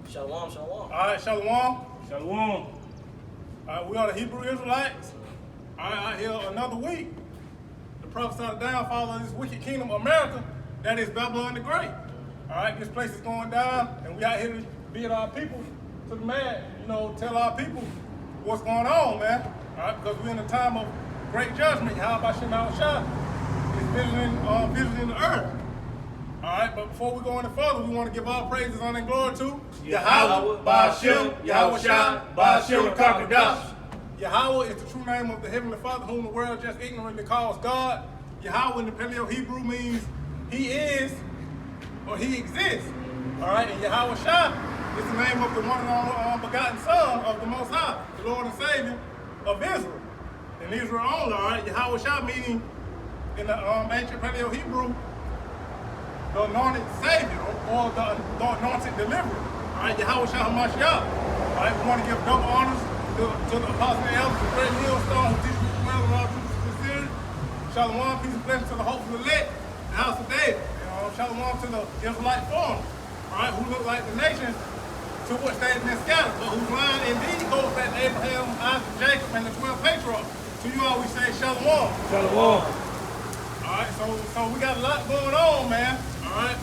Shalom, shalom. All right, shalom. Shalom. All right, we are the Hebrew Israelites. All right, out here another week. The prophesy the downfall of this wicked kingdom of America, that is Babylon the Great. All right, this place is going down, and we out here to bid our people to the man, tell our people what's going on, man. All right, because we're in a time of great judgment. How about Shema Shah is visiting the earth. All right, but before we go any further, we want to give all praises, honor, and glory to Yahweh, Ba'ashem, Yahweh Shah, Ba'ashem, Kakadash. Yahweh is the true name of the Heavenly Father, whom the world just ignorantly calls God. Yahweh in the Paleo Hebrew means He is or He exists. All right, and Yahweh Shah is the name of the one and only begotten Son of the Most High, the Lord and Savior of Israel. And Israel only, all right? Yahweh Shah meaning in the ancient Paleo Hebrew, the anointed Savior or the anointed deliverer. All right, Yahweh Shah HaMashiach. All right, we want to give double honors to the apostle and elders, the great millstone who teaches the well and all truth is considered. Shalom, peace and blessings to the hopeful elect, the house of David. Shalom to the Israelite foreigners, all right, who look like the nations to which they have been scattered, but whose line indeed goes back to Abraham, Isaac, Jacob, and the 12 patriarchs. To you all we say shalom. Shalom. All right, so we got a lot going on, man. All right,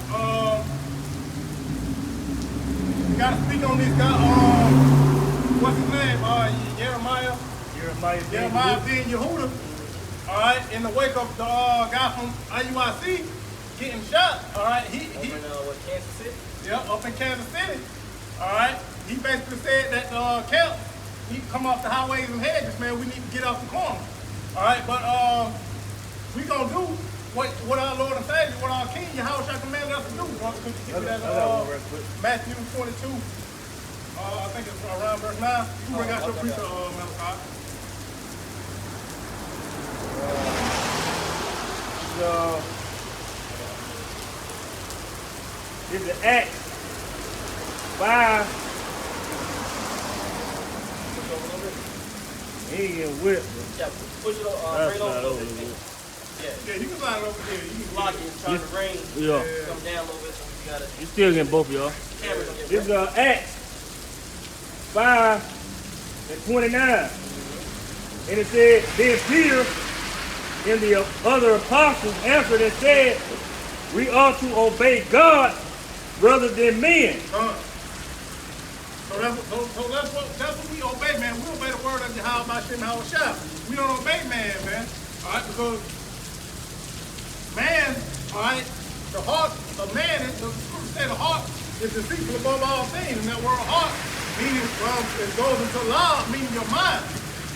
we got to speak on this guy. What's his name? Jeremiah Ben Yehuda. All right, in the wake of the guy from IUIC getting shot. All right, he What, Kansas City? Yeah, up in Kansas City. All right, he basically said that camp need to come off the highways and hedges, man. We need to get off the corner. All right, but we gonna do what our Lord and Savior, what our King Yahweh Shah commanded us to do. Could you give me that Matthew 22? I think it's around verse 9. You bring out your preacher, Malachi. This is Acts 5. He ain't getting whipped. Yeah, push it right over a little bit. Yeah, you can slide it over there. You can Lock it, trying to rain. Yeah. Come down a little bit, so you gotta. You still getting both of y'all. Camera's gonna get This is Acts 5 and 29. And it said, then Peter and the other apostles answered and said, we ought to obey God rather than men. So that's what we obey, man. We obey the word of Yahweh Ba'ashem Yahweh Shah. We don't obey man, man. All right, because man, all right, the heart of man is, the scripture say the heart is deceitful above all things. And that word heart meaning, it goes into law, meaning your mind.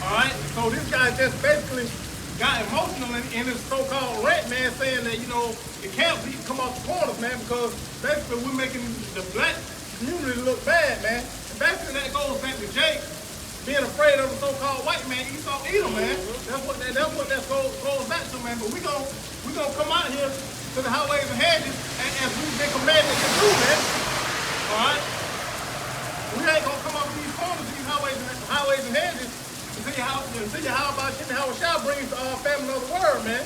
All right, so this guy just basically got emotional in his so-called rant, man, saying that, it can't come off the corners, man, because basically we're making the black community look bad, man. And basically that goes back to Jake being afraid of the so-called white man, Esau Edom, man. That's what that goes back to, man. But we gonna come out here to the highways and hedges as we've been commanded to do, man. All right. We ain't gonna come up these corners, these highways and hedges, until how about Yahweh Shah brings our family of the word, man.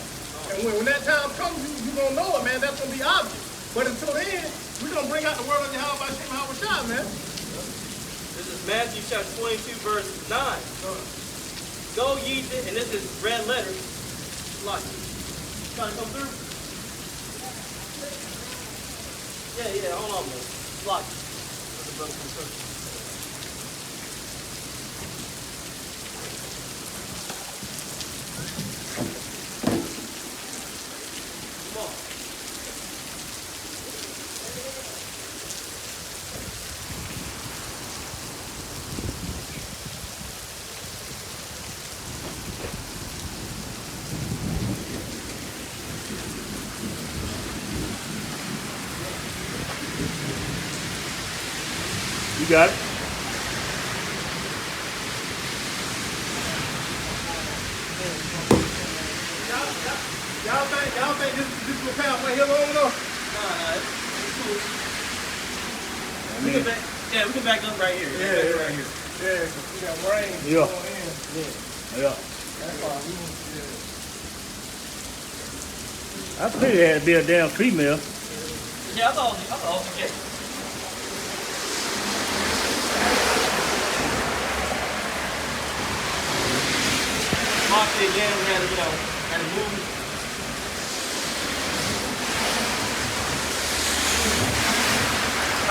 And when that time comes, you gonna know it, man. That's gonna be obvious. But until then, we're gonna bring out the word of Yahweh Shah, man. This is Matthew chapter 22, verse 9. Go ye, and this is red letters. Like, trying to come through? Yeah, hold on, man. Like, the brother comes through. You got it. Y'all think this will pass right here long enough? Nah, it's cool. We can back up right here. Yeah, right here. Yeah, because we got rain Yeah. going in. Yeah. That's why we I figured it had to be a damn female. Yeah, I thought okay. locked it again. We had to, had to move.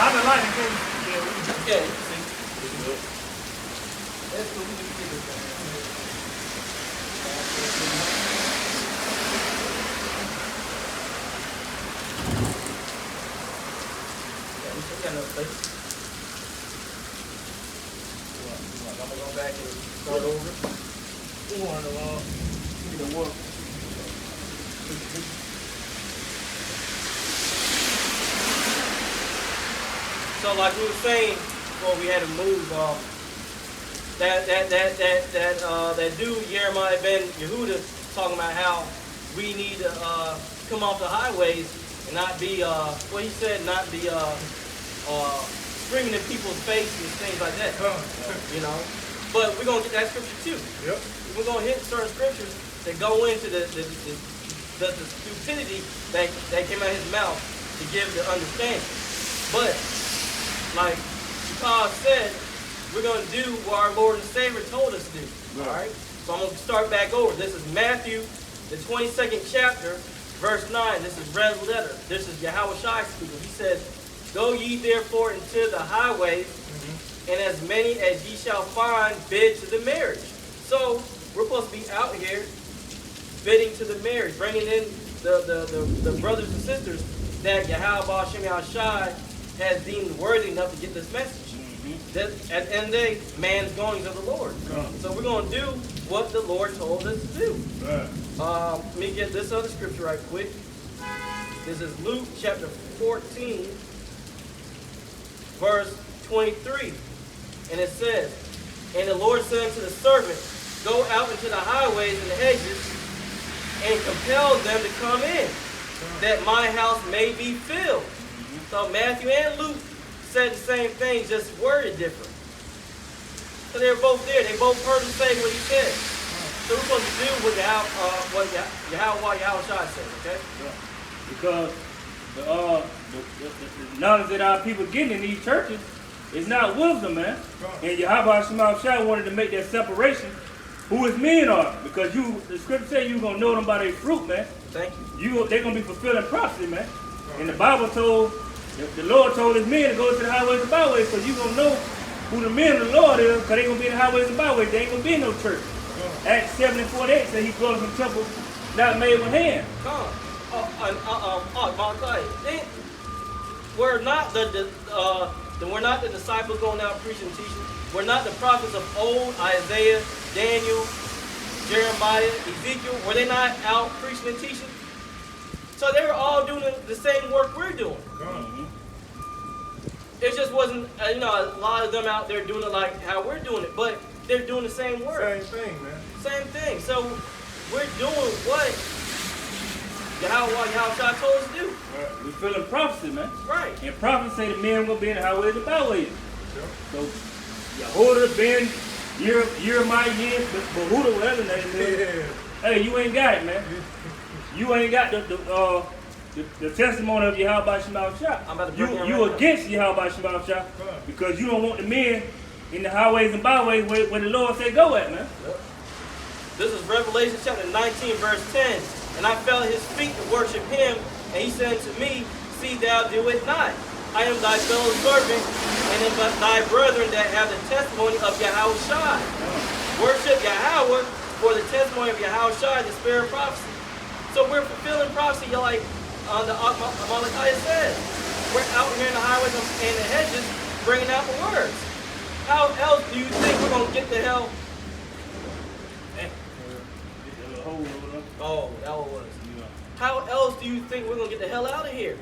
I'm the lightning king. Yeah, you can see. That's what we can see this thing. Yeah, we still got enough space. I'm gonna go back and start over. So like we were saying, well, we had to move. That dude Jeremiah ben Yehuda talking about how we need to come off the highways and not be what he said, not be screaming in people's faces and things like that. You know. But we're gonna get that scripture too. Yep. We're gonna hit certain scriptures that go into the stupidity that came out of his mouth to give the understanding. But like Paul said, we're going to do what our Lord and Savior told us to do. Right. All right? So I'm going to start back over. This is Matthew, the 22nd chapter, verse 9. This is red letter. This is Yahweh Shai speaking. He says, "Go ye therefore into the highways, and as many as ye shall find, bid to the marriage." So we're supposed to be out here bidding to the marriage, bringing in the brothers and sisters that Yahweh Shem Shai has deemed worthy enough to get this message. That at the end of the day, man's goings of the Lord. So we're going to do what the Lord told us to do. Let me get this other scripture right quick. This is Luke chapter 14, verse 23. And it says, "And the Lord said unto the servant, Go out into the highways and the hedges, and compel them to come in, that my house may be filled." So Matthew and Luke said the same thing, just worded different. So they were both there. They both heard him say what he said. So we're supposed to do what Yahweh Shai said, okay? Yeah. Because the knowledge that our people getting in these churches is not wisdom, man. And Yahweh Shai wanted to make that separation who his men are. Because the scripture says you're going to know them by their fruit, man. Thank you. They're going to be fulfilling prophecy, man. And the Bible told, the Lord told his men to go to the highways and byways, so you're going to know who the men of the Lord is, because they're going to be in the highways and byways. They ain't going to be in no church. Acts 7:48 said he dwells in temples not made with hands. We're not we're not the disciples going out preaching and teaching. We're not the prophets of old, Isaiah, Daniel, Jeremiah, Ezekiel. Were they not out preaching and teaching? So they were all doing the same work we're doing. It just wasn't, a lot of them out there doing it like how we're doing it, but they're doing the same work. Same thing, man. Same thing. So we're doing what Yahweh told us to do. Right. We're filling prophecy, man. Right. And prophecy say the men will be in the highways and byways. Yep. So Yehuda, Ben, Jeremiah, Behuda, whatever the name is. Hey, you ain't got it, man. You ain't got the testimony of Yahweh Shema Shah. You against Yahweh Shema Shah because you don't want the men in the highways and byways where the Lord said go at, man. Yep. This is Revelation chapter 19, verse 10. "And I fell at his feet to worship him, and he said to me, See thou do it not. I am thy fellow servant, and am thy brethren that have the testimony of Yahweh Shai. Worship Yahweh, for the testimony of Yahweh Shai, the spirit of prophecy." So we're fulfilling prophecy, like the Malachi said. We're out here in the highways and the hedges, bringing out the words. How else do you think we're going to get the hell? Oh, that was. How else do you think we're going to get the hell out of here?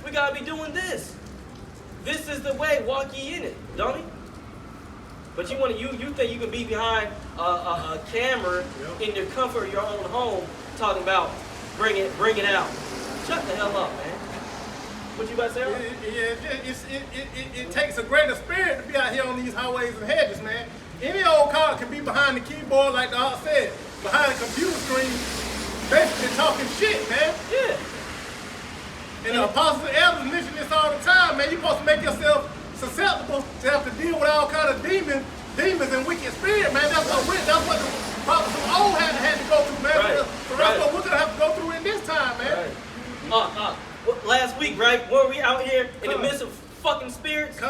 We got to be doing this. This is the way. Walk ye in it, don't we? But you think you can be behind a camera in the comfort of your own home talking about bring it out. Shut the hell up, man. What you about to say? It takes a greater spirit to be out here on these highways and hedges, man. Any old car can be behind the keyboard, like the Art said, behind a computer screen, basically talking shit, man. Yeah. And the apostles and elders mention this all the time, man. You're supposed to make yourself susceptible to have to deal with all kind of demons and wicked spirit, man. That's what prophets of old had to go through, man. Right. So that's what we're going to have to go through in this time, man. Right. Last week, right, were we out here in the midst of fucking spirits?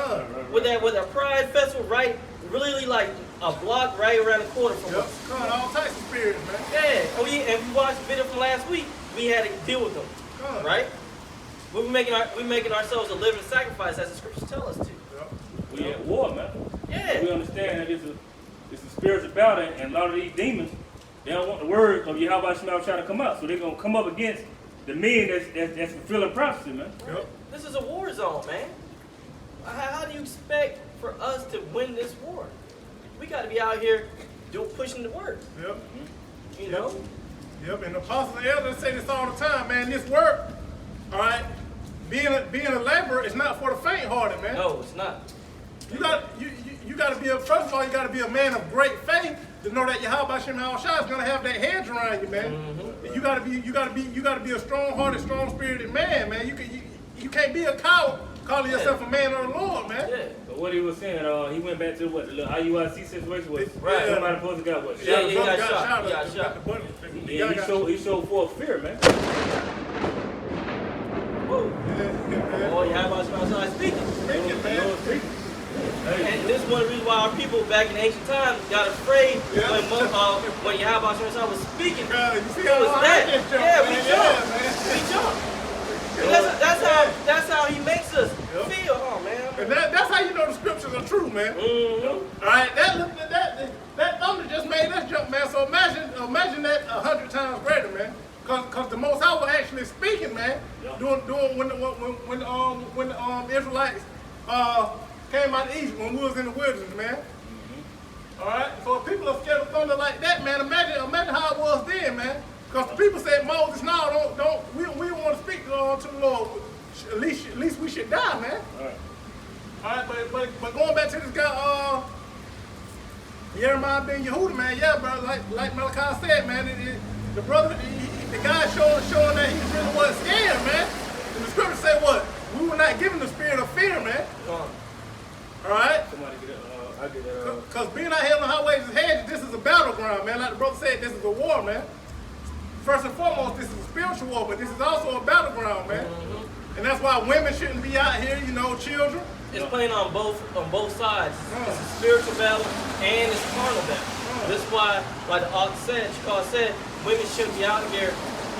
With our Pride Festival, right? Really like a block right around the corner from us. All types of spirits, man. Yeah, and we watched the video from last week. We had to deal with them, right? We're making ourselves a living sacrifice, as the scriptures tell us to. We at war, man. Yeah. We understand that it's a spiritual battle, and a lot of these demons, they don't want the word of Yahweh Shema trying to come out, so they're gonna come up against the men that's fulfilling prophecy, man. Right. This is a war zone, man. How do you expect for us to win this war? We got to be out here pushing the word. You know? And the apostles and elders say this all the time, man. This work, all right, being a laborer is not for the faint-hearted, man. No, it's not. You got to be first of all, you got to be a man of great faith to know that Yahweh Shem Shah is going to have that hedge around you, man. You got to be a strong-hearted, strong-spirited man, man. You can't be a coward calling yourself a man of the Lord, man. Yeah. But what he was saying, he went back to what the little IUIC situation was. Right. Somebody supposed to got what? Yeah, he got shot. Yeah, he showed forth fear, man. Woo. Oh, you have us speaking. And this is one of the reasons why our people back in ancient times got afraid when Yahweh was speaking. You see it was that. We jumped. jumped. That's how he makes us feel. Oh man. And that's how you know the scriptures are true, man. All right, that thunder just made us jump, man. So imagine that 100 times greater, man. Cause the Most High was actually speaking, man. Doing when the Israelites came out of Egypt, when we was in the wilderness, man. All right, so if people are scared of thunder like that, man, imagine how it was then, man. Because the people said, Moses, no, we don't want to speak to the Lord. At least we should die, man. All right, but going back to this guy, Jeremiah ben Yehuda, man, yeah, bro, like Malachi said, man, the brother, the guy showing that he really wasn't scared, man. And the scripture say what? We were not given the spirit of fear, man. All right? Somebody get I get that. Because being out here on the highways and hedges, this is a battleground, man. Like the brother said, this is a war, man. First and foremost, this is a spiritual war, but this is also a battleground, man. And that's why women shouldn't be out here, children. It's playing on both sides. It's a spiritual battle and it's a carnal battle. This is why, like the author said, women shouldn't be out here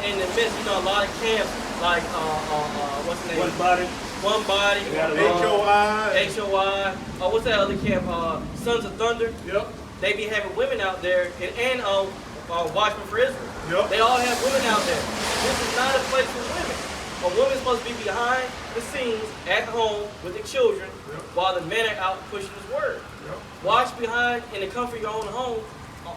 in the midst. A lot of camps, like what's the name? One body. HOI. What's that other camp? Sons of Thunder. Yep. They be having women out there, and Watchmen for Israel. Yep. They all have women out there. This is not a place for women. A woman's supposed to be behind the scenes at home with the children while the men are out pushing his word. Watch behind in the comfort of your own home.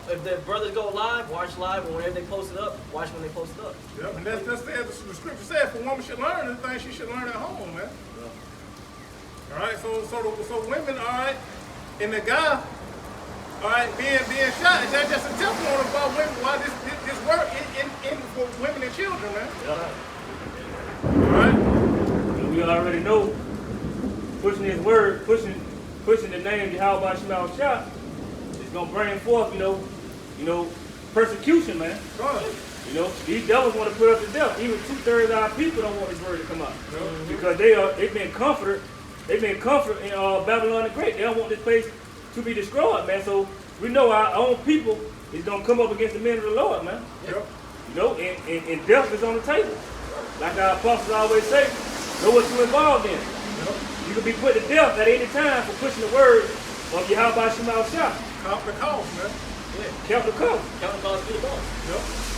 If the brothers go live, watch live, and whenever they post it up, watch when they post it up. Yep, and that's the scripture said, if a woman should learn anything, she should learn at home, man. All right, so women, all right, and the guy, all right, being shot, that's just a testimony about women, why this work in for women and children, man. All right. And we already know, pushing his word, pushing the name Yahweh Shema Shah, is gonna bring forth, persecution, man. These devils want to put us to death. Even 2/3 of our people don't want this word to come out because they've been comforted. They've been comforted in Babylon the Great. They don't want this place to be destroyed, man. So we know our own people is gonna come up against the men of the Lord, man. And death is on the table. Like our apostles always say, know what you're involved in. You can be put to death at any time for pushing the word of Yahweh Shema Shah. Count the cost, man. Count the cost. Count the cost, be the boss.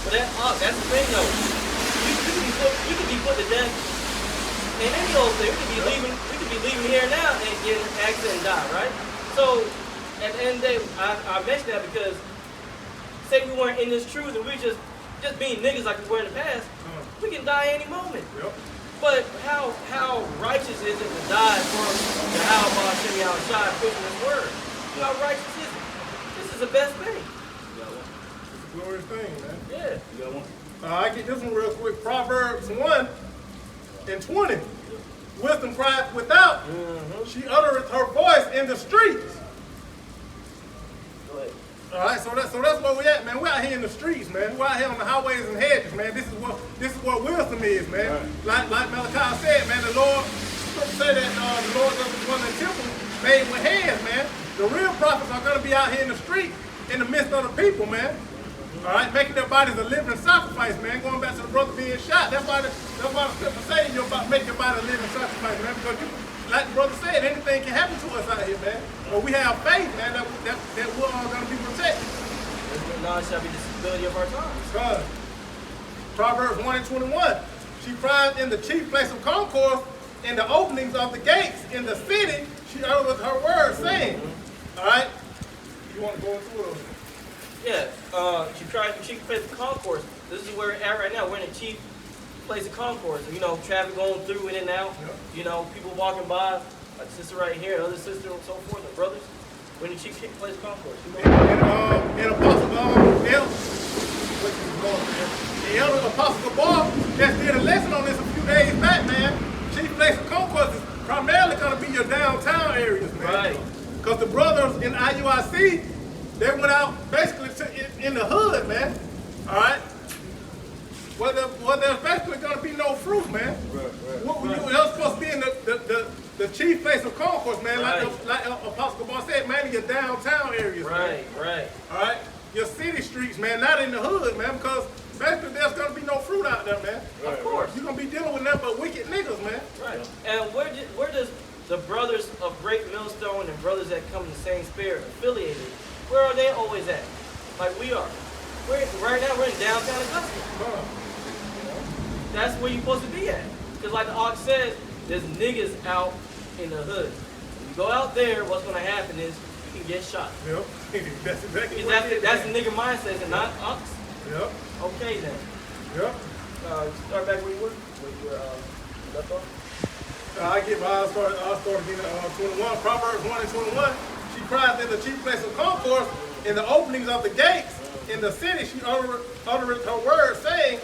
But that's the thing, though. We could be put to death in any old thing. We could be leaving here now and get in an accident and die, right? So at the end of the day, I mentioned that because say we weren't in this truth and we just being niggas like we were in the past, we can die any moment. But how righteous is it to die for the Yahweh Shem Shah pushing his word? How righteous is it? This is the best thing. It's a glorious thing, man. Yeah. You got one? I get this one real quick. Proverbs 1:20. Wisdom crieth without. She uttereth her voice in the streets. Go ahead. All right, so that's where we at, man. We're out here in the streets, man. We're out here on the highways and hedges, man. This is what wisdom is, man. Right. Like Malachi said, man. The Lord said that the Lord doesn't dwell in the temple made with hands, man. The real prophets are gonna be out here in the street, in the midst of the people, man. All right, making their bodies a living sacrifice, man. Going back to the brother being shot. That's why the scripture says make your body a living sacrifice, man. Because like the brother said, anything can happen to us out here, man. But we have faith, man, that we're all going to be protected. Knowledge shall be the stability of our times. God. Proverbs 1:21. She cried in the chief place of concourse, in the openings of the gates, in the city, she uttered her words, saying, all right, you want to go into it? Yeah, she cried in the chief place of concourse. This is where we're at right now. We're in the chief place of concourse. You know, traffic going through in and out. Yep. You know, people walking by. Like sister right here, other sister and so forth, and brothers. We're in the chief place of concourse. And Apostle the elder Apostle Gabar just did a lesson on this a few days back, man. Chief place of concourse is primarily going to be your downtown areas, man. Right. Because the brothers in IUIC, they went out basically in the hood, man. All right. Well, there's basically going to be no fruit, man. Right. You're supposed to be in the chief place of concourse, man. Right. Like Apostle Gabar said, man, in your downtown areas, man. Right. All right. Your city streets, man, not in the hood, man, because basically there's going to be no fruit out there, man. Right. Of course. You're going to be dealing with nothing but wicked niggas, man. Right. And where does the brothers of Great Millstone and brothers that come in the same spirit affiliated, where are they always at? Like we are. Right now we're in downtown Augusta. That's where you're supposed to be at. Because like the Ox says, there's niggas out in the hood. When you go out there, what's going to happen is you can get shot. Yep. That's exactly that's the nigga mindset and not Ox. Yep. Okay then. Yep. Start back where you were left off. I'll start again at 21. Proverbs 1:21. She cried in the chief place of concourse, in the openings of the gates, in the city, she uttered her words, saying,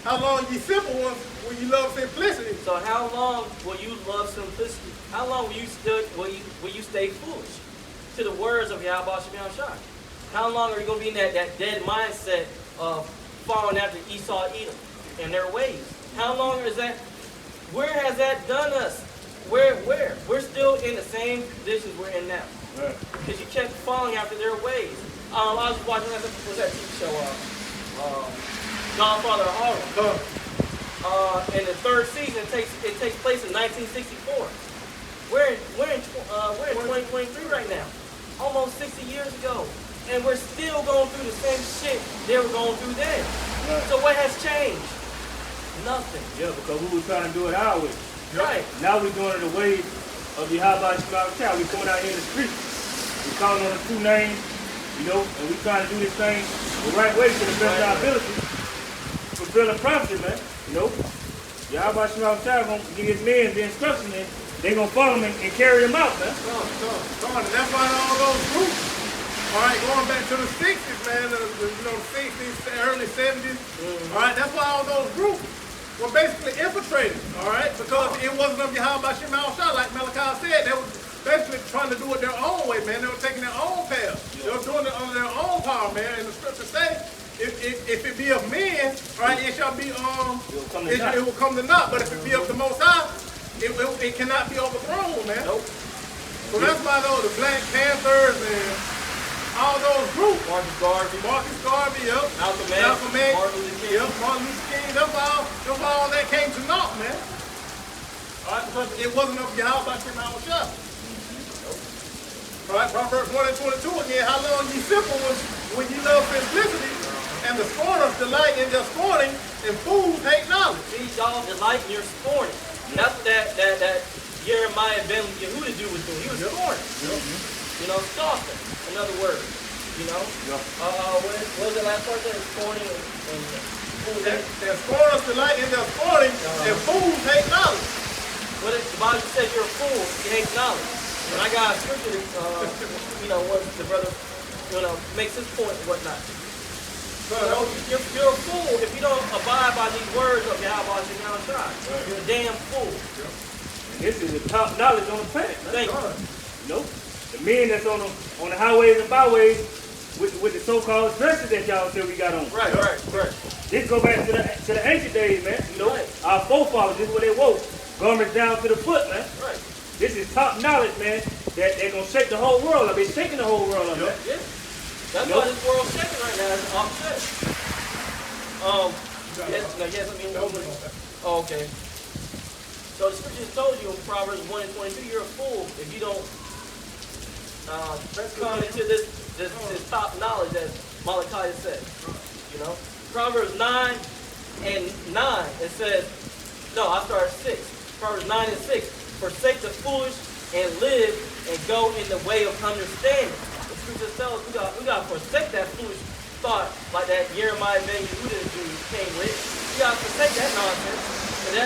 how long, ye simple ones, will you love simplicity? So how long will you love simplicity? How long will you stay foolish to the words of Yahweh Shem Shai? How long are you going to be in that dead mindset of following after Esau, Edom, and their ways? How long is that? Where has that done us? Where? We're still in the same conditions we're in now. Right. Because you kept following after their ways. I was watching that TV show, Godfather of Harlem. In the third season, it takes place in 1964. We're in 2023 right now, almost 60 years ago, and we're still going through the same shit they were going through then. Right. So what has changed? Nothing. Yeah, because we were trying to do it our way. Right. Now we're doing it the way of Yahweh Shem Shai. We're coming out here in the street. We're calling on the true name, you know, and we're trying to do this thing the right way to the best of our ability. Fulfilling prophecy, man. You know, Yahweh Shem Shai gonna give his men the instruction, and they gonna follow him and carry him out, man. Come on, that's why all those groups. All right, going back to the 60s, man, the 60s, early 70s. All right, that's why all those groups were basically infiltrated. All right, because it wasn't of Yahweh Shem Shai, like Malachi said. They were basically trying to do it their own way, man. They were taking their own path. They were doing it under their own power, man. And the scripture says, if it be of men, right, it shall be it will come to naught. But if it be of the Most High, it cannot be overthrown, man. Nope. So that's why the Black Panthers and all those groups, Marcus Garvey, yep. Malcolm X, Martin Luther King. Yep, Martin Luther King. That's all that came to naught, man. All right, because it wasn't of Yahweh Shem Shai. All right, Proverbs 1:22 again. How long ye simple ones when ye love simplicity, and the scorners delight in their scorning, and fools hate knowledge. See, y'all delight in your scorning. That's what that Jeremiah Ben Yehuda dude was doing. He was scorning. You know, scoffing, in other words. You know? What was the last part there? Scorning and fools hate. And scorners delight in their scorning, and fools hate knowledge. Well, the Bible says you're a fool if you hate knowledge. And I got a scripture, what the brother, makes his point and whatnot. You're a fool if you don't abide by these words of Yahweh Shem Shai. You're a damn fool. And this is the top knowledge on the planet. Thank you. You know, the men that's on the highways and byways with the so-called dresses that y'all said we got on. Right. This go back to the ancient days, man. You know, Right. our forefathers, this is what they wore. Garments down to the foot, man. Right. This is top knowledge, man. That they're gonna shake the whole world up. They're shaking the whole world up, man. Yeah. That's why this world's shaking right now. It's upset. Yes, I mean, oh, okay. So the scriptures told you in Proverbs 1 and 22, you're a fool if you don't come into this top knowledge as Malachi said. You know, Proverbs 9 and 9, it says, no, I started 6. Proverbs 9 and 6, forsake the foolish and live and go in the way of understanding. The scriptures tell us we got to forsake that foolish thought like that Jeremiah Ben Yehuda came with. You got to forsake that nonsense. And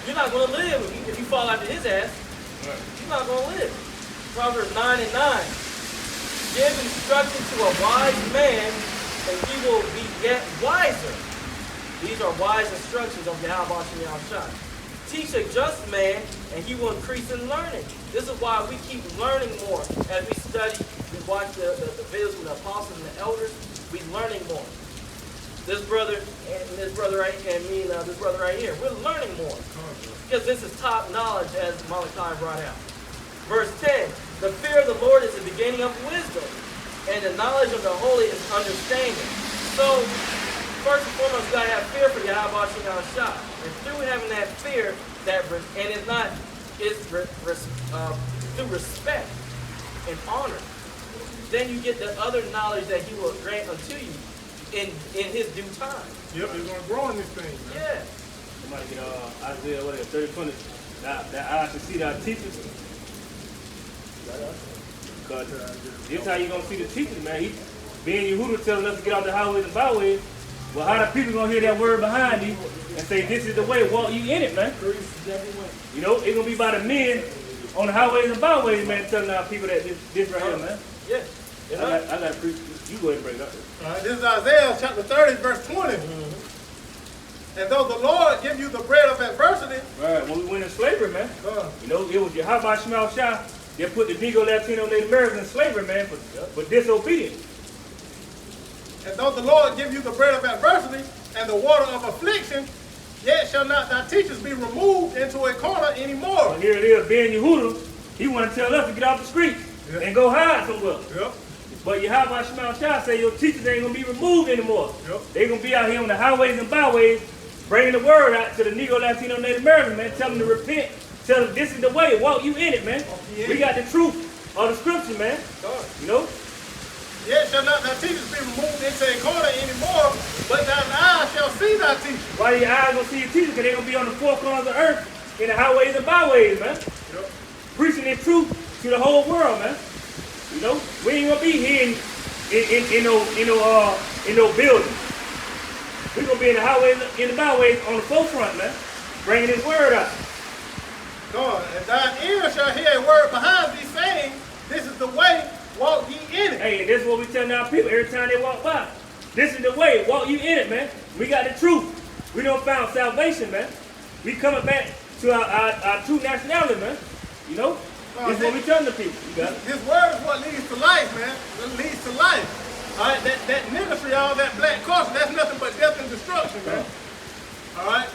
you're not going to live if you fall after his ass. Right. You're not going to live. Proverbs 9 and 9. Give instruction to a wise man, and he will be yet wiser. These are wise instructions of Yahweh Shem Yahushua. Teach a just man, and he will increase in learning. This is why we keep learning more as we study. We watch the videos from the apostles and the elders. We're learning more. This brother and this brother right here, we're learning more because this is top knowledge, as Malachi brought out. Verse 10: the fear of the Lord is the beginning of wisdom, and the knowledge of the holy is understanding. So, first and foremost, you gotta have fear for Yahweh Shem Yahushua, and through having that fear, through respect and honor, then you get the other knowledge that He will grant unto you in his due time. Yep, you're going to grow in this thing, man. Yeah. Somebody get Isaiah 30:20. That I should see our teachers. Because this is how you're going to see the teachers, man. Ben Yehuda telling us to get off the highways and byways. Well, how the people going to hear that word behind you and say, this is the way, walk you in it, man? You know, it's going to be by the men on the highways and byways, man, telling our people that this right here, man. Yeah. I got to preach. You go ahead and break it up. All right, this is Isaiah chapter 30, verse 20. And though the Lord give you the bread of adversity. Right, when we went in slavery, man. You know, it was Yahweh Shem Yahushua that put the Negro, Latino, Native Americans in slavery, man, for disobedience. And though the Lord give you the bread of adversity and the water of affliction, yet shall not thy teachers be removed into a corner anymore. Well, here it is, Ben Yehuda. He want to tell us to get off the streets and go hide somewhere. Yep. But Yahweh Shem Yahushua say your teachers ain't going to be removed anymore. Yep. They're going to be out here on the highways and byways, bringing the word out to the Negro, Latino, Native American, man. Tell them to repent. Tell them this is the way. Walk you in it, man. We got the truth of the scripture, man. You know? Yet shall not thy teachers be removed into a corner anymore, but thine eyes shall see thy teachers. Why your eyes going to see your teachers? Because they're going to be on the four corners of the earth in the highways and byways, man. Yep. Preaching the truth to the whole world, man. You know? We ain't going to be here in no buildings. We're going to be in the highways, in the byways on the forefront, man. Bringing his word out. God, and thine ears shall hear a word behind thee saying, this is the way, walk ye in it. Hey, and this is what we tell our people every time they walk by. This is the way, walk you in it, man. We got the truth. We done found salvation, man. We coming back to our true nationality, man. You know? This is what we telling the people. You got it. This word is what leads to life, man. It leads to life. All right, that ministry, all that black culture, that's nothing but death and destruction, man. All right?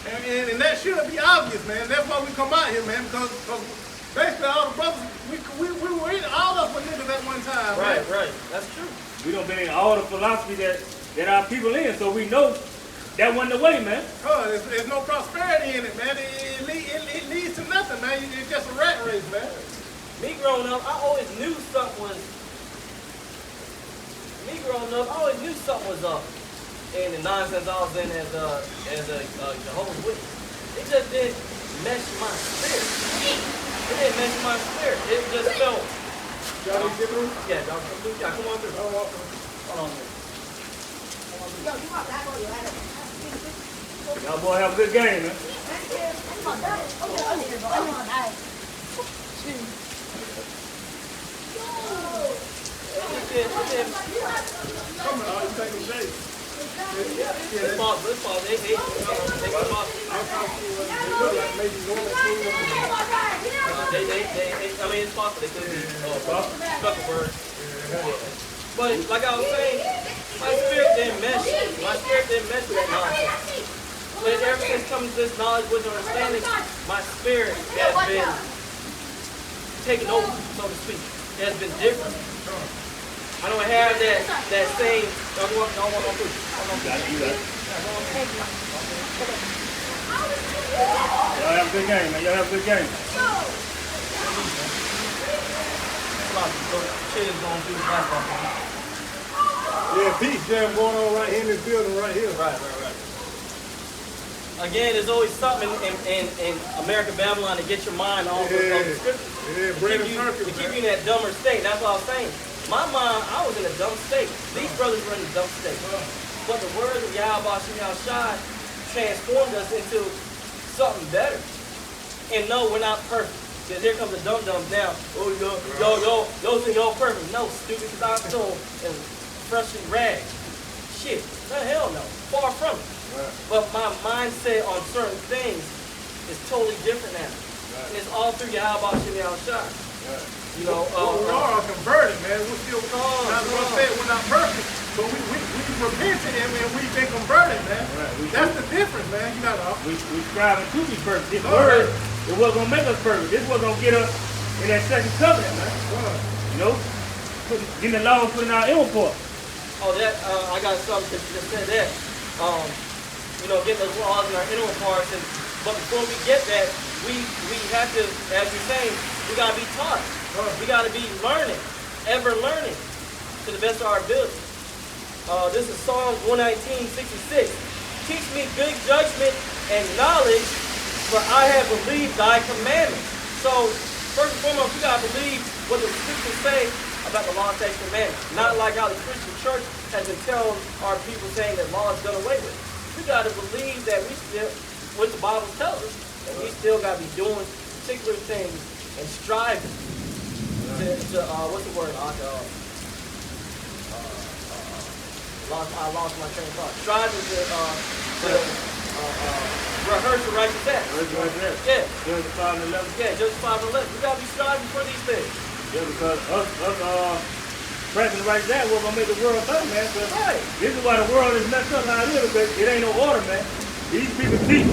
And that should be obvious, man. That's why we come out here, man, because basically all the brothers, we were in, all of us were niggas at one time, Right, man. right. That's true. We done been in all the philosophy that our people in, so we know that wasn't the way, man. There's no prosperity in it, man. It leads to nothing, man. It's just a rat race, man. Me growing up, I always knew something was up. And the nonsense I was in as a Jehovah's Witness. It just didn't mesh my spirit. It didn't mesh my spirit. It just felt. Y'all need to get through? Yeah, y'all come through. Yeah, come on through. I'll walk through. Hold on. Y'all boy have a good game, man. Come on, you take a shake. Let's pause. They come off. I mean, it's possible. They could be stuck a word. But like I was saying, my spirit didn't mesh. My spirit didn't mesh with that nonsense. But ever since coming to this knowledge, wisdom, understanding, my spirit has been taken over, so to speak. It has been different. I don't have that same. Don't want no food. Y'all have a good game, man. Y'all have a good game. Yeah, peace jam going on right here in this building right here. Right. Again, there's always something in American Babylon to get your mind off of the scriptures. Yeah, to keep you in that dumber state. That's what I was saying. My mind, I was in a dumb state. These brothers were in a dumb state. But the words of Yahweh Shem Shai transformed us into something better. And no, we're not perfect. Because here comes the dum-dums now. Oh, yo, think y'all perfect. No, stupid, because I'm still in freshly rags. Shit, no, hell no. Far from it. Right. But my mindset on certain things is totally different now. Right. And it's all through Yahweh Shem Shai. Right. You know, we are converted, man. We're still, we're not perfect, but we repented and we've been converted, man. Right. That's the difference, man. You gotta. We striving to be perfect. This word is what's gonna make us perfect. This is what's gonna get us in that second covenant, man. You know, getting the law and putting our inward part. Oh, that I got something to just say that. You know, getting those laws in our inward parts, but before we get that, we have to, as you're saying, we gotta be taught. We got to be learning, ever learning, to the best of our ability. This is Psalms 119:66. Teach me good judgment and knowledge, for I have believed thy commandments. So, first and foremost, we got to believe what the scriptures say about the law, statutes, and commandments. Not like how the Christian church has been telling our people saying that law is done away with. We got to believe that we still, what the Bible tells us, that we still got to be doing particular things and striving. What's the word? I lost my train of thought. Striving to rehearse the righteous acts. Yeah. Judges 5 and 11. Yeah, Judges 5 and 11. We gotta be striving for these things. Yeah, because us pressing the righteous act, we're gonna make the world better, man. Right. This is why the world is messed up how it is, because it ain't no order, man. These people teach.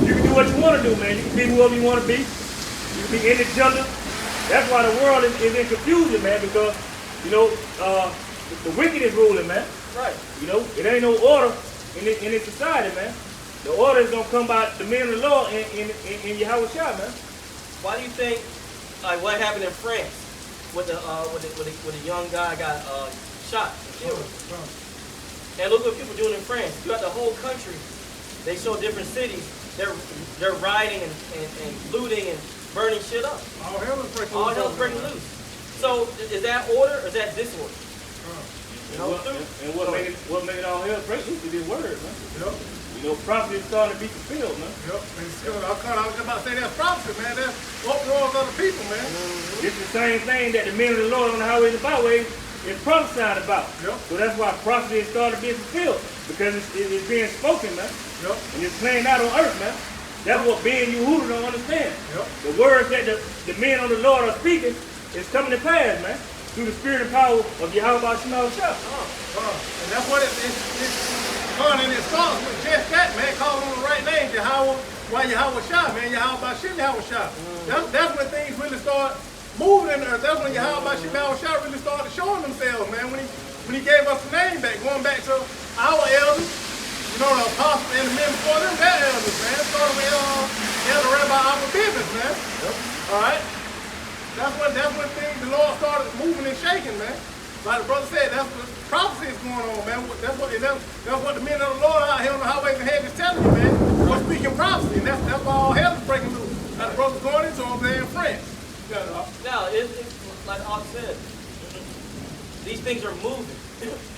You can do what you want to do, man. You can be whoever you want to be. You can be any gender. That's why the world is in confusion, man, because, you know, the wicked is ruling, man. Right. You know, it ain't no order in this society, man. The order is going to come by the men of the law in Yahweh Shai, man. Why do you think, like, what happened in France with the young guy got shot and killed? And look what people are doing in France. Throughout the whole country, they show different cities. They're rioting and looting and burning shit up. All hell is breaking loose. So is that order or is that disorder? You know, what made it all hell break loose is this word, man. Yep. You know, prophecy is starting to be fulfilled, man. Yep. I was about to say that's prophecy, man. That's uproars of the people, man. It's the same thing that the men of the Lord on the highways and byways is prophesying about. Yep. So that's why prophecy is starting to be fulfilled, because it's being spoken, man. Yep. And it's playing out on earth, man. That's what Ben Yehuda don't understand. Yep. The words that the men of the Lord are speaking is coming to pass, man, through the spirit and power of Yahweh Shem Shai. And that's what it's fun, and it starts with just that, man, calling on the right name, Yahweh Shai, man, Yahweh Shem Shai. That's when things really start moving, that's when Yahweh Shem Shai really started showing themselves, man, when he gave us the name back, going back to our elders. You know, the apostles and the men before them, their elders, man. Started with Elder Rabbi Abba Bivens, man. Yep. All right? That's when things, the Lord started moving and shaking, man. Like the brother said, that's what prophecy is going on, man. That's what the men of the Lord out here on the highways and hedges telling you, man. We're speaking prophecy, and that's why all hell is breaking loose. Like the brother's going into over there in France. Now, it's like I said, these things are moving.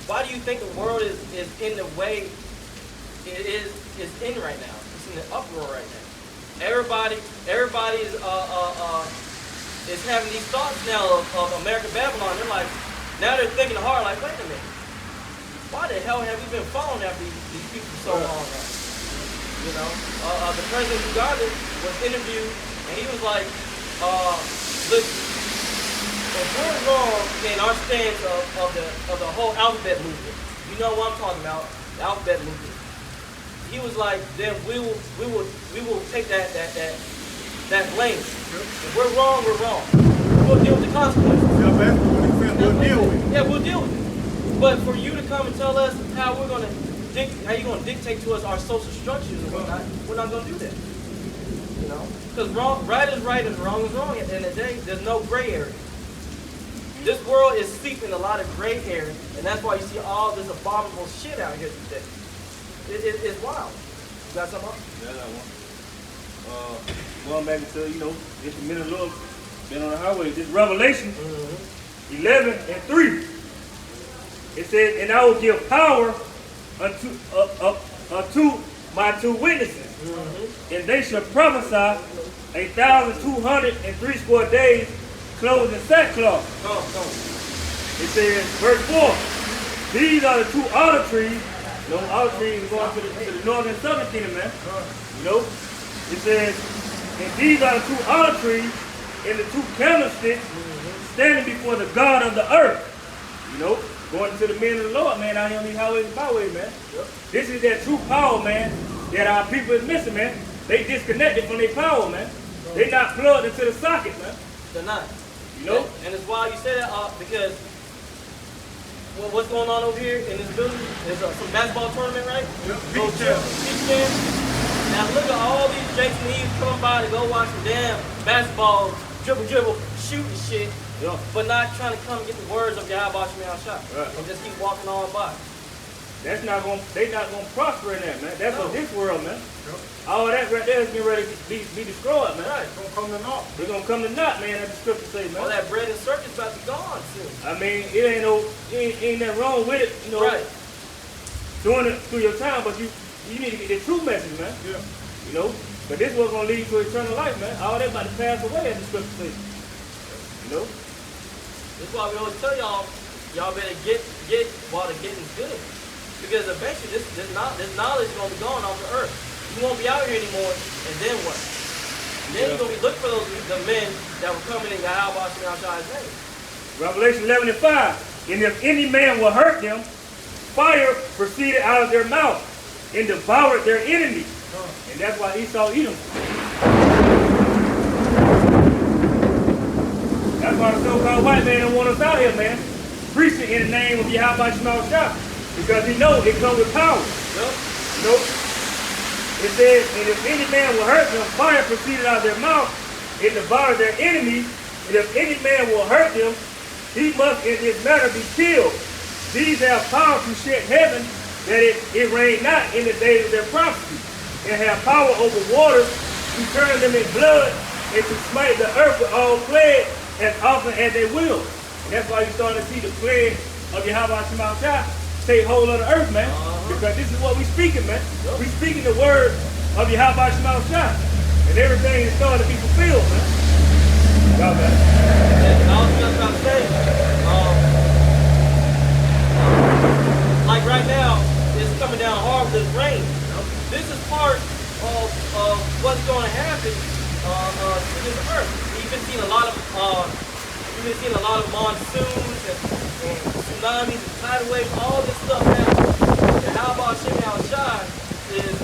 Why do you think the world is in the way it is in right now? It's in the uproar right now. Everybody is having these thoughts now of American Babylon. They're like, now they're thinking hard, like, wait a minute, why the hell have we been following after these people for so long now? You know, the president of Uganda was interviewed, and he was like, listen, if we're wrong in our stance of the whole alphabet movement, you know what I'm talking about, the alphabet movement. He was like, then we will take that blame. If we're wrong, we're wrong. We'll deal with the consequences. Yeah, that's what he said. We'll deal with it. Yeah, we'll deal with it. But for you to come and tell us how you're gonna dictate to us our social structures and whatnot, we're not gonna do that. You know, because right is right and wrong is wrong. At the end of the day, there's no gray area. This world is steeped in a lot of gray area, and that's why you see all this abominable shit out here today. It's wild. You got something else? Yeah, I got one. Going back into, just a minute, Lord, been on the highway. This Revelation 11:3. It says, and I will give power unto my two witnesses, and they shall prophesy 1,203 score days, clothed in sackcloth. It says, verse 4, these are the two olive trees. Olive trees are going to the northern and southern kingdom, man. It says, and these are the two olive trees and the two candlesticks standing before the God of the earth. Going to the men of the Lord, man, out here on these highways and byways, man. This is that true power, man, that our people is missing, man. They disconnected from their power, man. They not plugged into the socket, man. They're not. And it's why you say that, because what's going on over here in this building is some basketball tournament, right? Beach camp. Now look at all these Jakes and Eves coming by to go watch some damn basketball, dribble, shooting shit, but not trying to come and get the words of Yahweh Shemel shot. Right. And just keep walking on by. They not gonna prosper in that, man. That's what this world, man. All that right there is getting ready to be destroyed, man. Right, it's gonna come to naught. They're gonna come to naught, man, as the scripture say, man. All that bread and circus about to be gone soon. I mean, it ain't nothing wrong with it, Right. doing it through your time, but you need to get the true message, man. Yeah. But this was gonna lead to eternal life, man. All that about to pass away, as the scripture says. That's why we always tell y'all better get while the getting's good. Because eventually this knowledge is going to be gone off the earth. You won't be out here anymore, and then what? Then you're going to be looking for the men that were coming in Yahweh Shemel name. Revelation 11:5. And if any man will hurt them, fire proceeded out of their mouth and devoured their enemies. And that's why Esau eat them. That's why the so-called white man don't want us out here, man. Preaching in the name of Yahweh Shemel Shah. Because he knows it comes with power. It says, and if any man will hurt them, fire proceeded out of their mouth and devoured their enemies. And if any man will hurt them, he must in this manner be killed. These have power to shut heaven, that it rain not in the days of their prophecy, and have power over waters to turn them in blood, and to smite the earth with all plagues as often as they will. And that's why you're starting to see the plague of Yahweh Shemel Shah take hold of the earth, man. Because this is what we speaking, man. We speaking the word of Yahweh Shemel Shah. And everything is starting to be fulfilled, man. Y'all got it. And I was just about to say, like right now, it's coming down hard with this rain. This is part of what's going to happen to this earth. You've been seeing a lot of monsoons and tsunamis and tidal waves, all this stuff happening. And how about Shemel Shah is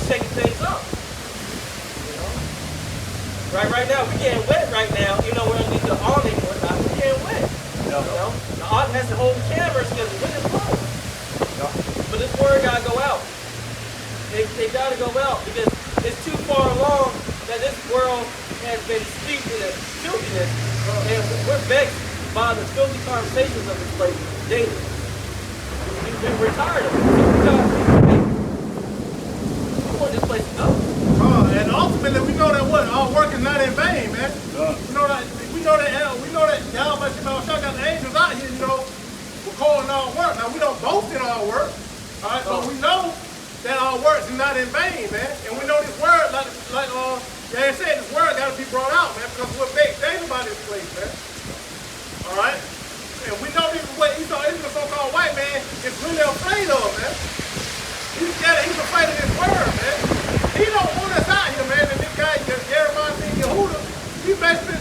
shaking things up. Right now, we're getting wet right now. We're underneath the awning and whatnot. We're getting wet. The art has to hold cameras because the wind is blowing. But this word got to go out. They got to go out because it's too far along that this world has been steeped in the filthiness, and we're vexed by the filthy conversations of this place daily. We're tired of it. We want this place to go. And ultimately, we know that our work is not in vain, man. We know that Yahweh Shemel Shah got the angels out here, recording our work. Now we don't boast in our work, all right? But we know that our work is not in vain, man. And we know this word, like Dad said, this word got to be brought out, man, because we're big things about this place, man. All right? And we know this is what Esau, the so-called white man, is really afraid of, man. He's afraid of this word, man. He don't want us out here, man. And this guy, Jeremiah Yehuda, he basically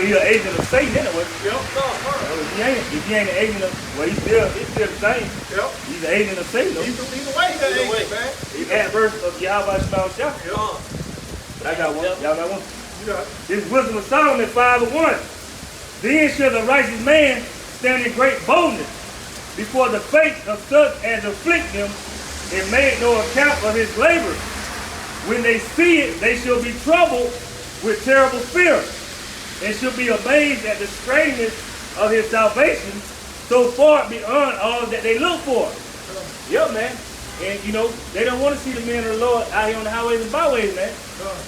he's an agent of Satan anyway. Yep. If he ain't an agent of, well, he's still the same. Yep. He's an agent of Satan. Either way, he's an agent, man. He's adverse of Yahweh Shema Shah. Yep. But I got one. Y'all got one? You got it. This wisdom of Solomon 5:1. Then shall the righteous man stand in great boldness before the face of such as afflict him and made no account of his labor. When they see it, they shall be troubled with terrible fear, and shall be amazed at the strangeness of his salvation, so far beyond all that they look for. Yeah, man. And you know, they don't want to see the men of the Lord out here on the highways and byways, man.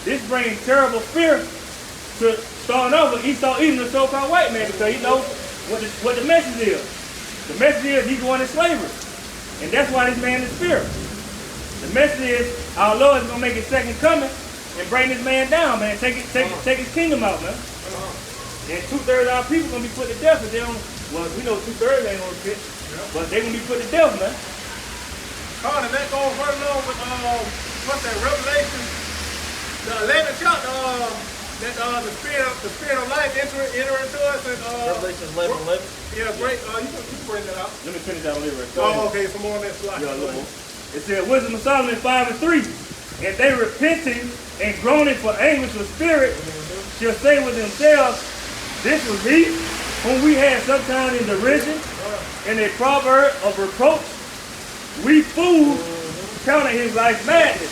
This brings terrible fear to starting off with Esau, even the so-called white man, because he knows what the message is. The message is he's going in slavery. And that's why this man is fear. The message is our Lord is going to make his second coming and bring this man down, man. Take his kingdom out, man. And 2/3 of our people going to be put to death if they don't, well, we know 2/3 ain't going to fit, but they're going to be put to death, man. Carter, that goes right along with, what's that, Revelation, the 11th chapter, that the spirit of life enter into us. And, Revelation 11:11. Yeah, great. You can bring that out. Let me finish that one here. Oh, okay, some more on that slide. Yeah, a little more. It said, Wisdom of Solomon 5:3. And they repenting and groaning for anguish of spirit shall say with themselves, this was he whom we had sometime in derision, and a proverb of reproach. We fools counted his life madness,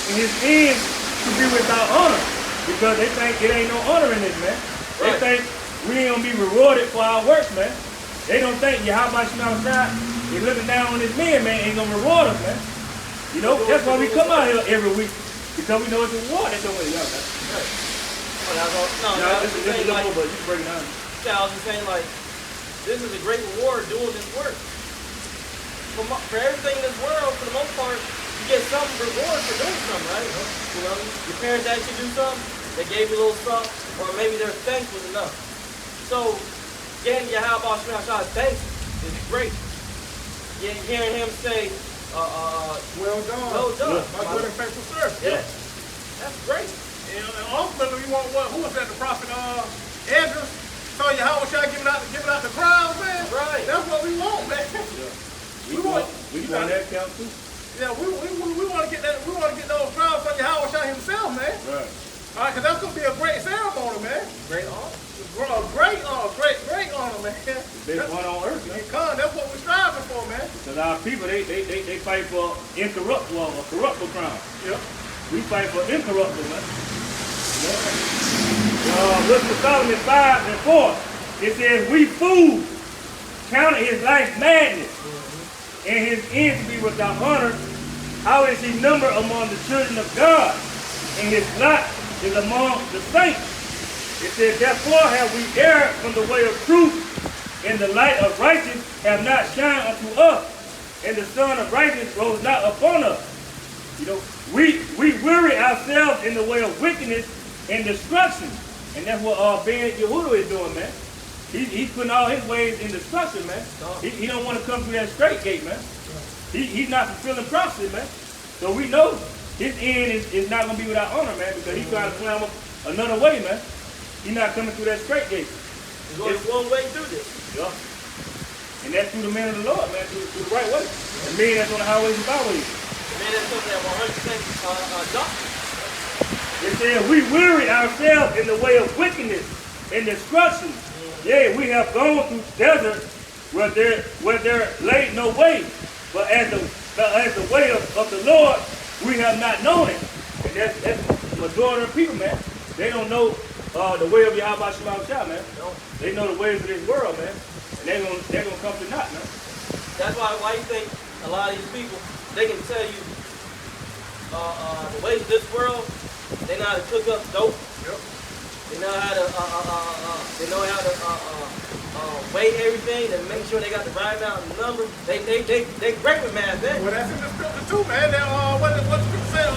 and his end to be without honor, because they think it ain't no honor in this, man. They think we ain't gonna be rewarded for our works, man. They don't think Yahweh Shema Shah is looking down on his men, man, ain't gonna reward us, man. You know, that's why we come out here every week, because we know it's a reward. That's the way, yeah, man. Right. This is a little more, but you can break it down. I was just saying, like, this is a great reward doing this work. For everything in this world, for the most part, you get some reward for doing something, right? You know, your parents asked you to do something, they gave you a little something, or maybe their thanks was enough. So, getting Yahweh Shema Shah's thanks is great. Hearing him say, well done. Well done. My good and faithful servant. Yeah. That's great. And ultimately, we want what? Who was that? The prophet Hedges. So Yahweh Shah giving out the crowns, man. Right. That's what we want, man. Yeah. We want that count too. Yeah, we want to get that. We want to get those crowns from Yahweh Shah himself, man. Right. All right, because that's gonna be a great ceremony, man. Great honor. Great honor, man. Best one on earth, man. That's what we're striving for, man. Because our people, they fight for a corruptible crown. Yep. We fight for incorruptible, man. Look at Solomon 5:4. It says, we fools counted his life madness, and his end to be without honor. How is he numbered among the children of God? And his lot is among the saints. It says, therefore have we erred from the way of truth, and the light of righteousness have not shined unto us, and the sun of righteousness rose not upon us. You know, we weary ourselves in the way of wickedness and destruction. And that's what Ben Yehuda is doing, man. He's putting all his ways in destruction, man. He don't want to come through that straight gate, man. He's not fulfilling prophecy, man. So we know his end is not going to be without honor, man, because he's trying to climb up another way, man. He's not coming through that straight gate. There's only one way through this. Yeah. And that's through the man of the Lord, man, through the right way. The man that's on the highways and byways. The man that's something that 100% doctrine. It says, we weary ourselves in the way of wickedness and destruction. Yea, we have gone through desert where there lay no way. But as the way of the Lord, we have not known it. And that's the majority of people, man. They don't know the way of Yahweh Shema Shah, man. They know the ways of this world, man. And they're gonna come to naught, man. That's why you think a lot of these people, they can tell you the ways of this world. They know how to cook up dope. Yep. They know how to weigh everything and make sure they got the right amount of numbers. They great with math, man. Well, that's in the scripture too, man. What the scripture said,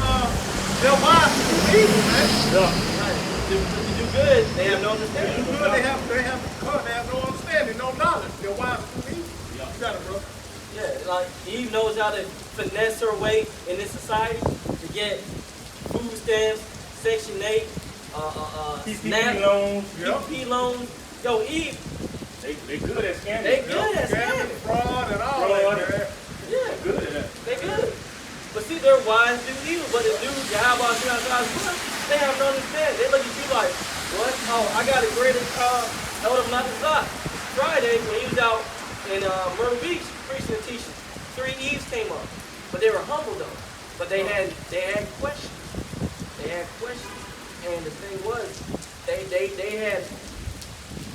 they're wise to do evil, man. Yeah. To do good, they have no understanding. To do good, they have no understanding, no knowledge. They're wise to do evil. Yeah. You got it, bro. Yeah, like Eve knows how to finesse her way in this society to get food stamps, Section 8, PPP loans. PPP loans. Yo, Eve, They good at scamming. they good at Scamming, scamming. fraud, and all Fraud. that, man. Yeah, Good at that. they good. But see, they're wise do evil. But the dudes, Yahweh, they have to understand. They look at you like, what? Oh, I got a greater Elder Malazar. Friday, when he was out in Myrtle Beach preaching and teaching, 3 Eves came up. But they were humble though. But they had questions. They had questions. And the thing was, they had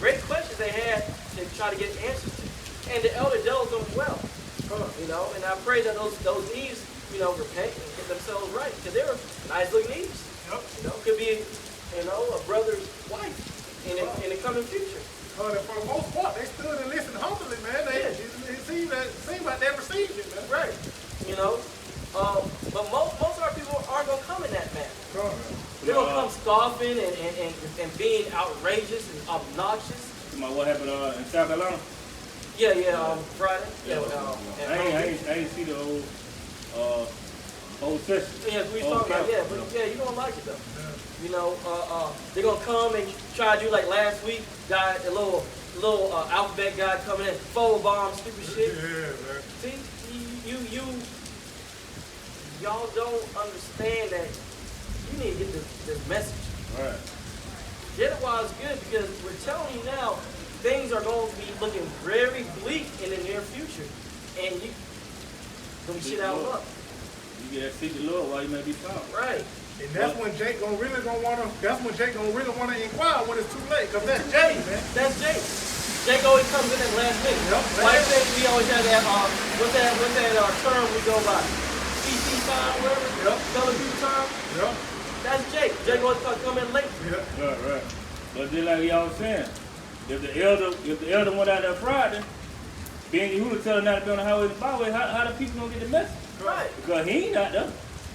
great questions they had to try to get answers to. And the elder dealt with them well. You know, and I pray that those Eves, you know, repent and get themselves right. Because they were nice looking Eves. Yep. You know, could be, you know, a brother's wife in the coming future. For the most part, they stood and listened humbly, man. It seemed like they received it, man. Right. You know, but most of our people aren't gonna come in that manner. They're gonna come scoffing and being outrageous and obnoxious. What happened in South Carolina? Yeah, Friday. Yeah, I ain't see the old session. Yeah, we talking about, but you don't like it though. You know, they're gonna come and try to do like last week, guy, a little alphabet guy coming in, photobomb, stupid shit. Yeah, man. See, y'all don't understand that you need to get this message. All right. Get it while it's good, because we're telling you now, things are going to be looking very bleak in the near future, and you gonna be shit out of luck. You get that secret Lord while you may be found. Right. And that's when Jake gonna really wanna inquire when it's too late, cause that's Jake, man. That's Jake. Jake always comes in at the last minute. Yep. Why you think we always have that what's that term we go by? CC time, whatever. Yep. W time. Yep. That's Jake. Jake always come in late. Yeah. Right. But just like y'all was saying, if the elder went out there Friday, Ben Yehuda telling not to be on the highways and byways, how the people gonna get the message? Right. Because he ain't out there.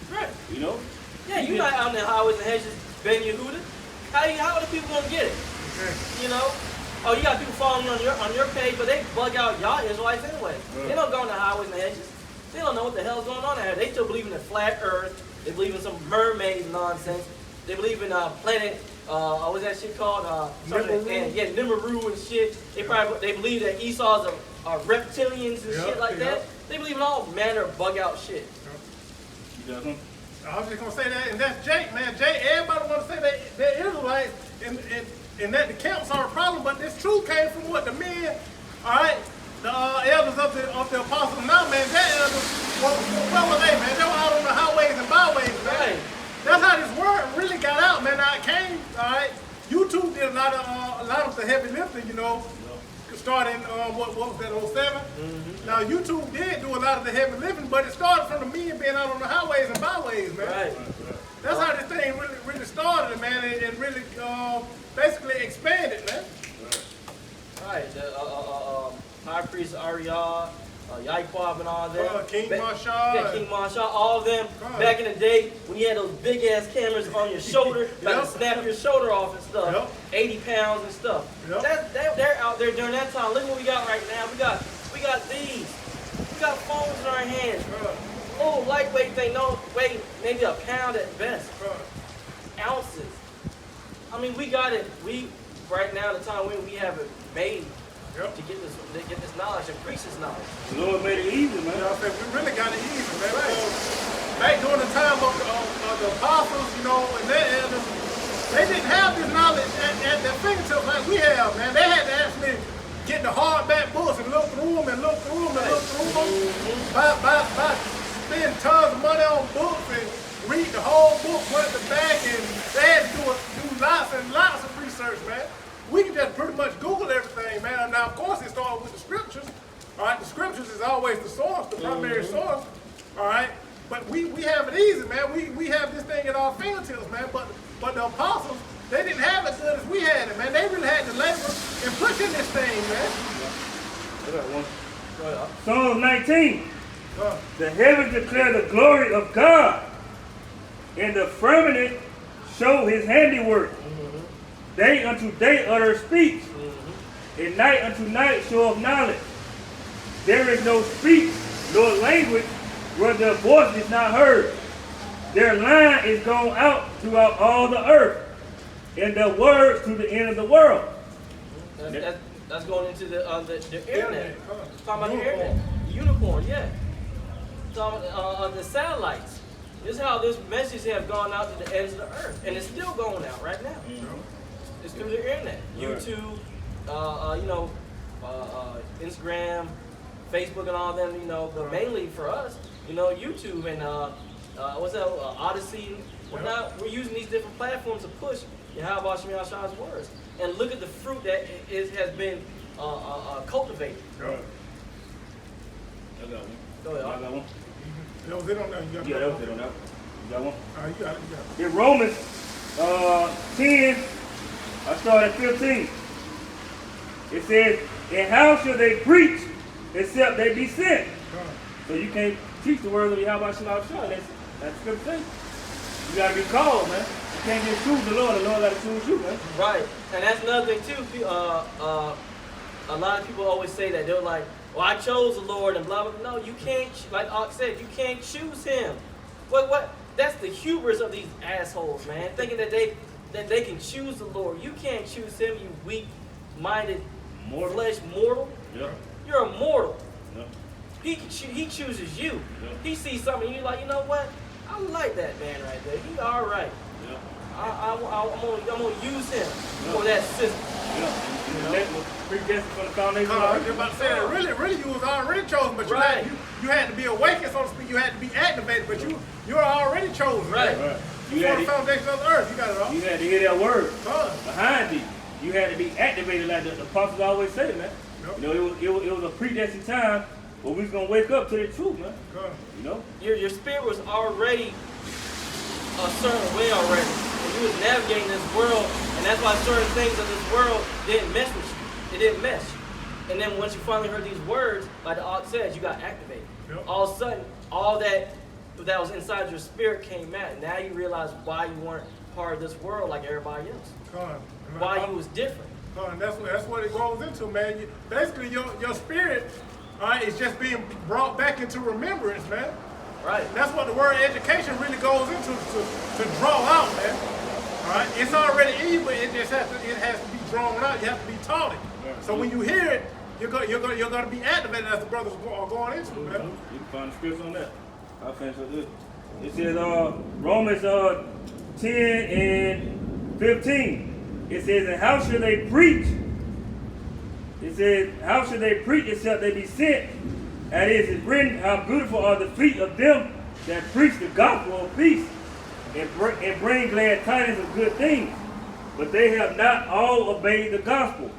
Right. You know? Yeah, you're not out in the highways and hedges, Ben Yehuda. How are the people gonna get it? Okay. You know? Oh, you got people following on your page, but they bug out y'all Israelites anyway. Right. They don't go in the highways and hedges. They don't know what the hell's going on out here. They still believe in the flat earth. They believe in some mermaid nonsense. They believe in planet, what's that shit called? Nibiru and shit. They believe that Esau's are reptilians and shit like that. They believe in all manner of bug out shit. You got him? I was just gonna say that, and that's Jake, man. Jake, everybody wanna say they're Israelites, and that the camps are a problem, but this truth came from what? The men, all right? The elders of the apostles now, man, their elders, where were they, man? They were out on the highways and byways, man. Right. That's how this word really got out, man. Now it came, all right? YouTube did a lot of the heavy lifting, you know, starting, what was that, 07? Mm-hmm. Now YouTube did do a lot of the heavy lifting, but it started from the men being out on the highways and byways, man. Right. That's how this thing really started, man, and really basically expanded, man. Right. The High Priest Ariah, Yaiquab and all them. King Marshall. Yeah, King Marshall, all of them. Back in the day, when you had those big ass cameras on your shoulder, like to snap your shoulder off and stuff. 80 pounds and stuff. They're out there during that time. Look what we got right now. We got these. We got phones in our hands. Oh, lightweight thing, no, weigh maybe a pound at best. Ounces. I mean, we got it. We right now, the time when we have it made to get this knowledge and preach this knowledge. The Lord made it easy, man. You know what I'm saying? We really got it easy, man. Back during the time of the apostles, you know, and their elders, they didn't have this knowledge at their fingertips like we have, man. They had to actually get the hardback books and look through them and look through them and look through them. Spend tons of money on books and read the whole book front to back, and they had to do lots and lots of research, man. We can just pretty much Google everything, man. Now, of course, it started with the scriptures. All right, the scriptures is always the source, the primary source. All right, but we have it easy, man. We have this thing at our fingertips, man. But the apostles, they didn't have it as good as we had it, man. They really had to labor and push in this thing, man. I got one. Psalm 19. The heavens declare the glory of God, and the firmament show his handiwork. Day unto day utter speech, and night unto night show of knowledge. There is no speech nor language where their voice is not heard. Their line is gone out throughout all the earth, and their words to the end of the world. That's going into the internet. Talking about the Unicorn. internet. The unicorn, yeah. Talking about the satellites. This is how this message have gone out to the ends of the earth. And it's still going out right now. It's through the internet. YouTube, Instagram, Facebook and all them, but mainly for us, YouTube and Odyssey. We're using these different platforms to push Yahweh Shem Yahshua's words. And look at the fruit that has been cultivated. I got one. Go ahead. I got one. That was it on that. Yeah, that was it on that one. You got one? All right, you got it. In Romans 10, I start at 15. It says, and how shall they preach except they be sent? So you can't teach the words of Yahweh Shem Yahshua. That's a good thing. You got to be called, man. You can't just choose the Lord got to choose you, man. Right. And that's another thing, too. A lot of people always say that. They're like, well, I chose the Lord and blah, blah, blah. No, you can't, like Ox said, you can't choose him. What? That's the hubris of these assholes, man. Thinking that they can choose the Lord. You can't choose him, you weak-minded, flesh mortal. Yep. You're a mortal. Yep. He chooses you. Yep. He sees something and you're like, you know what? I like that man right there. He all right. Yep. I'm gonna use him for that system. Yeah. Predestined from the foundation of the I was earth. just about to say that. Really, you was already chosen, but Right. you had to be awakened, so to speak. You had to be activated, but you were already chosen. Right. Right. Before the foundation of the earth, you got it all. You had to hear that word Done. behind you. You had to be activated, like the apostles always say, man. Yep. It was a predestined time where we was gonna wake up to the truth, man. Done. Your spirit was already a certain way already. And you was navigating this world, and that's why certain things of this world didn't mess with you. It didn't mesh. And then once you finally heard these words, like the Ox said, you got activated. Yep. All of a sudden, all that was inside your spirit came out. And now you realize why you weren't part of this world like everybody else. Done. Why you was different. Done. That's what it goes into, man. Basically, your spirit, all right, is just being brought back into remembrance, man. Right. And that's what the word education really goes into, to draw out, man. All right, it's already in you, but it has to be drawn out. You have to be taught it. So when you hear it, you're going to be activated, as the brothers are going into, man. You can find the scripts on that. I'll finish with this. It says Romans 10 and 15. It says, and how should they preach? It says, how should they preach except they be sent? And it is written, how beautiful are the feet of them that preach the gospel of peace and bring glad tidings of good things. But they have not all obeyed the gospel.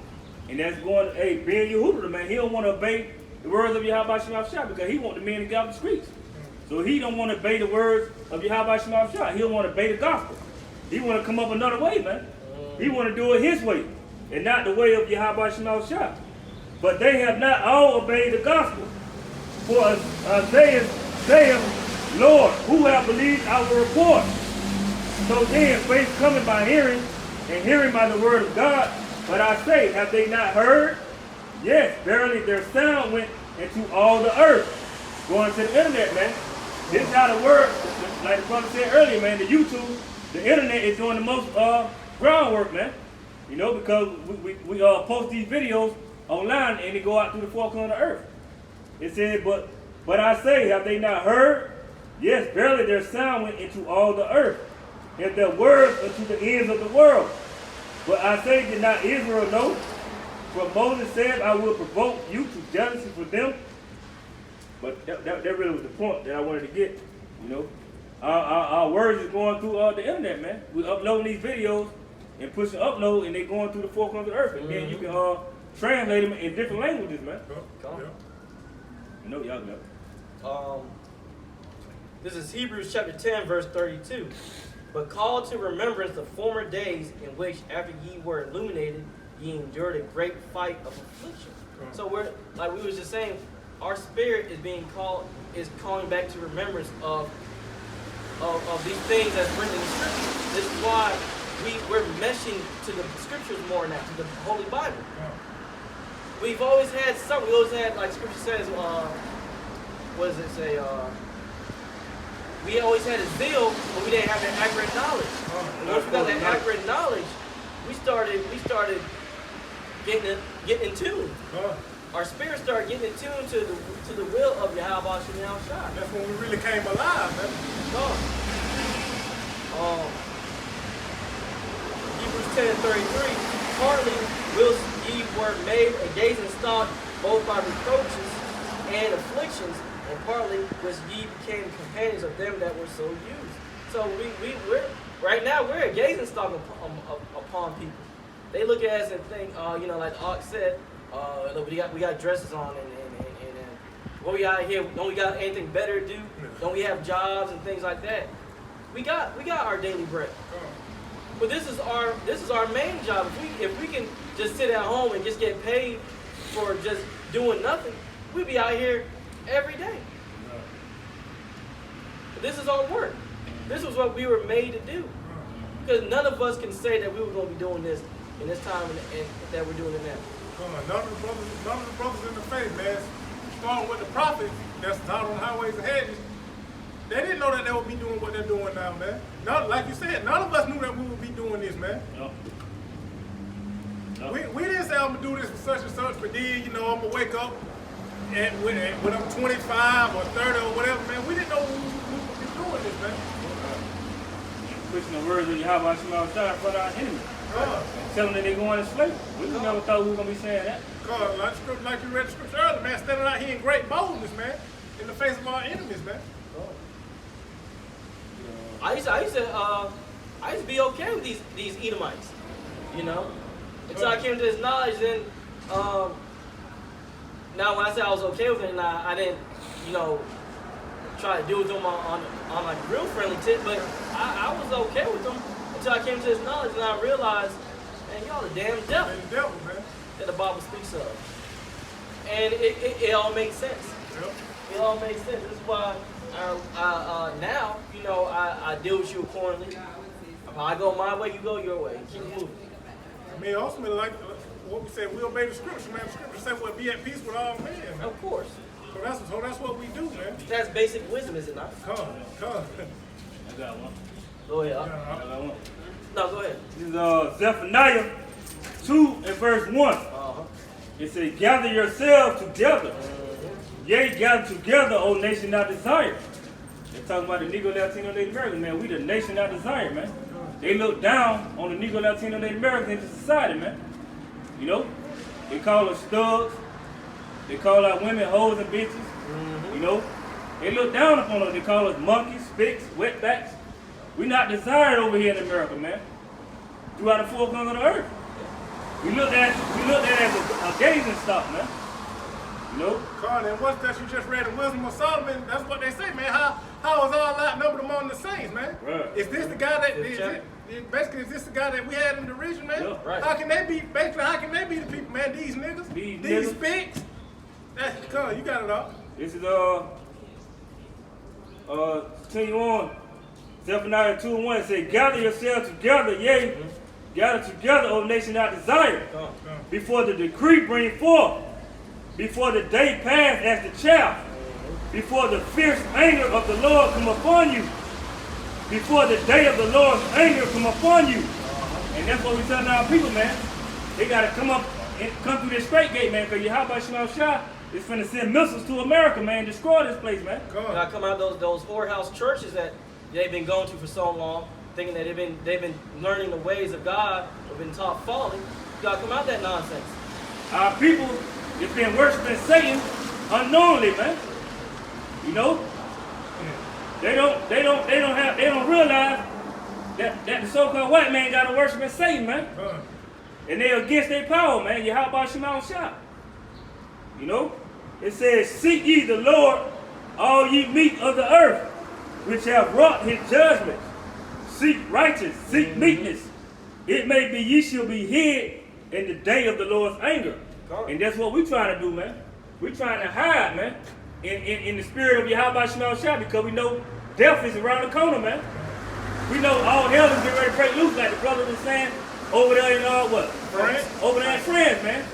And that's going to, Ben Yehuda, man, he don't want to obey the words of Yahweh Shem Yahshua because he want the men to get out the streets. So he don't want to obey the words of Yahweh Shem Yahshua. He don't want to obey the gospel. He want to come up another way, man. He want to do it his way and not the way of Yahweh Shem Yahshua. But they have not all obeyed the gospel. For Isaiah saith, Lord, who have believed our report? So then faith cometh by hearing, and hearing by the word of God. But I say, have they not heard? Yes, verily their sound went into all the earth. Going to the internet, man. This is how the word, like the brother said earlier, man, the YouTube, the internet is doing the most groundwork, man. Because we post these videos online and they go out through the four corners of the earth. It said, but I say, have they not heard? Yes, verily their sound went into all the earth, and their words unto the ends of the world. But I say, did not Israel know? For Moses said, I will provoke you to jealousy for them. But that really was the point that I wanted to get. Our words is going through the internet, man. We uploading these videos and pushing upload, and they going through the four corners of the earth. And then you can translate them in different languages, man. Y'all know. This is Hebrews chapter 10, verse 32. But call to remembrance the former days in which, after ye were illuminated, ye endured a great fight of affliction. So we're, like we was just saying, our spirit is calling back to remembrance of these things that's written in the scriptures. This is why we're meshing to the scriptures more now, to the Holy Bible. We've always had something. We always had, like scripture says, what does it say? We always had a zeal, but we didn't have that accurate knowledge. And once we got that accurate knowledge, we started getting in tune. Our spirit started getting in tune to the will of Yahweh Shem Shai. That's when we really came alive, man. Hebrews 10:33. Partly whilst ye were made a gazing stock both by reproaches and afflictions, and partly whilst ye became companions of them that were so used. So we're right now we're a gazing stock upon people. They look at us and think, like Ox said, look, we got dresses on and what we out here, don't we got anything better to do? Don't we have jobs and things like that? We got our daily bread. But this is our main job. If we can just sit at home and just get paid for just doing nothing, we'd be out here every day. But this is our work. This is what we were made to do. Because none of us can say that we were going to be doing this in this time and that we're doing it now. None of the brothers in the faith, man, starting with the prophets that's out on highways and hedges, they didn't know that they would be doing what they're doing now, man. Like you said, none of us knew that we would be doing this, man. No. We didn't say I'm going to do this for such and such, but then, I'm going to wake up and when I'm 25 or 30 or whatever, man, we didn't know we would be doing this, man. Pushing the words of Yahweh Shem Shai in front of our enemies. Tell them that they're going to sleep. We never thought we were going to be saying that. Like you read the scripture earlier, man, standing out here in great boldness, man, in the face of our enemies, man. I used to be okay with these Edomites, until I came to this knowledge. Then now when I say I was okay with it, and I didn't, try to deal with them on like real friendly tip, but I was okay with them until I came to this knowledge, and I realized, man, y'all the damn devil. The devil, man. That the Bible speaks of, and it all makes sense. Yep. It all makes sense. This is why now, I deal with you accordingly. If I go my way, you go your way. Keep moving. I mean, ultimately, like what we said, we obey the scripture, man. The scripture says we'll be at peace with all men, man. Of course. So that's what we do, man. That's basic wisdom, is it not? Come. I got one. Go ahead. I got one. No, go ahead. This is Zephaniah 2 and verse 1. It says, gather yourselves together. Yea, gather together, O nation I desire. They're talking about the Negro, Latino, Native American, man. We the nation I desire, man. They look down on the Negro, Latino, Native Americans in society, man. They call us thugs. They call our women hoes and bitches. They look down upon us. They call us monkeys, spicks, wetbacks. We not desired over here in America, man. Throughout the four corners of the earth. We looked at it as a gazing stock, man. Con, and what's that you just read in Wisdom of Solomon? That's what they say, man. How is all that numbered among the saints, man? Right. Is this the guy that is this the guy that we had in the region, man? Yeah, right. How can they be the people, man? These niggas, these spicks. Con, you got it all. This is continue on. Zephaniah 2 and 1 it says, gather yourselves together, yea, gather together, O nation I desire, before the decree bring forth, before the day pass as the chaff, before the fierce anger of the Lord come upon you, before the day of the Lord's anger come upon you. And that's what we telling our people, man. They got to come through this straight gate, man, because Yahweh Shem Shai is finna send missiles to America, man, destroy this place, man. I come out of those whorehouse churches that they've been going to for so long, thinking that they've been learning the ways of God, or been taught folly. You gotta come out that nonsense. Our people is been worshiping Satan unknowingly, man. They don't realize that the so-called white man got to worship Satan, man. And they're against their power, man. Yahweh Shem Shai. It says, seek ye the Lord, all ye meek of the earth, which have wrought his judgments. Seek righteousness, seek meekness. It may be ye shall be hid in the day of the Lord's anger. And that's what we're trying to do, man. We're trying to hide, man, in the spirit of Yahweh Shem Shai, because we know death is around the corner, man. We know all hell is getting ready to break loose, like the brother was saying over there in France? Over there in France, man.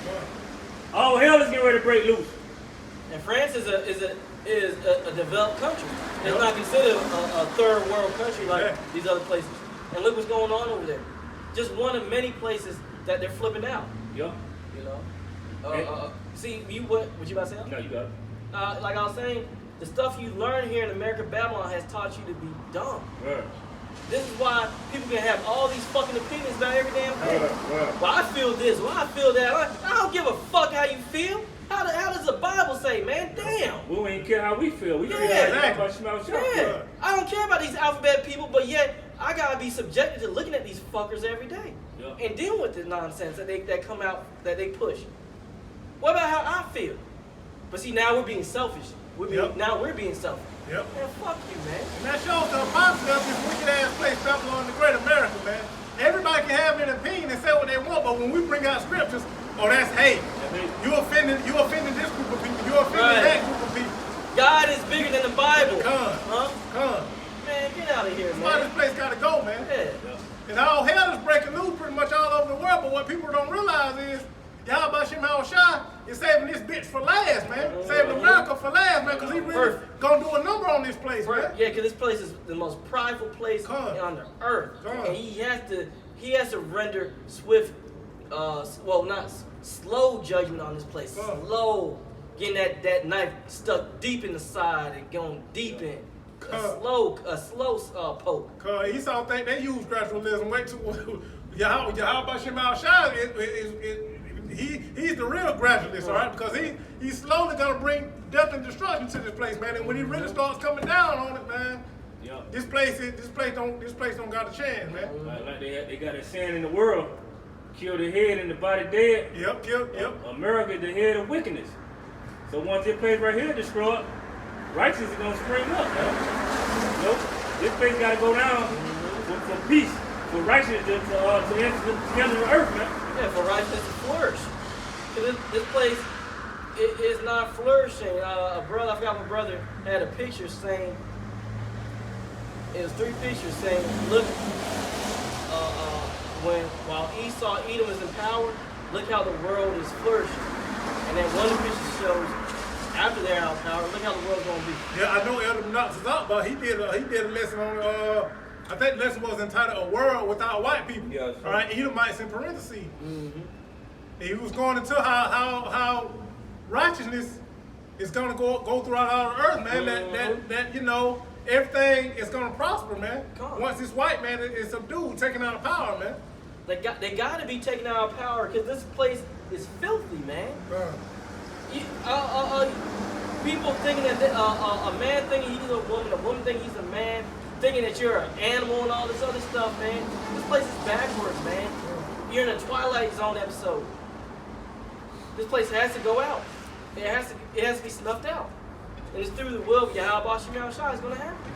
All hell is getting ready to break loose. And France is a developed country. It's not considered a third world country like these other places. And look what's going on over there. just one of many places that they're flipping out. Yeah. You know. See, what you about to say? No, you got it. Like I was saying, the stuff you learn here in America, Babylon has taught you to be dumb. Right. This is why people can have all these fucking opinions about every damn thing. Right. Well, I feel this. Well, I feel that. I don't give a fuck how you feel. How does the Bible say, man? Damn. We don't even care how we feel. We Yeah. care about smell. Yeah. I don't care about these alphabet people, but yet I gotta be subjected to looking at these fuckers every day Yeah. and dealing with the nonsense that come out that they push. What about how I feel? But see, now we're being selfish. Now we're being selfish. Yep. Man, fuck you, man. And that shows the hypocrisy of this wicked ass place, Babylon, the great America, man. Everybody can have an opinion and say what they want, but when we bring out scriptures, oh, that's hate. You offending this group of people. You offending that group of people. God is bigger than the Bible. Come. Man, get out of here, That's why man. this place gotta go, man. Yeah. And all hell is breaking loose pretty much all over the world, but what people don't realize is Yahweh Shai is saving this bitch for last, man. Saving America for last, man, because he really gonna do a number on this place, man. Yeah, because this place is the most prideful place on the earth. And he has to render swift, not slow judgment on this place. Slow, getting that knife stuck deep in the side and going deep in. A slow poke. Cause Esau think they use gradualism. Wait till Yahweh Shai he's the real gradualist, all right? Because he's slowly gonna bring death and destruction to this place, man. And when he really starts coming down on it, man, this place don't got a chance, man. Like they got a saying in the world, kill the head and the body dead. Yep. America is the head of wickedness. So once this place right here destroyed, righteousness is gonna spring up, man. Nope. This place gotta go down for peace, for righteousness to enter the earth, man. Yeah, for righteousness to flourish. Because this place is not flourishing. I forgot my brother had a picture saying, it was 3 pictures saying, look, while Esau, Edom is in power, look how the world is flourishing. And then one picture shows, after they're out of power, look how the world's going to be. Yeah, I know Elder Knox is out, but he did a lesson on, I think the lesson was entitled A World Without White People. Yes. All right, Edomites in parentheses. Mm-hmm. He was going into how righteousness is going to go throughout all the earth, man. Mm-hmm. That you know, everything is going to prosper, man. Once this white man is subdued, taken out of power, man. They got to be taken out of power because this place is filthy, man. People thinking that a man thinking he's a woman thinking he's a man, thinking that you're an animal and all this other stuff, man. This place is backwards, man. You're in a Twilight Zone episode. This place has to go out. It has to be snuffed out. And it's through the will of Yahweh Shai is going to happen.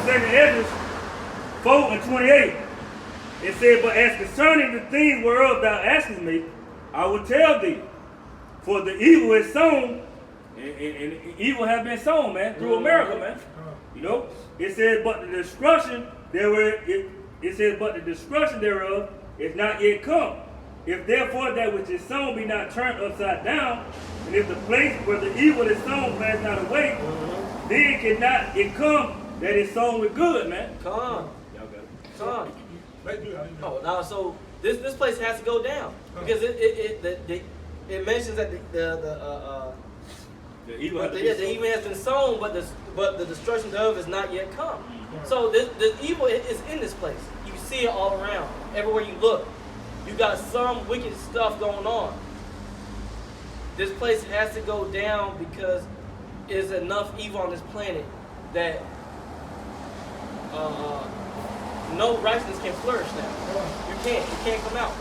Second Hedges 4:28. It said, but as concerning the things whereof thou askest me, I will tell thee. For the evil is sown, and evil have been sown, man, through America, man. You know, it says, but the destruction thereof, is not yet come. If therefore that which is sown be not turned upside down, and if the place where the evil is sown pass not away, then cannot it come that is sown with good, man. Come. Y'all got it. Come. Oh, so this place has to go down because it mentions that the evil has been sown, but the destruction thereof is not yet come. So the evil is in this place. You can see it all around. Everywhere you look, you got some wicked stuff going on. This place has to go down because there's enough evil on this planet that no righteousness can flourish now. You can't come out.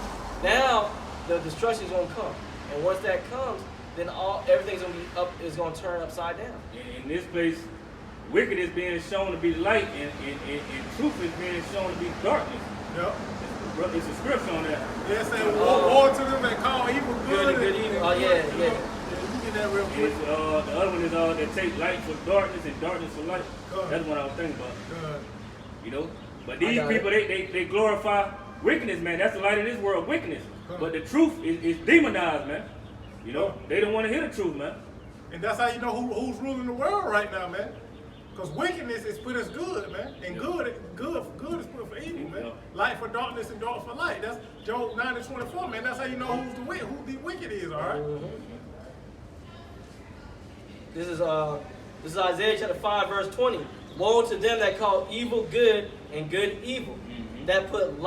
Now the destruction is gonna come. And once that comes, then everything's gonna turn upside down. In this place, wicked is being shown to be light, and truth is being shown to be darkness. Yep. It's a scripture on that. Yeah, it said war to them that call evil good. And good evil. Oh yeah. You get that real quick. The other one is that take light for darkness and darkness for light. That's what I was thinking about. You know, but these people they glorify wickedness, man. That's the light of this world, wickedness. But the truth is demonized, man. You know, they don't want to hear the truth, man. And that's how you know who's ruling the world right now, man. Because wickedness is put as good, man. And good is put for evil, man. Yeah. Light for darkness and dark for light. That's Job 9:24, man. That's how you know who the wicked is, all right? This is Isaiah chapter 5, verse 20. Woe to them that call evil good and good evil, that put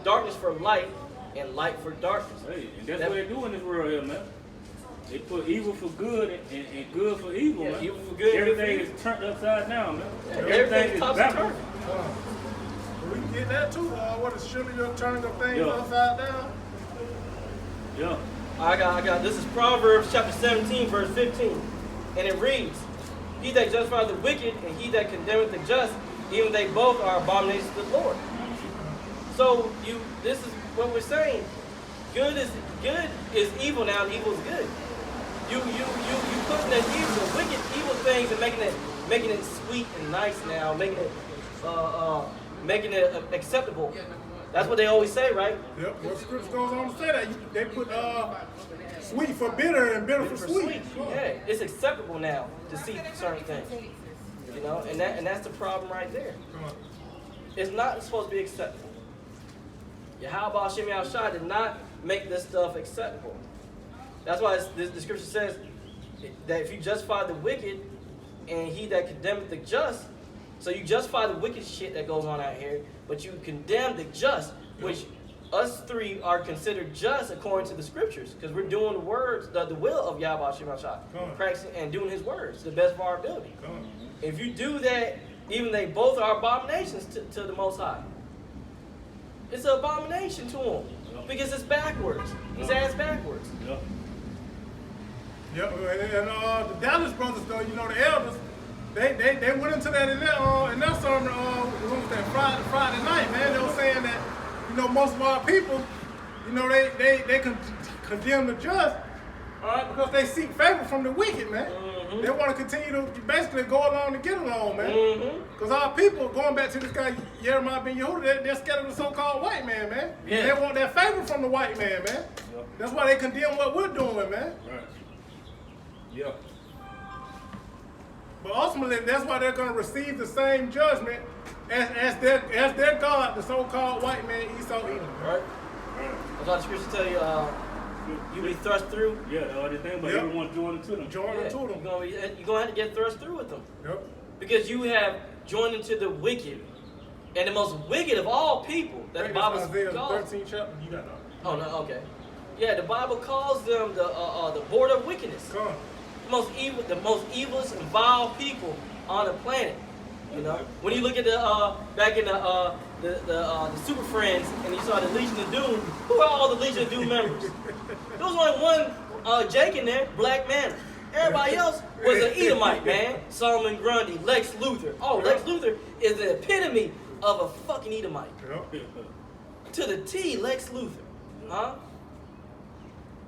darkness for light and light for darkness. Hey, and that's what they do in this world here, man. They put evil for good and good for evil, man. Evil for good. Everything is turned upside down, man. Yeah, Everything is backwards. We can get that too. What is surely your turning of things Yeah. upside down? Yeah. I got this is Proverbs chapter 17, verse 15. And it reads, He that justifieth the wicked and he that condemneth the just, even they both are abominations to the Lord. So this is what we're saying. Good is evil now, and evil is good. You putting that evil, wicked, evil things and making it sweet and nice now, making it acceptable. That's what they always say, right? Yep. What scripture goes on to say that they put sweet for bitter and bitter for sweet. Yeah, it's acceptable now to see certain things. You know, and that's the problem right there. It's not supposed to be acceptable. Yahweh Shem Yahushua did not make this stuff acceptable. That's why the scripture says that if you justify the wicked and he that condemneth the just, so you justify the wicked shit that goes on out here, but you condemn the just, which us three are considered just according to the scriptures, because we're doing the words, the will of Yahweh Shem Yahushua, practicing and doing his words to the best of our ability. If you do that, even they both are abominations to the Most High. It's an abomination to him because it's backwards. His ass backwards. Yeah, and the Dallas brothers, though, you know, the elders, they went into that in their sermon. What was that Friday night, man? They were saying that, you know, most of our people, you know, they condemn the just, all right, because they seek favor from the wicked, man. They want to continue to basically go along to get along, man. Because our people, going back to this guy Jeremiah ben Yehuda, they're scared of the so-called white man, man. Yeah. They want that favor from the white man, man. That's why they condemn what we're doing, man. Right. Yeah. But ultimately, that's why they're going to receive the same judgment as their God, the so-called white man Esau Edom. Right? That's why the scriptures tell you, you be thrust through. Yeah, the thing about everyone joining to them. Joining to them. You're going to have to get thrust through with them. Yep. Because you have joined into the wicked. And the most wicked of all people that the Bible calls. 13th chapter. You got that. Oh, no, okay. Yeah, the Bible calls them the border of wickedness. Come on. The most evilest and vile people on the planet. You know, when you look at back in the Super Friends and you saw the Legion of Doom, who are all the Legion of Doom members? There was only one Jake in there, Black Man. Everybody else was an Edomite, man. Solomon Grundy, Lex Luthor. Oh, Lex Luthor is the epitome of a fucking Edomite. Yep. To the T, Lex Luthor. Huh?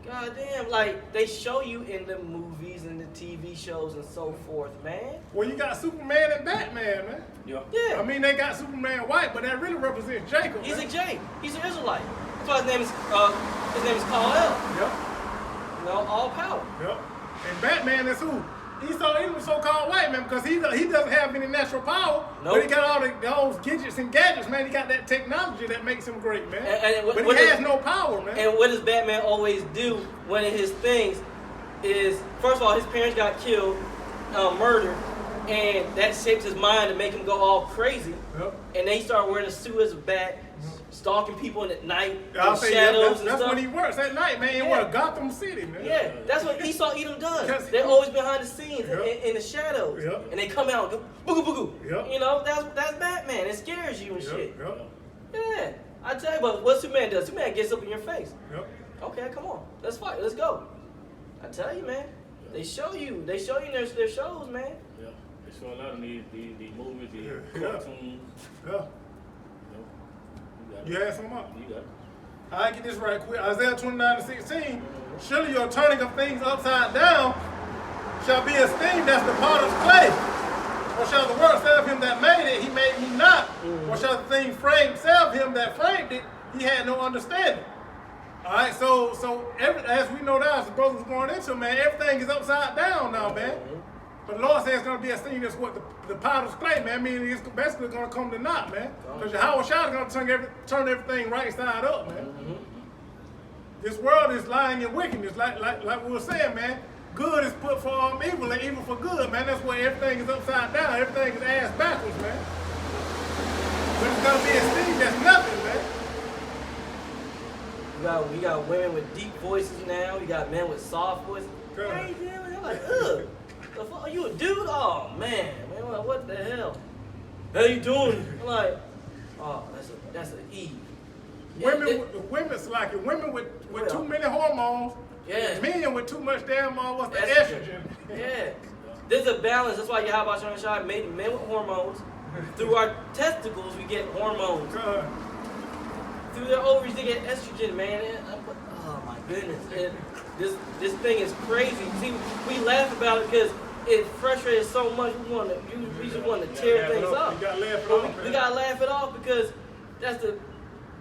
God damn, like they show you in the movies and the TV shows and so forth, man. Well, you got Superman and Batman, man. Yeah. Yeah. I mean, they got Superman white, but that really represents Jacob. He's man. a Jake. He's an Israelite. That's why his name is Kal-El. Yep. You know, all power. Yep. And Batman is who? Esau Edom, so-called white man, because he doesn't have any natural power. Nope. But he got all those gadgets and gadgets, man. He got that technology that makes him great, man. But he has no power, man. And what does Batman always do? One of his things is, first of all, his parents got killed, murdered, and that shapes his mind to make him go all crazy. Yep. And then he started wearing a suit as a bat, stalking people at night, I'll in say, shadows and that's stuff. when he works at night, man. In what, Gotham City, man. Yeah, that's what Esau Edom does. Yes. They're always behind the scenes Yep. in the shadows. Yep. And they come out and go, boo boo. Yep. You know, that's Batman. It scares you and Yep. shit. Yep. Yeah. I tell you, but what Superman does, Superman gets up in your face. Yep. Okay, come on. Let's fight. Let's go. I tell you, man. They show you in their shows, man. Yeah. They show a lot of the movies, the cartoons. Yeah. You had some up? You got it. I get this right quick. Isaiah 29:16. Surely your turning of things upside down shall be esteemed as the potter's clay. Or shall the work say of him that made it, he made me not? Or shall the thing framed say of him that framed it, he had no understanding? All right, so as we know now, as the brothers going into, man, everything is upside down now, man. But the Lord says it's going to be a thing that's what the potter's clay, man. I mean, it's basically going to come to naught, man. Because Yahweh Shai is going to turn everything right side up, man. Mm-hmm. This world is lying in wickedness, like we were saying, man. Good is put for evil and evil for good, man. That's why everything is upside down. Everything is ass backwards, man. But it's going to be a thing that's nothing, man. We got women with deep voices now. We got men with soft voices. How you doing? I'm like, ugh. The fuck, are you a dude? Oh man, what the hell? How you doing? I'm like, oh, that's an E. Women's like it. Women with too many hormones. Yeah. Men with too much damn what's the estrogen. Yeah. There's a balance. That's why Yahweh Shai made men with hormones. Through our testicles, we get hormones. Through their ovaries, they get estrogen, man. Oh my goodness. This thing is crazy. See, we laugh about it because it frustrates so much. We just want to tear things up. We gotta laugh it off because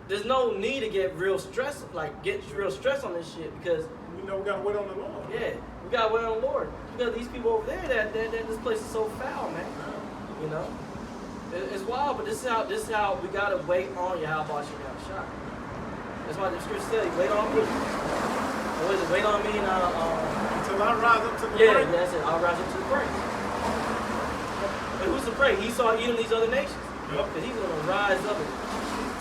there's no need to get real stress on this shit because we know we gotta wait on the Lord. Yeah, we gotta wait on the Lord because these people over there that this place is so foul, man. You know, it's wild, but this is how we gotta wait on Yahweh Shai. That's why the scripture says, "Wait on me." What is it? Wait on me and until I rise up to the break. Yeah, that's it. I'll rise up to the break. But who's to pray? He saw even these other nations. Yep. Because he's gonna rise up and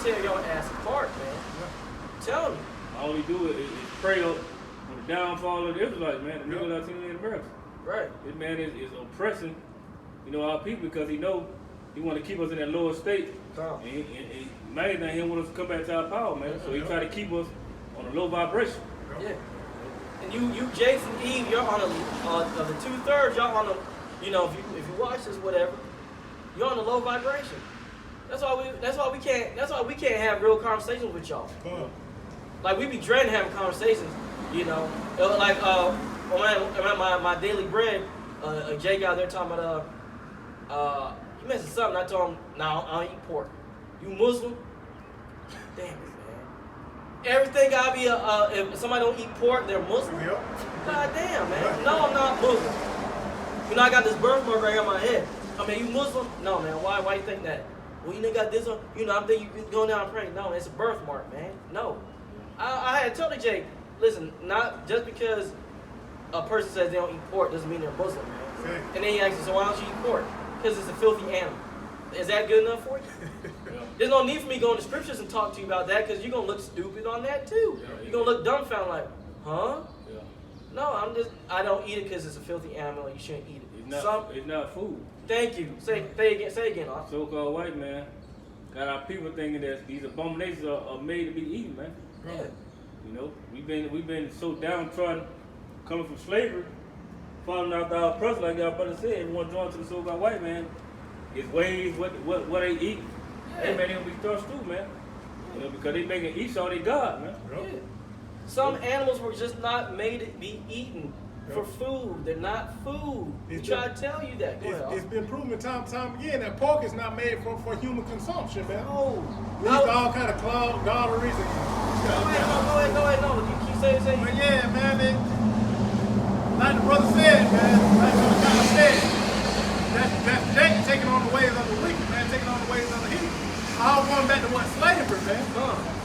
tear your ass apart, man. I'm telling you. All he do is pray up for the downfall of the Israelites, man. The middle of the verse. Right. This man is oppressing, our people because he know he want to keep us in that lower state. And main thing, he don't want us to come back to our power, man. So he try to keep us on a low vibration. Yeah. And you Jason, Eve, you're on of the 2/3, y'all on a, if you watch this, whatever, you're on a low vibration. That's why we can't have real conversations with y'all. Like we be dreading having conversations, like my daily bread, Jay got there talking about you mentioned something. I told him, no, I don't eat pork. You Muslim? Damn it, man. Everything gotta be if somebody don't eat pork, they're Muslim. Yep. God damn, man. No, I'm not Muslim. I got this birthmark right on my head. I mean, you Muslim? No, man. Why you think that? Well, you got this on. I'm thinking you going down and praying. No, it's a birthmark, man. No. I had told Jay, listen, not just because a person says they don't eat pork doesn't mean they're Muslim, man. Okay. And then he asks me, so why don't you eat pork? Because it's a filthy animal. Is that good enough for you? There's no need for me going to scriptures and talk to you about that because you're going to look stupid on that too. You're going to look dumbfounded like, huh? Yeah. No, I don't eat it because it's a filthy animal and you shouldn't eat it. It's not food. Thank you. Say again. So-called white man got our people thinking that these abominations are made to be eaten, man. Yeah. We've been so downtrodden coming from slavery, following after our oppressor, like our brother said, everyone drawn to the so-called white man. His ways, what they eat. Yeah. Hey man, they gonna be thirsty too, man. Because they making Esau their God, man. Yeah. Some animals were just not made to be eaten for food. They're not food. We try to tell you that. It's been proven time and time again that pork is not made for human consumption, man. No. Leads to all kind of clogged arteries and Go ahead. No. You keep saying. But yeah, man, like the brother said, man, like the guy said, that's Jake taking on the ways of the wicked, man, taking on the ways of the heathen. All going back to what? Slavery, man.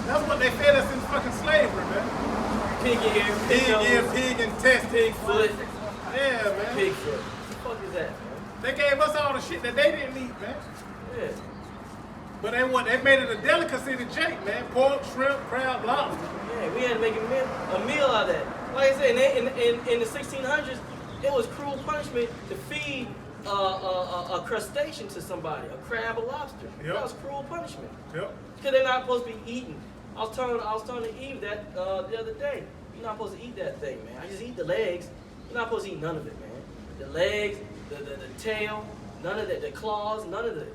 That's what they fed us in fucking slavery, man. Pig ear, pig intestine. Pig foot. Yeah, man. Pig foot. What the fuck is that, man? They gave us all the shit that they didn't eat, man. Yeah. But they made it a delicacy to Jake, man. Pork, shrimp, crab, lobster. Yeah, we had to make a meal out of that. Like I said, in the 1600s, it was cruel punishment to feed a crustacean to somebody, a crab, a lobster. Yep. That was cruel punishment. Yep. Because they're not supposed to be eaten. I was telling Eve that the other day. You're not supposed to eat that thing, man. I just eat the legs. You're not supposed to eat none of it, man. The legs, the tail, none of that, the claws, none of that.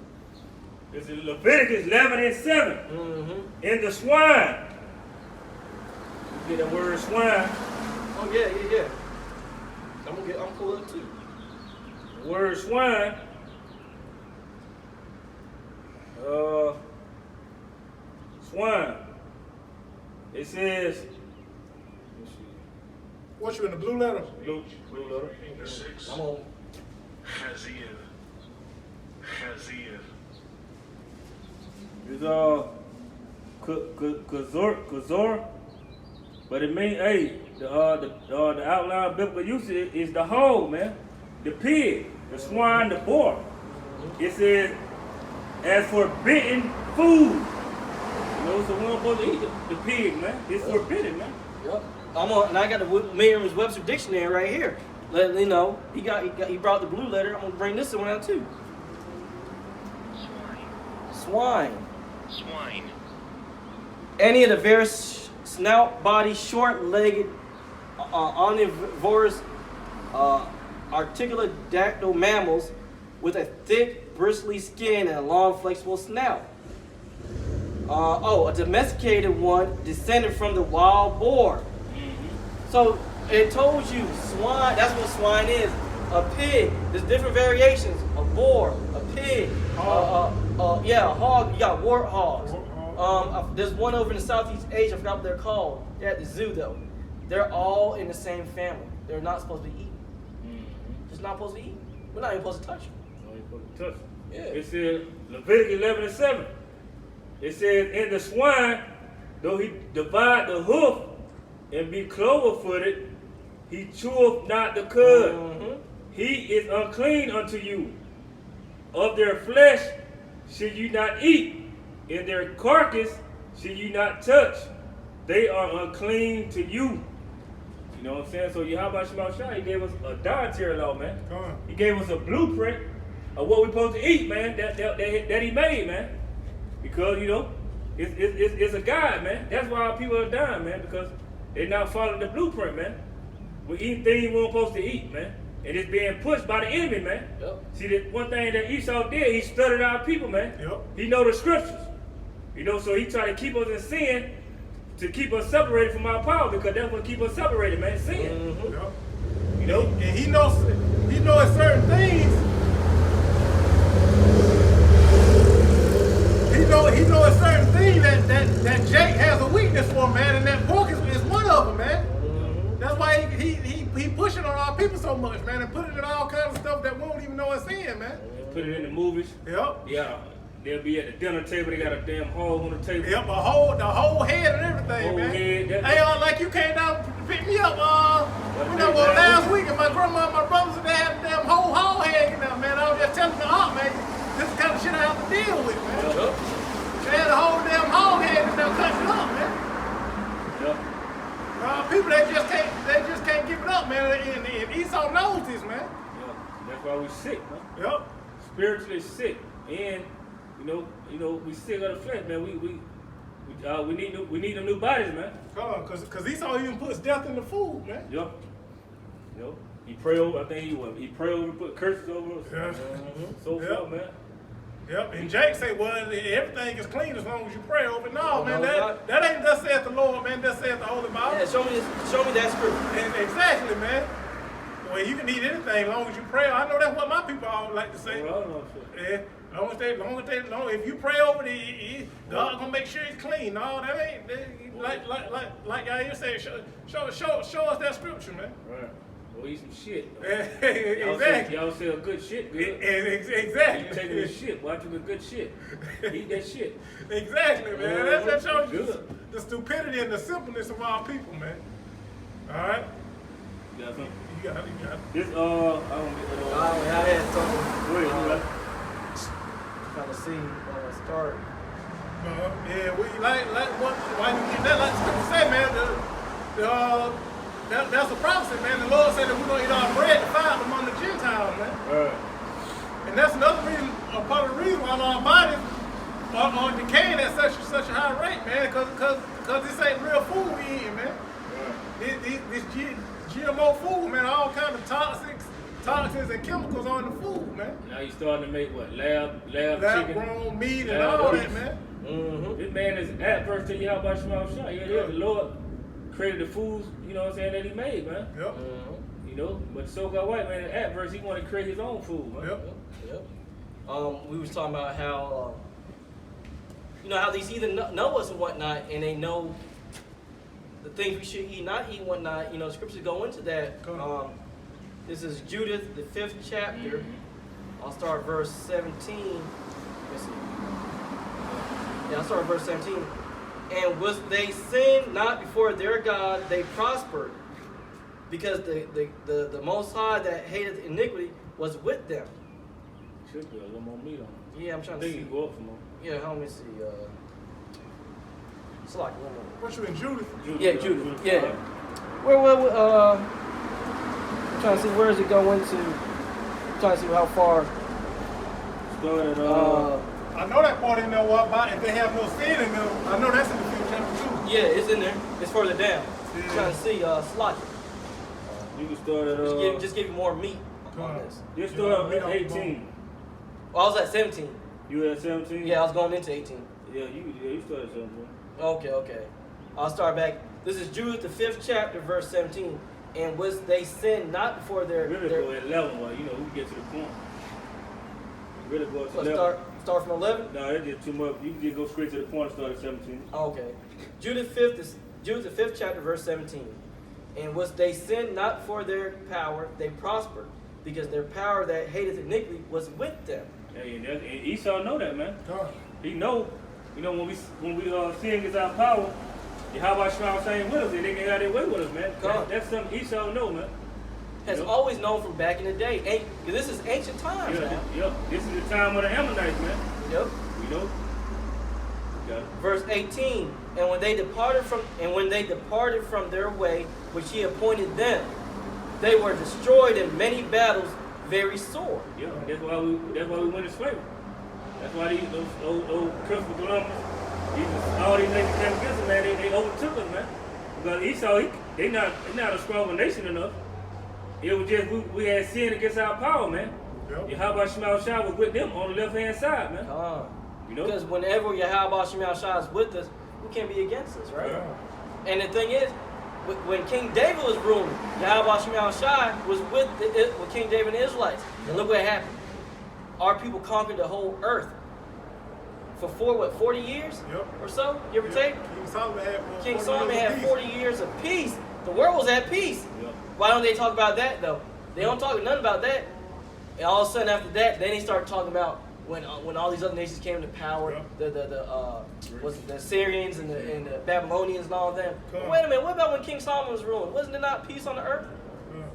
It's in Leviticus 11:7. Mm-hmm. In the swine. You get that word swine. Oh yeah. I'm cool up too. The word swine. Swine. It says. What, you in the blue letter? Blue letter. I'm on. It's Kazor, but it means the outline biblical usage is the hog, man, the pig, the swine, the boar. It says as forbidden food. You know, so we're not supposed to eat the pig, man. It's forbidden, man. Yep. And I got the Merriam-Webster dictionary right here. Let you know he brought the blue letter. I'm gonna bring this one out too. Swine. Any of the various snout, body, short-legged, omnivorous, articulate dactyl mammals with a thick, bristly skin and a long, flexible snout. A domesticated one descended from the wild boar. Mm-hmm. So it told you swine. That's what swine is. A pig. There's different variations. A boar. A pig. A hog. You got warthogs. There's one over in the Southeast Asia. I forgot what they're called. They're at the zoo though. They're all in the same family. They're not supposed to be eaten. Mm-hmm. Just not supposed to eat. We're not even supposed to touch them. Not even supposed to touch them. Yeah. It says Leviticus 11:7. It says, in the swine, though he divide the hoof and be clover-footed, he cheweth not the cud. Mm-hmm. He is unclean unto you. Of their flesh should you not eat. In their carcass should you not touch. They are unclean to you. You know what I'm saying? So Yahweh Shemashah, he gave us a dietary law, man. He gave us a blueprint of what we're supposed to eat, man, that he made, man. Because, you know, it's a guide, man. That's why our people are dying, man, because they're not following the blueprint, man. We're eating things we weren't supposed to eat, man. And it's being pushed by the enemy, man. Yep. See, the one thing that Esau did, he studied our people, man. Yep. He know the scriptures. You know, so he tried to keep us in sin to keep us separated from our power, because that's what keep us separated, man, sin. Mm-hmm. Yep. You know? And he knows certain things. He knows certain things that Jake has a weakness for, man, and that pork is one of them, man. Mm-hmm. That's why he pushing on our people so much, man, and putting in all kinds of stuff that we don't even know it's in, man. Put it in the movies. Yep. Yeah. They'll be at the dinner table. They got a damn hog on the table. Yep, the whole head and everything, man. Hey, like you came down to pick me up, last week, and my grandma and my brothers, they had a damn whole hog head in there, man. I was just telling me, man, this is the kind of shit I have to deal with, man. Yep. They had a whole damn hog head in there cutting it up, man. Yep. People, they just can't give it up, man. And Esau knows this, man. Yep. That's why we sick, man. Yep. Spiritually sick, and you know, we sick of the flesh, man. We need them new bodies, man. Cause Esau even puts death in the food, man. Yep. He pray over. I think he pray over, put curses over us. Yeah. So forth, man. Yep. And Jake say, well, everything is clean as long as you pray over it. No, man, that ain't thus saith the Lord, man. Thus saith the Holy Bible. Yeah, show me that scripture. And exactly, man. Well, you can eat anything as long as you pray. I know that's what my people all like to say. Well, I don't know. Yeah. If you pray over it, God gonna make sure it's clean. No, that ain't like I say. Show us that scripture, man. Right. Go eat some shit. Exactly. Y'all sell good shit, good. Exactly. You taking this shit, watching the good shit. Eat that shit. Exactly, man. That shows you the stupidity and the simpleness of our people, man. All right. You got something? You got it. This I don't get I had something. Go ahead, kind of see start. Yeah, why you get that? Like the scripture say, man, that's a prophecy, man. The Lord said that we're gonna eat our bread defiled among the Gentiles, man. Right. And that's another reason, a part of the reason why our bodies are decaying at such a high rate, man. Because this ain't real food we eating, man. Right. This GMO food, man, all kind of toxins and chemicals on the food, man. Now you starting to make what? Lab chicken? Grown meat and all that, man. Mm-hmm. This man is adverse to Yahweh Shemashah. Yeah, the Lord created the foods, you know what I'm saying, that he made, man. Yep. You know, but the so-called white man is adverse. He want to create his own food, man. Yep. We was talking about how, how these heathen know us and whatnot, and they know the things we should eat, not eat, and whatnot. You know, the scriptures go into that. This is Judith, the 5th chapter. I'll start verse 17. Let's see. Yeah, I'll start verse 17. And was they sinned not before their God, they prospered, because the Most High that hated iniquity was with them. Should be a little more meat on it. Yeah, I'm trying to I see. think you go up some more. Yeah, let me see. It's like one more. What you in Judith? Yeah, Judith. Yeah. I'm trying to see where does it go into. I'm trying to see how far. Started, I know that part in there, what about if they have no sin in them. I know that's in the 5th chapter too. Yeah, it's in there. It's further down. I'm trying to see. Slot. you can start at, Just give you more meat on this. just start at 18. Oh, I was at 17. You at 17? Yeah, I was going into 18. Yeah, you started at 17. Okay. I'll start back. This is Judith, the 5th chapter, verse 17. And was they sinned not before their... Really go at 11, but you know, we can get to the point. Really go to So 11. start from 11? No, that's just too much. You can just go straight to the point and start at 17. Okay. Judith, the 5th chapter, verse 17. And was they sinned not before their power, they prospered, because their power that hateth iniquity was with them. Hey, and Esau know that, man. God. He know, you know, when we sin against our power, Yahweh Shema saying with us, and they can have their way with us, man. That's something Esau know, man. Has always known from back in the day. Because this is ancient times now. Yep. This is the time of the Ammonites, man. Yep. We know. Got it. Verse 18. And when they departed from their way, which he appointed them, they were destroyed in many battles, very sore. Yeah, that's why we went to slavery. That's why those Christopher Columbus, all these nations came against us, man. They overtook us, man. Because Esau, they not a stronger nation enough. It was just we had sin against our power, man. Yep. Yahweh Shema Shah was with them on the left hand side, man. You know? Because whenever Yahweh Shema Shah is with us, who can be against us, right? Yeah. And the thing is, when King David was ruling, Yahweh Shema Shah was with King David and the Israelites. And look what happened. Our people conquered the whole earth for 40 years or so, give or take? King Solomon had 40 years of peace. The world was at peace. Yep. Why don't they talk about that, though? They don't talk nothing about that. And all of a sudden after that, then they start talking about when all these other nations came into power, the Syrians and the Babylonians and all of them. But wait a minute, what about when King Solomon was ruling? Wasn't there not peace on the earth?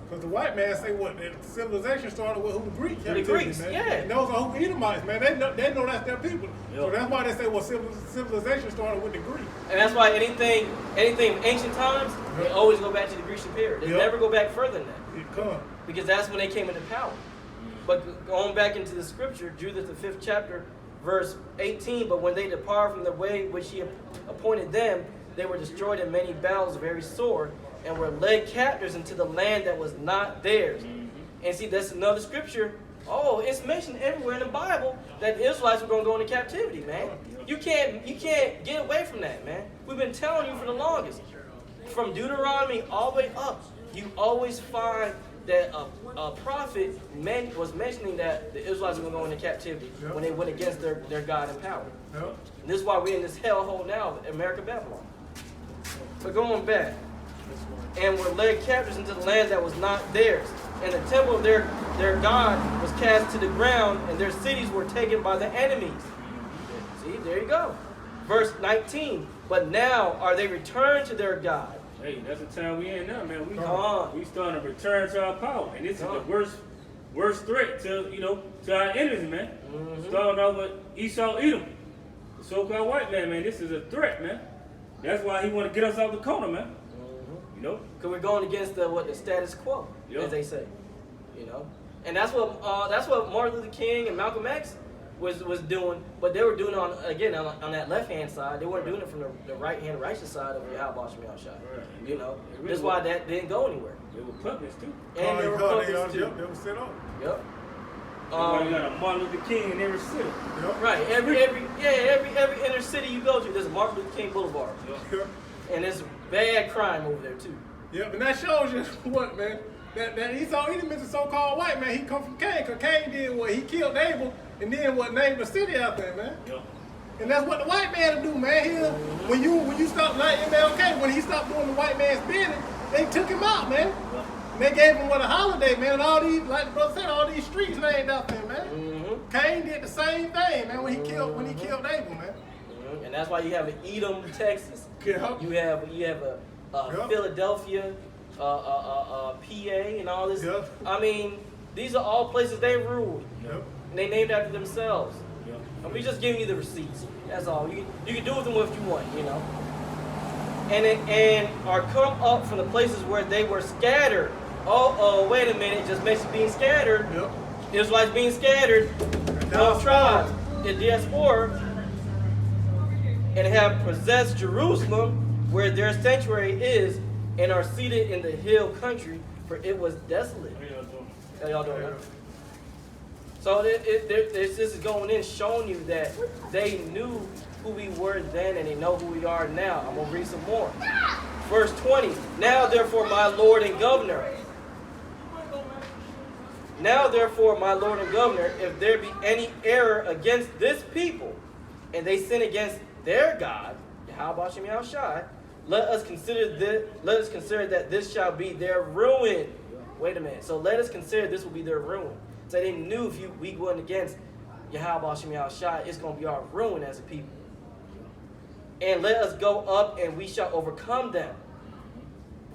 Because the white man say what? The civilization started with who the Greeks. The Greeks, man. yeah. And those are who Edomites, man. They know that's their people. Yep. So that's why they say, well, civilization started with the Greeks. And that's why anything in ancient times, they always go back to the Grecian period. They never go back further than that. It come. Because that's when they came into power. But going back into the scripture, Judith, the 5th chapter, verse 18, but when they departed from the way which he appointed them, they were destroyed in many battles, very sore, and were led captives into the land that was not theirs. And see, that's another scripture. Oh, it's mentioned everywhere in the Bible that the Israelites were going to go into captivity, man. You can't get away from that, man. We've been telling you for the longest. From Deuteronomy all the way up, you always find that a prophet was mentioning that the Israelites were going to go into captivity when they went against their God and power. And this is why we're in this hellhole now, America, Babylon. But going back, and were led captives into the land that was not theirs. And the temple of their God was cast to the ground, and their cities were taken by the enemies. See, there you go. Verse 19, but now are they returned to their God. Hey, that's the time we in now, man. We starting to return to our power. And this is the worst threat to our enemies, man. Starting off with Esau Edom, the so-called white man, man. This is a threat, man. That's why he want to get us off the corner, man. Because we're going against the status quo, as they say. And that's what Martin Luther King and Malcolm X was doing, but they were doing it on that left hand side. They weren't doing it from the right hand righteous side of Yahweh Shema Shah. That's why that didn't go anywhere. They were puppets too. And they were puppets too. They were set up. Yep. You got a Martin Luther King in every city. Right. Every inner city you go to, there's a Martin Luther King Boulevard. And there's bad crime over there too. Yeah, but that shows you what, man. That Esau Edom is a so-called white man. He come from Cain, because Cain did what? He killed Abel, and then named the city out there, man. Yep. And that's what the white man will do, man. When you stop like MLK, when he stopped doing the white man's business, they took him out, man. And they gave him what a holiday, man. And all these, like the brother said, all these streets named after him, man. Cain did the same thing, man, when he killed Abel, man. And that's why you have Edom, Texas. Yep. You have a Philadelphia, PA, and all this. Yep. I mean, these are all places they ruled. Yep. And they named after themselves. Yep. And we just giving you the receipts. That's all. You can do with them what you want, you know. And are come up from the places where they were scattered. Oh, wait a minute. Just mentioned being scattered. Yep. Israelites being scattered. 12 tribes in diaspora. And have possessed Jerusalem, where their sanctuary is, and are seated in the hill country, for it was desolate. How y'all doing? So this is going in, showing you that they knew who we were then, and they know who we are now. I'm going to read some more. Verse 20. Now therefore, my Lord and Governor. Now therefore, my Lord and Governor, if there be any error against this people, and they sin against their God, Yahweh Shem Yahushai, let us consider that this shall be their ruin. Wait a minute. So let us consider this will be their ruin. So they knew if we went against Yahweh Shem Yahushai, it's going to be our ruin as a people. And let us go up, and we shall overcome them.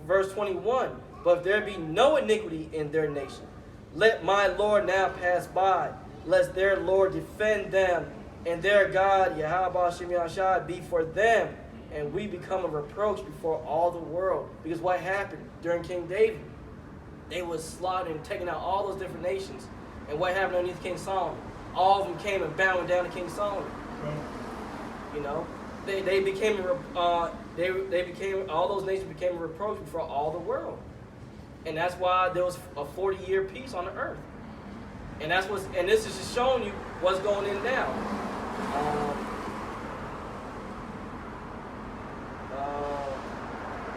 Verse 21. But if there be no iniquity in their nation, let my Lord now pass by, lest their Lord defend them, and their God, Yahweh Shem Yahushai, be for them, and we become a reproach before all the world. Because what happened during King David? They was slaughtering and taking out all those different nations. And what happened underneath King Solomon? All of them came and bowing down to King Solomon. You know, they became all those nations became a reproach before all the world. And that's why there was a 40-year peace on the earth. And this is just showing you what's going in now.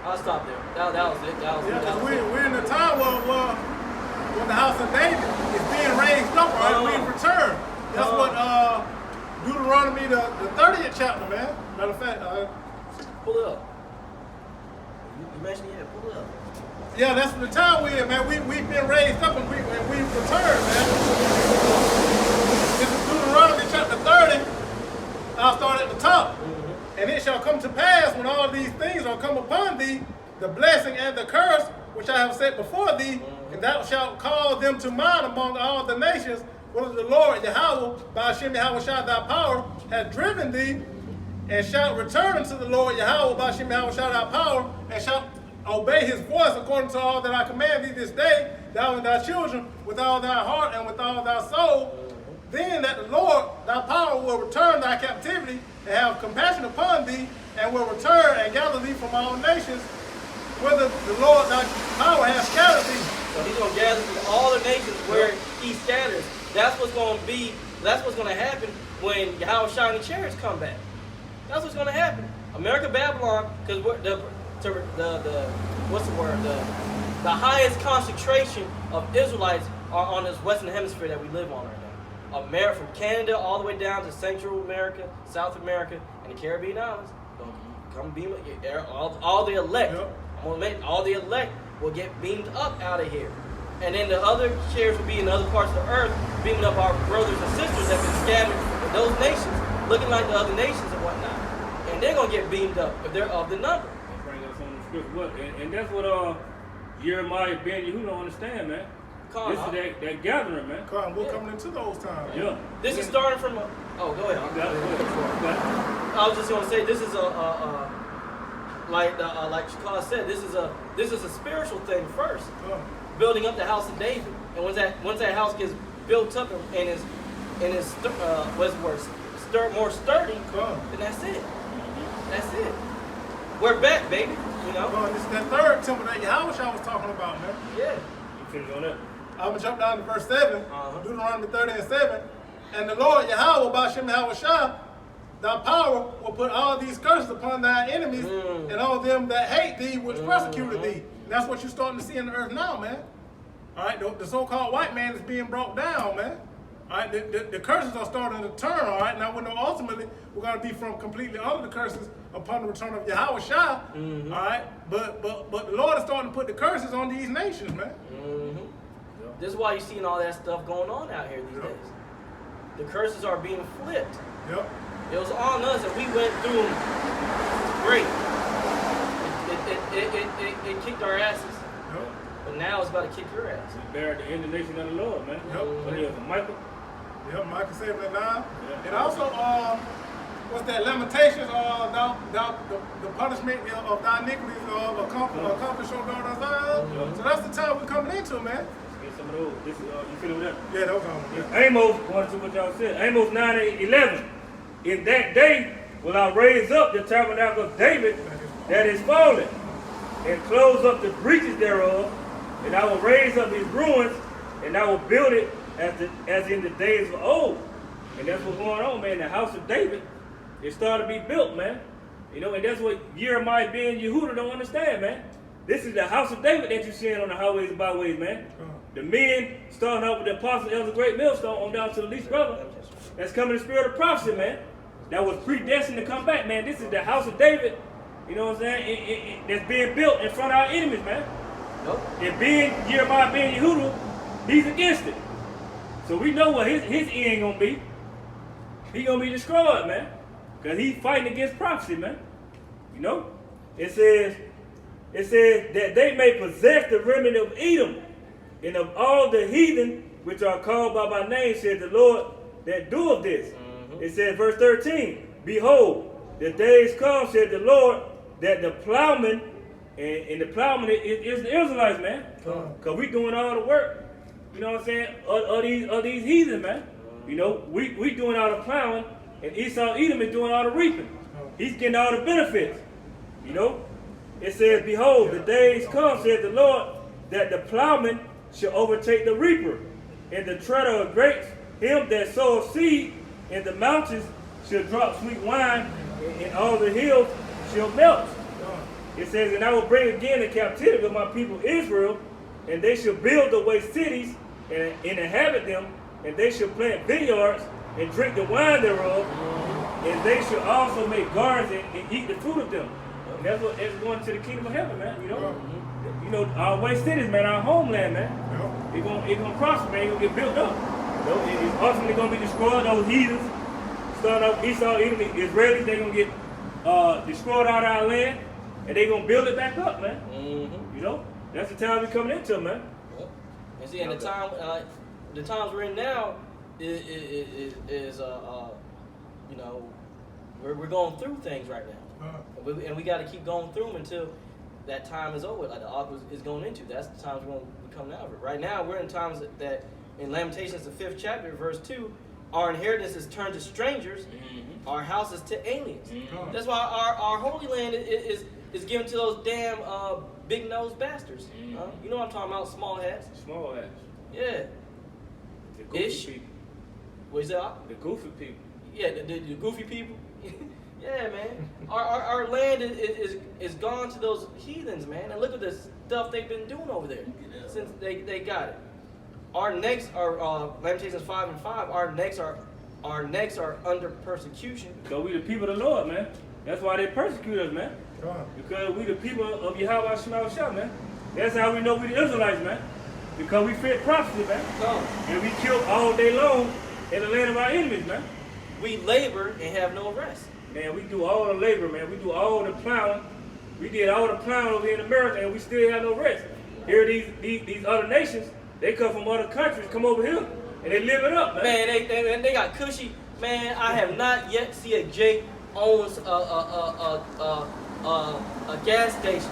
I'll stop there. That was it. We're in the time when the house of David is being raised up, right? Being returned. That's what Deuteronomy, the 30th chapter, man. Matter of fact, pull it up. You mentioned pull it up. Yeah, that's the time we're in, man. We've been raised up and we've returned, man. This is Deuteronomy chapter 30. I'll start at the top. And it shall come to pass when all these things are come upon thee, the blessing and the curse which I have set before thee, and thou shalt call them to mind among all the nations, whether the Lord Yahweh, by Hashem Yahushua thy power, hath driven thee, and shalt return unto the Lord Yahweh, by Hashem Yahushua thy power, and shalt obey his voice according to all that I command thee this day, thou and thy children, with all thy heart and with all thy soul. Then that the Lord thy power will return thy captivity, and have compassion upon thee, and will return and gather thee from all nations, whither the Lord thy power hath scattered thee. So he's going to gather from all the nations where he scatters. That's what's going to be. That's what's going to happen when Yahweh shining chariots come back. That's what's going to happen. America, Babylon, because the highest concentration of Israelites are on this Western Hemisphere that we live on right now. America, from Canada all the way down to Central America, South America, and the Caribbean islands. Come beam all the elect. Yep. All the elect will get beamed up out of here. And then the other shares will be in other parts of the earth, beaming up our brothers and sisters that have been scattered in those nations, looking like the other nations and whatnot. And they're going to get beamed up if they're of the number. That's right, that's on the script. And that's what Jeremiah Ben Yehuda don't understand, man. This is that gathering, man. We're coming into those times. Yeah. This is starting from go ahead. I was just going to say, this is like Shakar said, this is a spiritual thing first. Building up the house of David. And once that house gets built up and is more sturdy, then that's it. That's it. We're back, baby. You know? This is that third temple that Yahweh was talking about, man. Yeah. You finish on that? I'm going to jump down to verse 7, Deuteronomy 30 and 7. And the Lord Yahweh, by Shem Yahushua, thy power will put all these curses upon thy enemies and all them that hate thee, which persecuted thee. And that's what you're starting to see in the earth now, man. All right, the so-called white man is being brought down, man. All right, the curses are starting to turn, all right? Now, we know ultimately we're going to be from completely under the curses upon the return of Yahweh Shah, all right? But the Lord is starting to put the curses on these nations, man. This is why you're seeing all that stuff going on out here these days. The curses are being flipped. Yep. It was on us and we went through them great. It kicked our asses. Yep. But now it's about to kick your ass. We bear the indignation of the Lord, man. Yep. What is it, Michael? Yep, Micah 7:9. Yeah. And also, what's that? Lamentations, the punishment of thy iniquities accomplish, O God, our Zion. So that's the time we're coming into, man. Get some of those. This is, you feel with that? Yeah, those are them. Amos, going to what y'all said. Amos 9:11. In that day will I raise up the tabernacle of David that is fallen, and close up the breaches thereof, and I will raise up his ruins, and I will build it as in the days of old. And that's what's going on, man. The house of David is starting to be built, man. You know, and that's what Jeremiah being Yehuda don't understand, man. This is the house of David that you're seeing on the highways and byways, man. The men, starting out with the apostle Elder Great Millstone on down to the least brother, that's coming in the spirit of prophecy, man. That was predestined to come back, man. This is the house of David, you know what I'm saying, that's being built in front of our enemies, man. Nope. And being Jeremiah being Yehuda, he's against it. So we know what his end gonna be. He gonna be destroyed, man. Because he's fighting against prophecy, man. You know? It says that they may possess the remnant of Edom, and of all the heathen which are called by my name, said the Lord that doeth this. It says, verse 13, behold, the days come, said the Lord, that the plowman, and the plowman is the Israelites, man. Because we doing all the work, you know what I'm saying, of these heathen, man. You know, we doing all the plowing, and Esau Edom is doing all the reaping. He's getting all the benefits, you know. It says, behold, the days come, said the Lord, that the plowman shall overtake the reaper, and the treader of grapes, him that soweth seed, and the mountains shall drop sweet wine, and all the hills shall melt. It says, and I will bring again the captivity of my people Israel, and they shall build the waste cities, and inhabit them, and they shall plant vineyards, and drink the wine thereof, and they shall also make gardens and eat the fruit of them. And that's what it's going to the kingdom of heaven, man. You know, our waste cities, man, our homeland, man. It's gonna prosper, man. It's gonna get built up. You know, it's ultimately gonna be destroyed. Those heathens, starting up Esau, Edom, Israelis, they're gonna get destroyed out of our land, and they're gonna build it back up, man. You know, that's the time we're coming into, man. And see, and the times we're in now is you know, we're going through things right now, and we got to keep going through them until that time is over. Like the ark is going into. That's the times we're going to be coming out of it. Right now, we're in times that in Lamentations, the 5th chapter, verse 2, our inheritance is turned to strangers, our houses to aliens. That's why our Holy Land is given to those damn big-nosed bastards. You know what I'm talking about, small hats. Small hats. Yeah. The goofy people. What is that? The goofy people. Yeah, the goofy people. Yeah, man. Our land is gone to those heathens, man. And look at the stuff they've been doing over there since they got it. Our necks are Lamentations 5:5. Our necks are under persecution. Because we the people of the Lord, man. That's why they persecute us, man. Because we the people of Yahweh Shah, man. That's how we know we the Israelites, man. Because we fit prophecy, man. And we kill all day long in the land of our enemies, man. We labor and have no rest. Man, we do all the labor, man. We do all the plowing. We did all the plowing over here in America, and we still have no rest. Here, these other nations, they come from other countries, come over here, and they live it up, man. Man, they got cushy. Man, I have not yet seen a Jake owns a gas station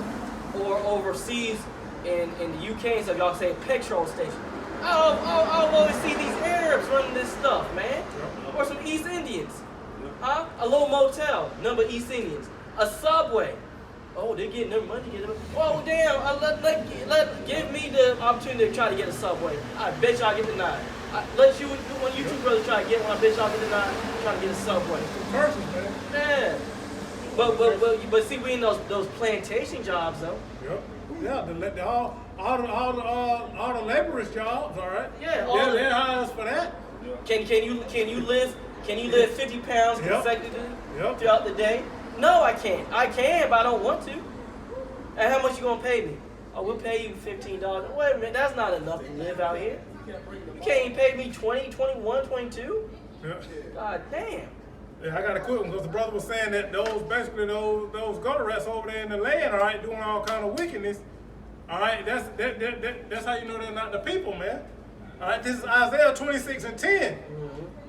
or overseas in the UK and stuff. Y'all say petrol station. I'll always see these Arabs running this stuff, man. Or some East Indians. Huh? A little motel, number East Indians. A Subway. Oh, they're getting their money. Oh, damn. Give me the opportunity to try to get a Subway. I bet y'all get denied. When you two brothers try to get one, I bet y'all get denied trying to get a Subway. Man. But see, we in those plantation jobs, though. Yep. Yeah, all the laborers jobs, all right? Yeah. They're hire us for that. Can you lift 50 pounds consecutively throughout the day? No, I can't. I can, but I don't want to. And how much you gonna pay me? Oh, we'll pay you $15. Wait a minute, that's not enough to live out here. You can't even pay me 20, 21, 22? Yeah. God damn. Yeah, I got to quit them because the brother was saying that those gutter rats over there in the land, all right, doing all kind of wickedness. All right, that's how you know they're not the people, man. All right, this is Isaiah 26:10.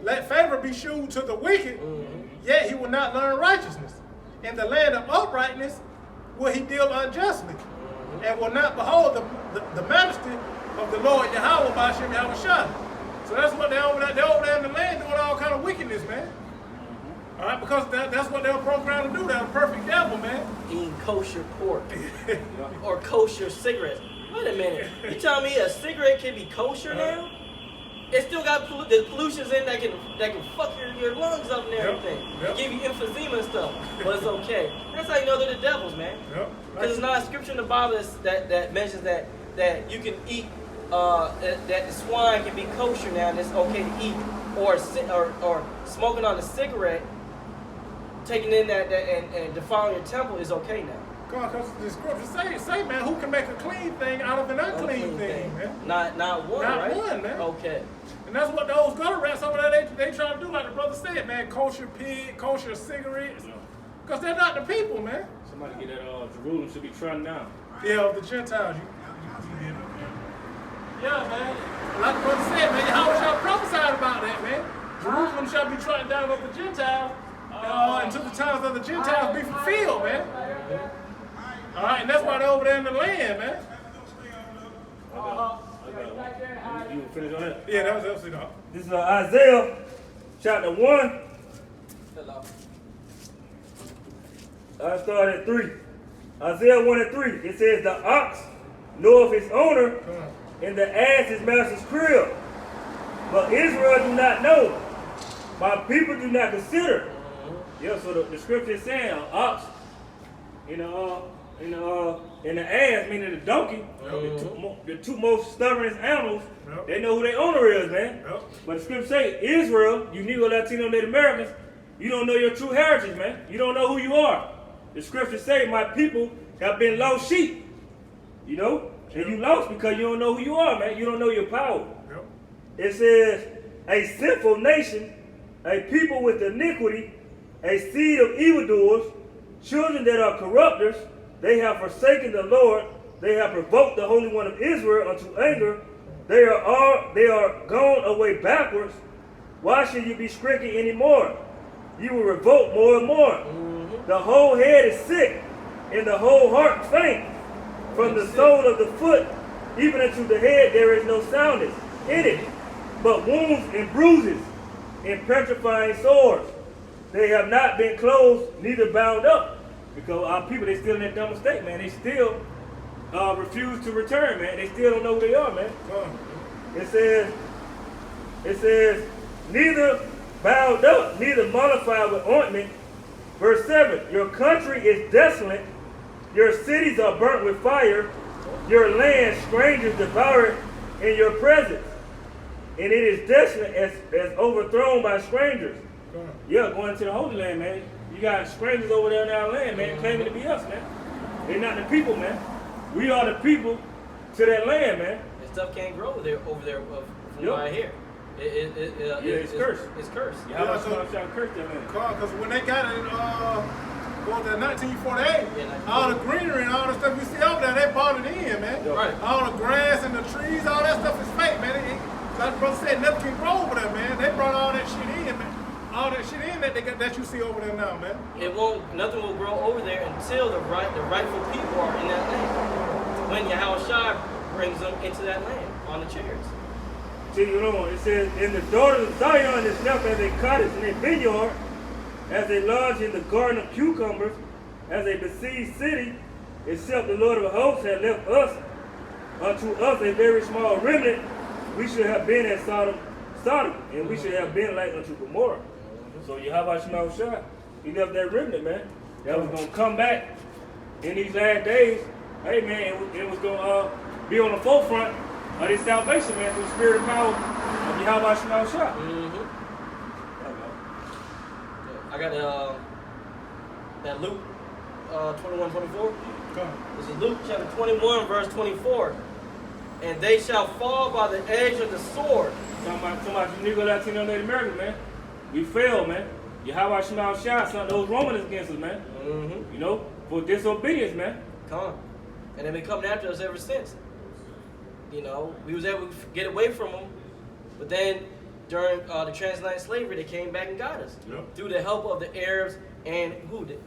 Let favor be shewed to the wicked, yet he will not learn righteousness. In the land of uprightness will he deal unjustly, and will not behold the majesty of the Lord Yahweh by Shem Yahushua. So that's what they're over there in the land doing all kind of wickedness, man. All right, because that's what they're programmed to do. They're a perfect devil, man. Eating kosher pork or kosher cigarettes. Wait a minute. You telling me a cigarette can be kosher now? It still got the pollutions in that can fuck your lungs up and everything. Yep. Give you emphysema and stuff. But it's okay. That's how you know they're the devils, man. Because it's not a scripture in the Bible that mentions that you can eat that the swine can be kosher now and it's okay to eat, or smoking on a cigarette, taking in that and defiling your temple is okay now. Because the scripture say, man, who can make a clean thing out of an unclean thing, man? Not one, Not right? one, man. Okay. And that's what those gutter rats over there, they try to do, like the brother said, man, kosher pig, kosher cigarettes. Because they're not the people, man. Somebody get that Jerusalem should be trodden down. Yeah, the Gentiles, you get it. Yeah, man. Like the brother said, man, how shall prophesied about that, man? Jerusalem shall be trodden down of the Gentiles until the times of the Gentiles be fulfilled, man. All right, and that's why they're over there in the land, man. You finish on that? Yeah, that was it. This is Isaiah chapter 1. Hello. I start at 3. Isaiah 1:3. It says, the ox knoweth his owner, and the ass his master's crib. But Israel do not know. My people do not consider. Yeah, so the scripture is saying, ox, and the ass, meaning the donkey, the two most stubbornest animals, they know who their owner is, man. But the scripture say, Israel, you Negro, Latino, Native Americans, you don't know your true heritage, man. You don't know who you are. The scripture say, my people have been lost sheep, and you lost because you don't know who you are, man. You don't know your power. It says, a sinful nation, a people with iniquity, a seed of evildoers, children that are corrupters, they have forsaken the Lord, they have provoked the Holy One of Israel unto anger, they are gone away backwards. Why should you be stricken anymore? You will revolt more and more. The whole head is sick, and the whole heart faint. From the sole of the foot even unto the head there is no soundness in it, but wounds and bruises and petrifying sores. They have not been closed, neither bound up. Because our people, they still in that dumb state, man. They still refuse to return, man. They still don't know who they are, man. It says, neither bound up, neither mollified with ointment. Verse 7, your country is desolate, your cities are burnt with fire, your land strangers devour in your presence. And it is desolate as overthrown by strangers. Yeah, going to the Holy Land, man. You got strangers over there in our land, man, claiming to be us, man. They're not the people, man. We are the people to that land, man. And stuff can't grow over there from what I hear. It's cursed. It's cursed. Yeah, how much time shall curse that land? Because when they got it, going to 1948, all the greenery and all the stuff you see over there, they bought it in, man. Right. All the grass and the trees, all that stuff is fake, man. Like the brother said, nothing can grow over there, man. They brought all that shit in, man. All that shit in that you see over there now, man. Nothing will grow over there until the rightful people are in that land. When Yahushua brings them into that land on the chariots. It says, and the daughters of Zion is left as a cottage in a vineyard, as a lodge in the garden of cucumbers, as a besieged city, except the Lord of hosts had left us, unto us a very small remnant, we should have been at Sodom, and we should have been like unto Gomorrah. So Yahweh Shemashah, he left that remnant, man. That was going to come back in these last days. Hey, man, it was going to be on the forefront of this salvation, man, through the spirit and power of Yahweh Shema Shah. Mm-hmm. I got that Luke 21:24. This is Luke chapter 21, verse 24. And they shall fall by the edge of the sword. Talking about you Negro, Latino, Native American, man. We failed, man. Yahweh Shema Shah sent those Romans against us, man. Mm-hmm. You know, for disobedience, man. Come on. And they've been coming after us ever since. You know, we was able to get away from them, but then during the transatlantic slavery, they came back and got us through the help of the Arabs and who the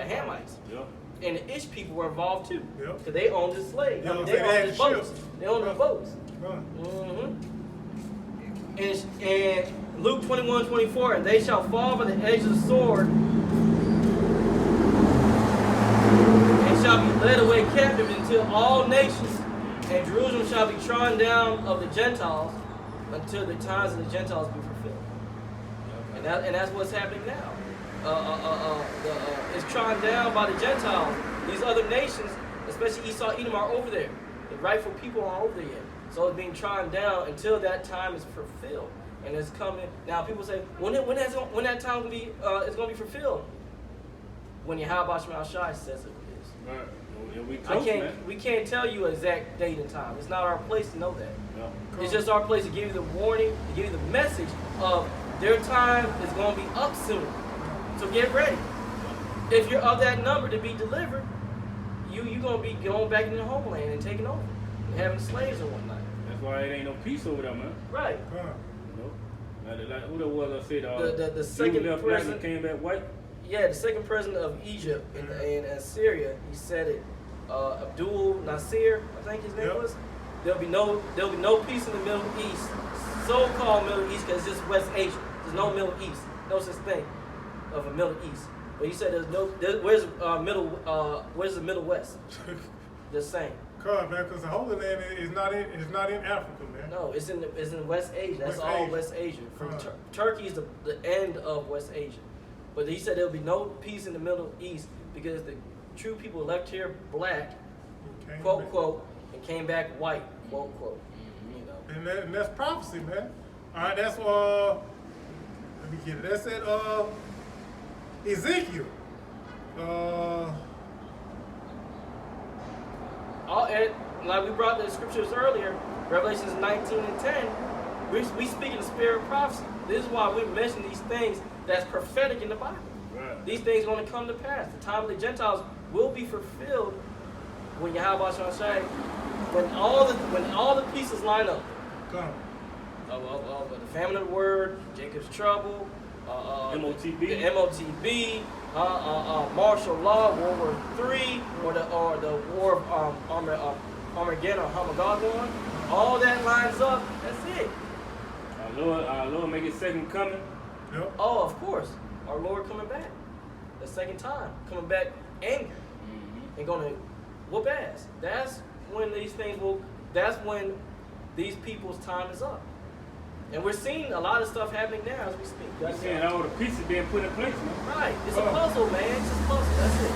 Hamites. Yep. And the Ish people were involved too, Yep. because they owned the slaves. Yeah, They owned the boats. ships. They owned the boats. Mm-hmm. And Luke 21:24, and they shall fall by the edge of the sword, and shall be led away captive until all nations, and Jerusalem shall be trodden down of the Gentiles until the times of the Gentiles be fulfilled. And that's what's happening now. It's trodden down by the Gentiles. These other nations, especially Esau, Edom, are over there. The rightful people aren't over there yet. So it's being trodden down until that time is fulfilled. And it's coming. Now people say, when that time will be, it's going to be fulfilled? When Yahweh Shema Shai says it is. Right. And we can't tell you an exact date and time. It's not our place to know that. No. It's just our place to give you the warning, to give you the message of their time is going to be up soon. So get ready. If you're of that number to be delivered, you're going to be going back into the homeland and taking over and having slaves and whatnot. That's why it ain't no peace over there, man. Right. You know? Like who that was I said? The second left president came back white. Yeah, the second president of Egypt and Syria, he said it. Abdul Nasir, I think his name was. There'll be no peace in the Middle East, so-called Middle East, because it's West Asia. There's no Middle East, no such thing of a Middle East. But he said where's the Middle West? The same. Man, because the Holy Land is not in Africa, man. No, it's in West Asia. That's all West Asia. From Turkey is the end of West Asia. But he said there'll be no peace in the Middle East because the true people left here black, quote, quote, and came back white, quote, quote. You know. And that's prophecy, man. All right, that's, let me get it. That's it, Ezekiel. Like we brought the scriptures earlier, Revelations 19 and 10, we speak in the spirit of prophecy. This is why we mention these things that's prophetic in the Bible. Right. These things are going to come to pass. The time of the Gentiles will be fulfilled when Yahweh shall say, when all the pieces line up. Come. The famine of the word, Jacob's trouble, MOTB, the MOTB, martial law, World War III, or the war of Armageddon or Armageddon. All that lines up. That's it. Our Lord make his second coming. Yep. Oh, of course. Our Lord coming back. The second time. Coming back angry. And going to whoop ass. That's when these people's time is up. And we're seeing a lot of stuff happening now as we speak. We're seeing all the pieces being put in place, man. Right. It's a puzzle, man. It's just a puzzle. That's it.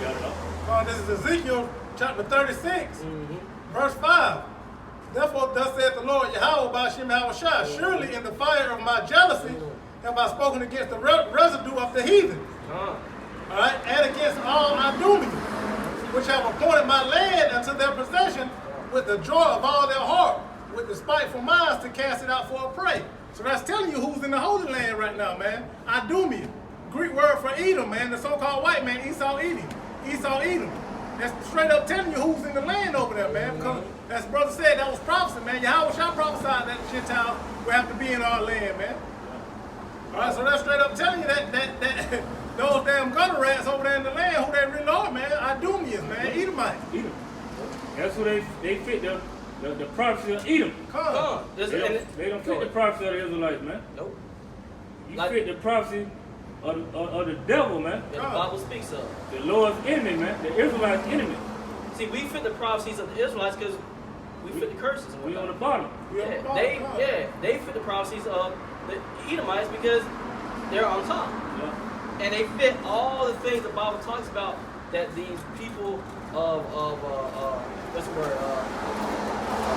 Got it all. This is Ezekiel chapter 36, verse 5. Therefore, thus saith the Lord Yahweh by Shem Shai, surely in the fire of my jealousy have I spoken against the residue of the heathen. All right, and against all Idumeans, which have appointed my land unto their possession with the joy of all their heart, with the spiteful minds to cast it out for a prey. So that's telling you who's in the Holy Land right now, man. Idumean, Greek word for Edom, man, the so-called white man, Esau, Edom. That's straight up telling you who's in the land over there, man. Because as brother said, that was prophecy, man. Yahweh shall prophesy that the Gentiles will have to be in our land, man. All right, so that's straight up telling you that those damn gutter rats over there in the land, who they really are, man, Idumeans, man, Edomites. Edom. That's what they fit the prophecy of Edom. They don't fit the prophecy of the Israelites, man. Nope. You fit the prophecy of the devil, man. That the Bible speaks of. The Lord's enemy, man. The Israelites' enemy. See, we fit the prophecies of the Israelites because we fit the curses. We on the bottom. They fit the prophecies of the Edomites because they're on top. Yeah. And they fit all the things the Bible talks about that these people of what's the word?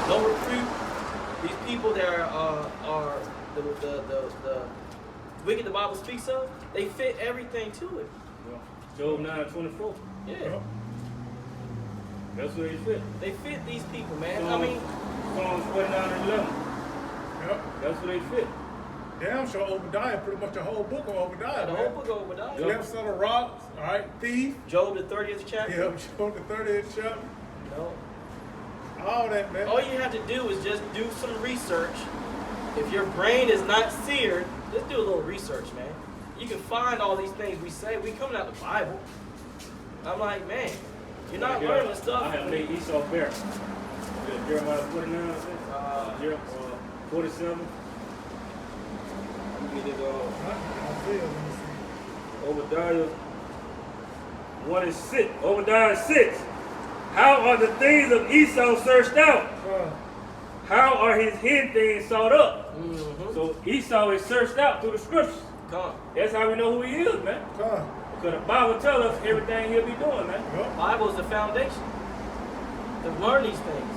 No recruit, these people that are the wicked the Bible speaks of, they fit everything to it. Yeah. Job 9:24. Yeah. That's where they fit. They fit these people, man. Psalms, I mean, Psalms 49:11. Yep. That's where they fit. Damn sure Obadiah, pretty much the whole book of Obadiah. the whole book of Obadiah. Left son of rocks, all right, thief. Job the 30th chapter. Yeah, Job the 30th chapter. No. All that, man. All you have to do is just do some research. If your brain is not seared, just do a little research, man. You can find all these things we say. We coming out the Bible. I'm like, man, you're not learning this stuff. I have made Esau bear. Jeremiah 49, 47. You need to go. Obadiah 1:6. Obadiah 6. How are the things of Esau searched out? How are his hidden things sought up? Mm-hmm. So Esau is searched out through the scriptures. Come on. That's how we know who he is, man. Because the Bible tells us everything he'll be doing, man. The Bible is the foundation to learn these things.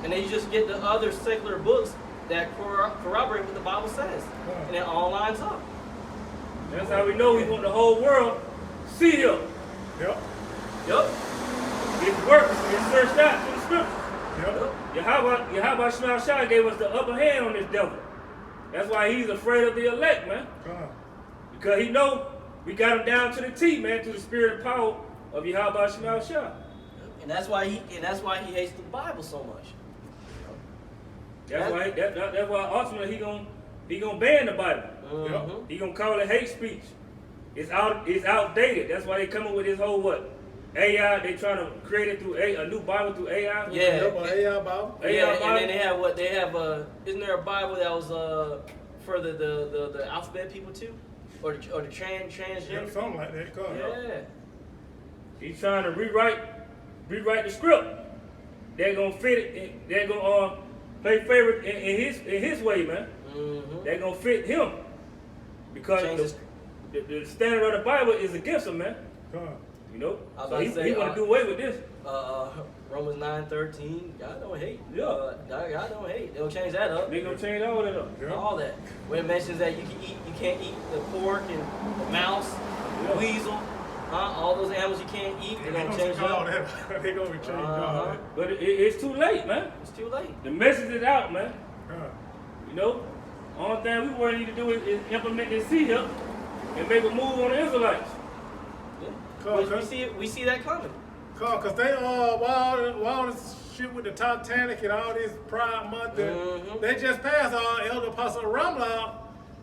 And then you just get the other secular books that corroborate what the Bible says. And it all lines up. That's how we know we want the whole world to see him. Yep. His works is searched out through the scriptures. Yep. Yahweh Shema Shai gave us the upper hand on this devil. That's why he's afraid of the elect, man. Because he know we got him down to the T, man, through the spirit and power of Yahweh Shema Shai. And that's why he hates the Bible so much. That's why ultimately he gonna ban the Bible. Mm-hmm. He gonna call it hate speech. It's outdated. That's why they coming with this whole what? AI, they trying to create it through a new Bible through AI. Yeah. AI Bible. Yeah, and then they have isn't there a Bible that was for the alphabet people too? Or the transgender? Yeah, something like that. Yeah. He's trying to rewrite the script. They're gonna fit it. They're gonna play favorite in his way, man. Mm-hmm. They're gonna fit him because the standard of the Bible is against him, man. You know, so he want to do away with this. Romans 9:13. God don't hate. Yeah. God don't hate. They'll change that up. They gonna change all that up. Yeah. All that. When it mentions that you can't eat the pork and the mouse, the weasel, all those animals you can't eat. They're gonna change all that. that. They're gonna change all that. But it's too late, man. It's too late. The message is out, man. You know, only thing we need to do is implement this seed up and make a move on the Israelites. We see that coming. Cause they while all this shit with the Titanic and all this Pride Month, they just passed Elder Apostle Ramla.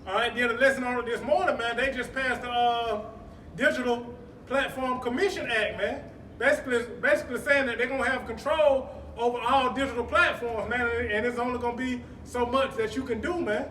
All right, did a lesson on it this morning, man. They just passed the Digital Platform Commission Act, man. Basically saying that they're gonna have control over all digital platforms, man, and it's only gonna be so much that you can do, man.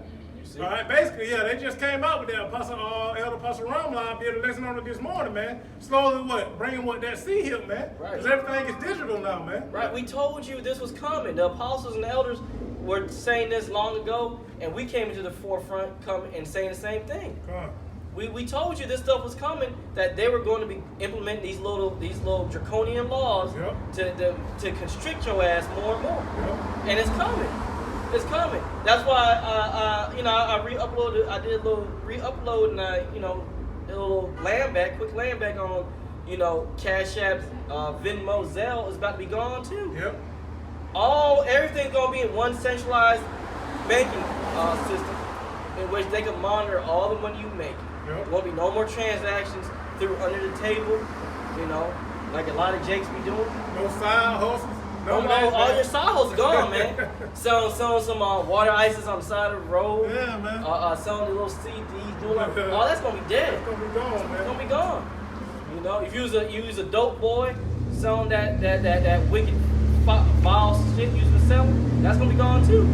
All right, basically, yeah, they just came out with that. Elder Apostle Ramla did a lesson on it this morning, man. Slowly, bringing that seed here, man. Right. Because everything is digital now, man. Right. We told you this was coming. The apostles and the elders were saying this long ago, and we came into the forefront, coming and saying the same thing. We told you this stuff was coming, that they were going to be implementing these little draconian laws to constrict your ass more and more, and it's coming. It's coming. That's why I re-uploaded. I did a little re-upload and a little quick land back on Cash App, Venmo, Zelle is about to be gone too. Yep. Everything's gonna be in one centralized banking system in which they can monitor all the money you make. Yep. There won't be no more transactions through under the table, like a lot of Jakes be doing. No side hustles. All your side hustles gone, man. Selling some water ices on the side of the road. Yeah, man. Selling the little CDs, doing all that's gonna be dead. It's gonna be gone, man. It's gonna be gone. If you was a dope boy selling that wicked vile shit you was selling, that's gonna be gone too.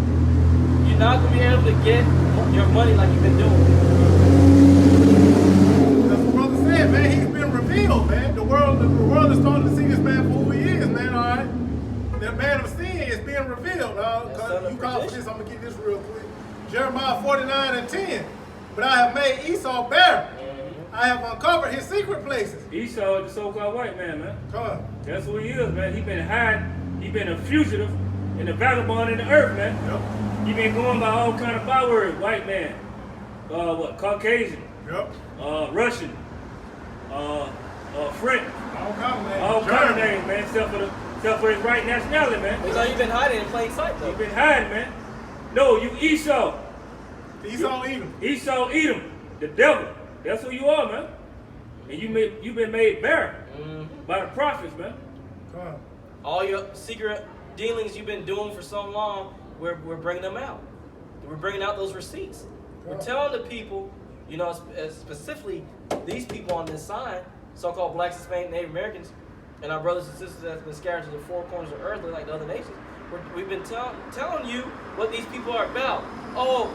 You're not gonna be able to get your money like you've been doing. That's what brother said, man. He's been revealed, man. The world is starting to see this man for who he is, man. All right. That man of sin is being revealed. You call for this, I'm going to get this real quick. Jeremiah 49:10. But I have made Esau barren. I have uncovered his secret places. Esau is the so-called white man, man. Come on. That's who he is, man. He been hiding. He been a fugitive and the vagabond in the earth, man. Yep. He been going by all kind of bywords. White man, Caucasian, Yep. Russian, French, All kind of names. all kind of names, man, except for his right nationality, man. Because you've been hiding in plain sight, though. He been hiding, man. No, you Esau. Esau Edom. Esau Edom, the devil. That's who you are, man. And you've been made barren by the prophets, man. Come on. All your secret dealings you've been doing for so long, we're bringing them out. We're bringing out those receipts. We're telling the people, you know, specifically these people on this side, so-called blacks, Hispanic, Native Americans, and our brothers and sisters that have been scattered to the four corners of earth like the other nations. We've been telling you what these people are about. Oh,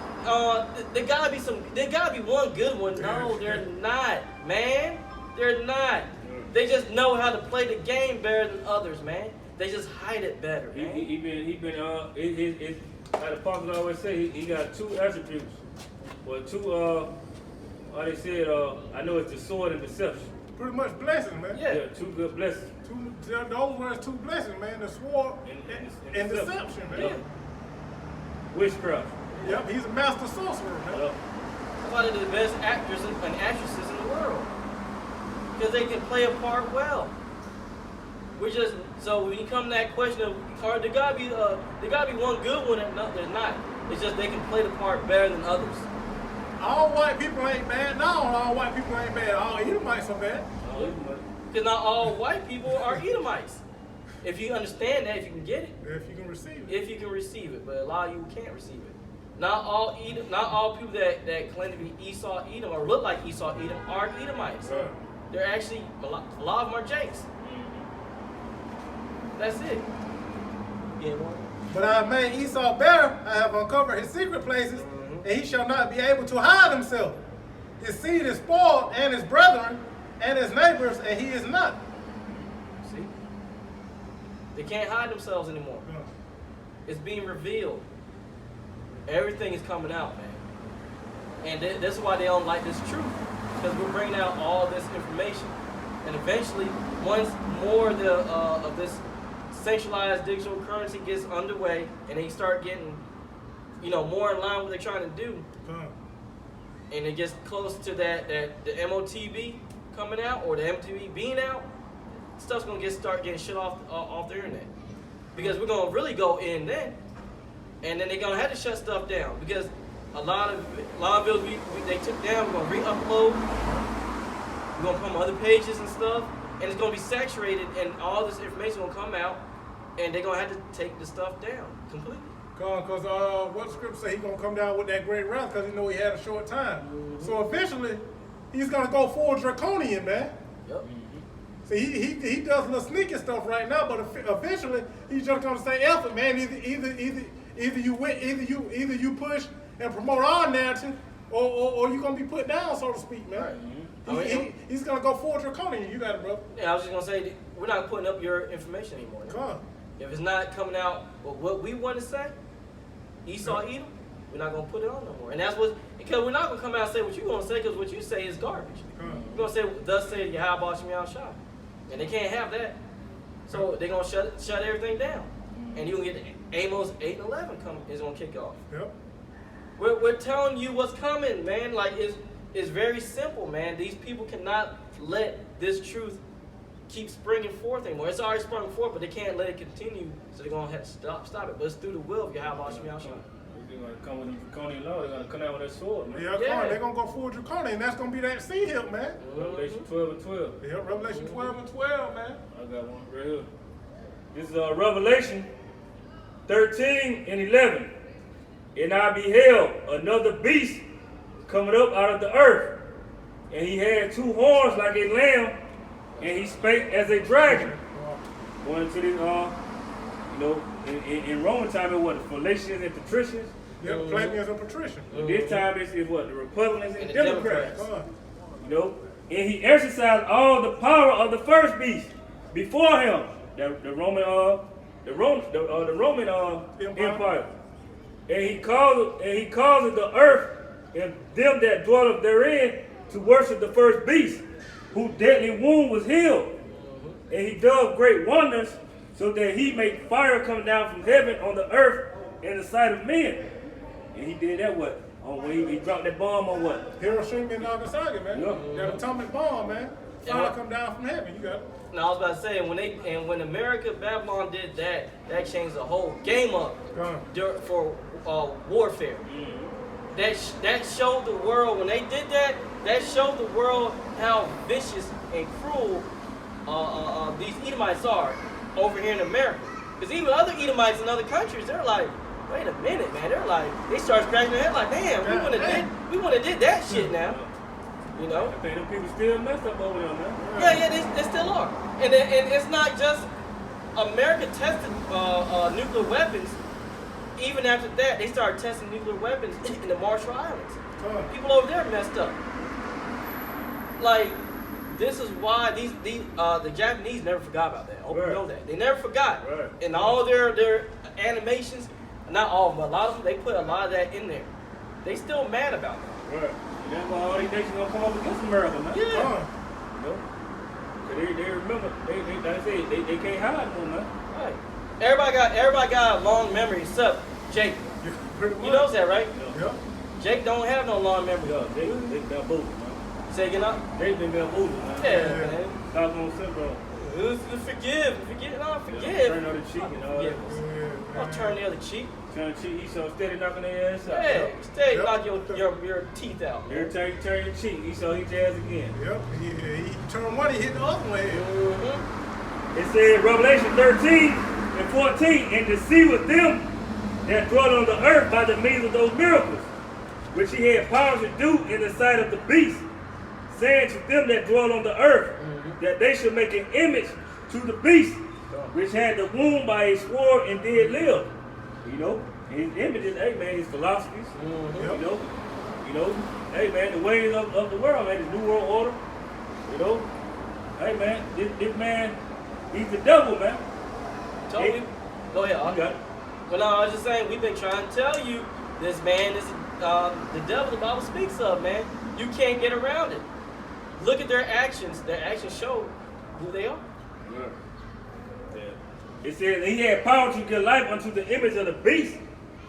there gotta be one good one. No, they're not, man. They're not. They just know how to play the game better than others, man. They just hide it better, man. He been like the apostles always say, he got two attributes. Well, two, how they said, I know it's the sword and deception. Pretty much blessings, man. Yeah. Two good blessings. Those were two blessings, man. The sword and deception, man. Yeah. Witchcraft. Yep, he's a master sorcerer, man. That's why they're the best actors and actresses in the world. Because they can play a part well. So when you come to that question of, there gotta be one good one, and no, there's not. It's just they can play the part better than others. All white people ain't bad. No, all white people ain't bad. All Edomites are bad. Because not all white people are Edomites. If you understand that, if you can get it. If you can receive it. If you can receive it, but a lot of you can't receive it. Not all people that claim to be Esau Edom or look like Esau Edom are Edomites. Right. They're actually a lot of them are Jakes. That's it. Yeah, boy. But I have made Esau better. I have uncovered his secret places, and he shall not be able to hide himself. His seed is spoiled, and his brethren, and his neighbors, and he is not. See? They can't hide themselves anymore. It's being revealed. Everything is coming out, man. And this is why they don't like this truth. Because we're bringing out all this information. And eventually, once more of this centralized digital currency gets underway, and they start getting, more in line with what they're trying to do, and it gets close to that the MOTB coming out or the MTV being out, stuff's gonna start getting shut off the internet, because we're gonna really go in then, and then they're gonna have to shut stuff down because a lot of videos they took down. We're gonna re-upload. We're gonna put on other pages and stuff, and it's gonna be saturated, and all this information gonna come out, and they're gonna have to take the stuff down completely. Because what the scripture say, he's going to come down with that great wrath because he know he had a short time. So eventually, he's going to go full draconian, man. Yep. See, he does little sneaky stuff right now, but eventually, he's just going to say, "Effort, man. Either you push and promote our narrative, or you're going to be put down, so to speak, man." Right. He's going to go full draconian. You got it, bro. Yeah, I was just going to say, we're not putting up your information anymore. Come on. If it's not coming out what we want to say, Esau Edom, we're not going to put it on no more. And that's because we're not going to come out and say what you're going to say, because what you say is garbage. We're going to say, thus say Yahweh Shemiah Shah. And they can't have that. So they're going to shut everything down. And you're going to get Amos 8:11 is going to kick off. Yep. We're telling you what's coming, man. Like, it's very simple, man. These people cannot let this truth keep springing forth anymore. It's already sprung forth, but they can't let it continue, so they're going to have to stop it. But it's through the will of Yahweh Shemiah Shah. They're going to come with them draconian law. They're going to come out with that sword, man. Yeah, they're going to go full draconian, and that's going to be that seed hill, man. Revelation 12:12. Yeah, Revelation 12:12, man. I got one right here. This is Revelation 13:11. And I beheld another beast coming up out of the earth, and he had two horns like a lamb, and he spake as a dragon. Going to this, in Roman time it was the Philistines and Patricians. Yeah, Plebeians and Patricians. This time it's what, the Republicans and the Democrats. And he exercised all the power of the first beast before him, the Roman Empire. And he caused the earth and them that dwelleth therein to worship the first beast, whose deadly wound was healed. And he does great wonders so that he make fire come down from heaven on the earth in the sight of men. And he did that what? On when he dropped that bomb on what? Hiroshima and Nagasaki, man. Yeah. That atomic bomb, man. Fire come down from heaven. You got it. Now I was about to say, when America, Babylon did that, that changed the whole game up for warfare. That showed the world, when they did that, that showed the world how vicious and cruel these Edomites are over here in America. Because even other Edomites in other countries, they're like, wait a minute, man. They're like, they start scratching their head like, damn, we would have did that shit now. You know? I think them people still messed up over there, man. Yeah, they still are. And it's not just America tested nuclear weapons. Even after that, they started testing nuclear weapons in the Marshall Islands. People over there messed up. Like, this is why the Japanese never forgot about that. I hope you know that. They never forgot. Right. In all their animations, not all of them, but a lot of them, they put a lot of that in there. They still mad about that. Right. And that's why all these nations gonna come up against America, man. Yeah. You know? Cause they remember, like I said, they can't hide no, man. Right. Everybody got a long memory except Jake. You knows that, right? Yeah. Jake don't have no long memory. Yeah, they bamboozled, man. Say again, up? They been bamboozled, man. Yeah, man. Stop on simple. Forgive. Turn the other cheek and all that. I'll turn the other cheek. Turn the cheek, Esau steady knocking their ass out. Yeah, stay knock your teeth out. Every time you turn your cheek, Esau hit your ass again. Yep. He turned one, he hit the other way. It said Revelation 13 and 14, and to see with them that dwell on the earth by the means of those miracles, which he had power to do in the sight of the beast, saying to them that dwell on the earth, that they should make an image to the beast, which had the wound by a sword and did live. You know, and his images, hey man, his philosophies, you know, hey man, the ways of the world, man, this new world order, you know, hey man, this man, he's the devil, man. Go ahead, I got it. Well, no, I was just saying, we've been trying to tell you, this man is the devil the Bible speaks of, man. You can't get around it. Look at their actions. Their actions show who they are. Yeah. It says he had power to give life unto the image of the beast,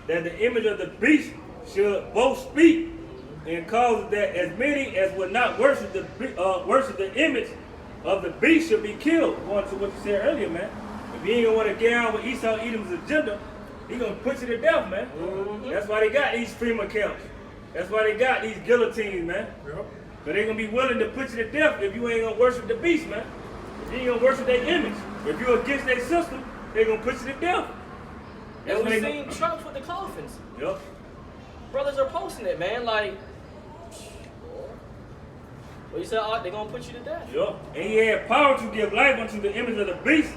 that the image of the beast should both speak, and cause that as many as would not worship the image of the beast should be killed. Going to what you said earlier, man. If you ain't gonna want to get on with Esau Edom's agenda, he gonna put you to death, man. That's why they got these FEMA camps. That's why they got these guillotines, man. But they gonna be willing to put you to death if you ain't gonna worship the beast, man. If you ain't gonna worship their image. If you're against their system, they gonna put you to death. And we've seen trucks with the coffins. Yep. Brothers are posting it, man. Like, well, you said they're gonna put you to death. Yep. And he had power to give life unto the image of the beast,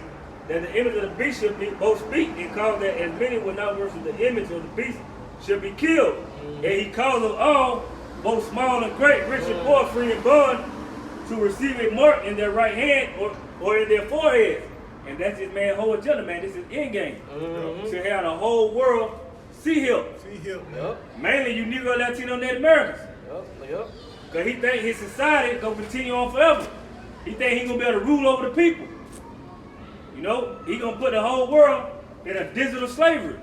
that the image of the beast should be both speak, and cause that as many would not worship the image of the beast should be killed. And he caused them all, both small and great, rich and poor, free and bond, to receive a mark in their right hand or in their foreheads. And that's his man whole agenda, man. This is end game. To have the whole world see him. Mainly you Negro, Latino, Native Americans. Because he think his society gonna continue on forever. He think he gonna be able to rule over the people. You know, he gonna put the whole world in a digital slavery.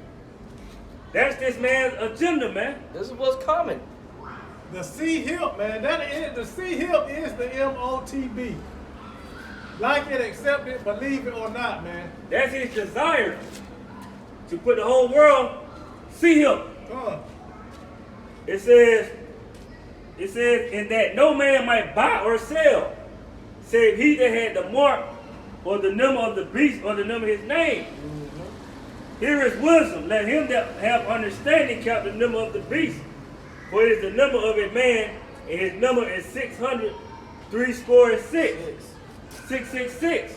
That's this man's agenda, man. This is what's coming. The C-HIP, man. The C-HIP is the MOTB. Like it, accept it, believe it or not, man. That's his desire. To put the whole world see him. It says, in that no man might buy or sell, save he that had the mark or the number of the beast or the number of his name. Here is wisdom. Let him that have understanding count the number of the beast. For it is the number of a man, and his number is 666. 666.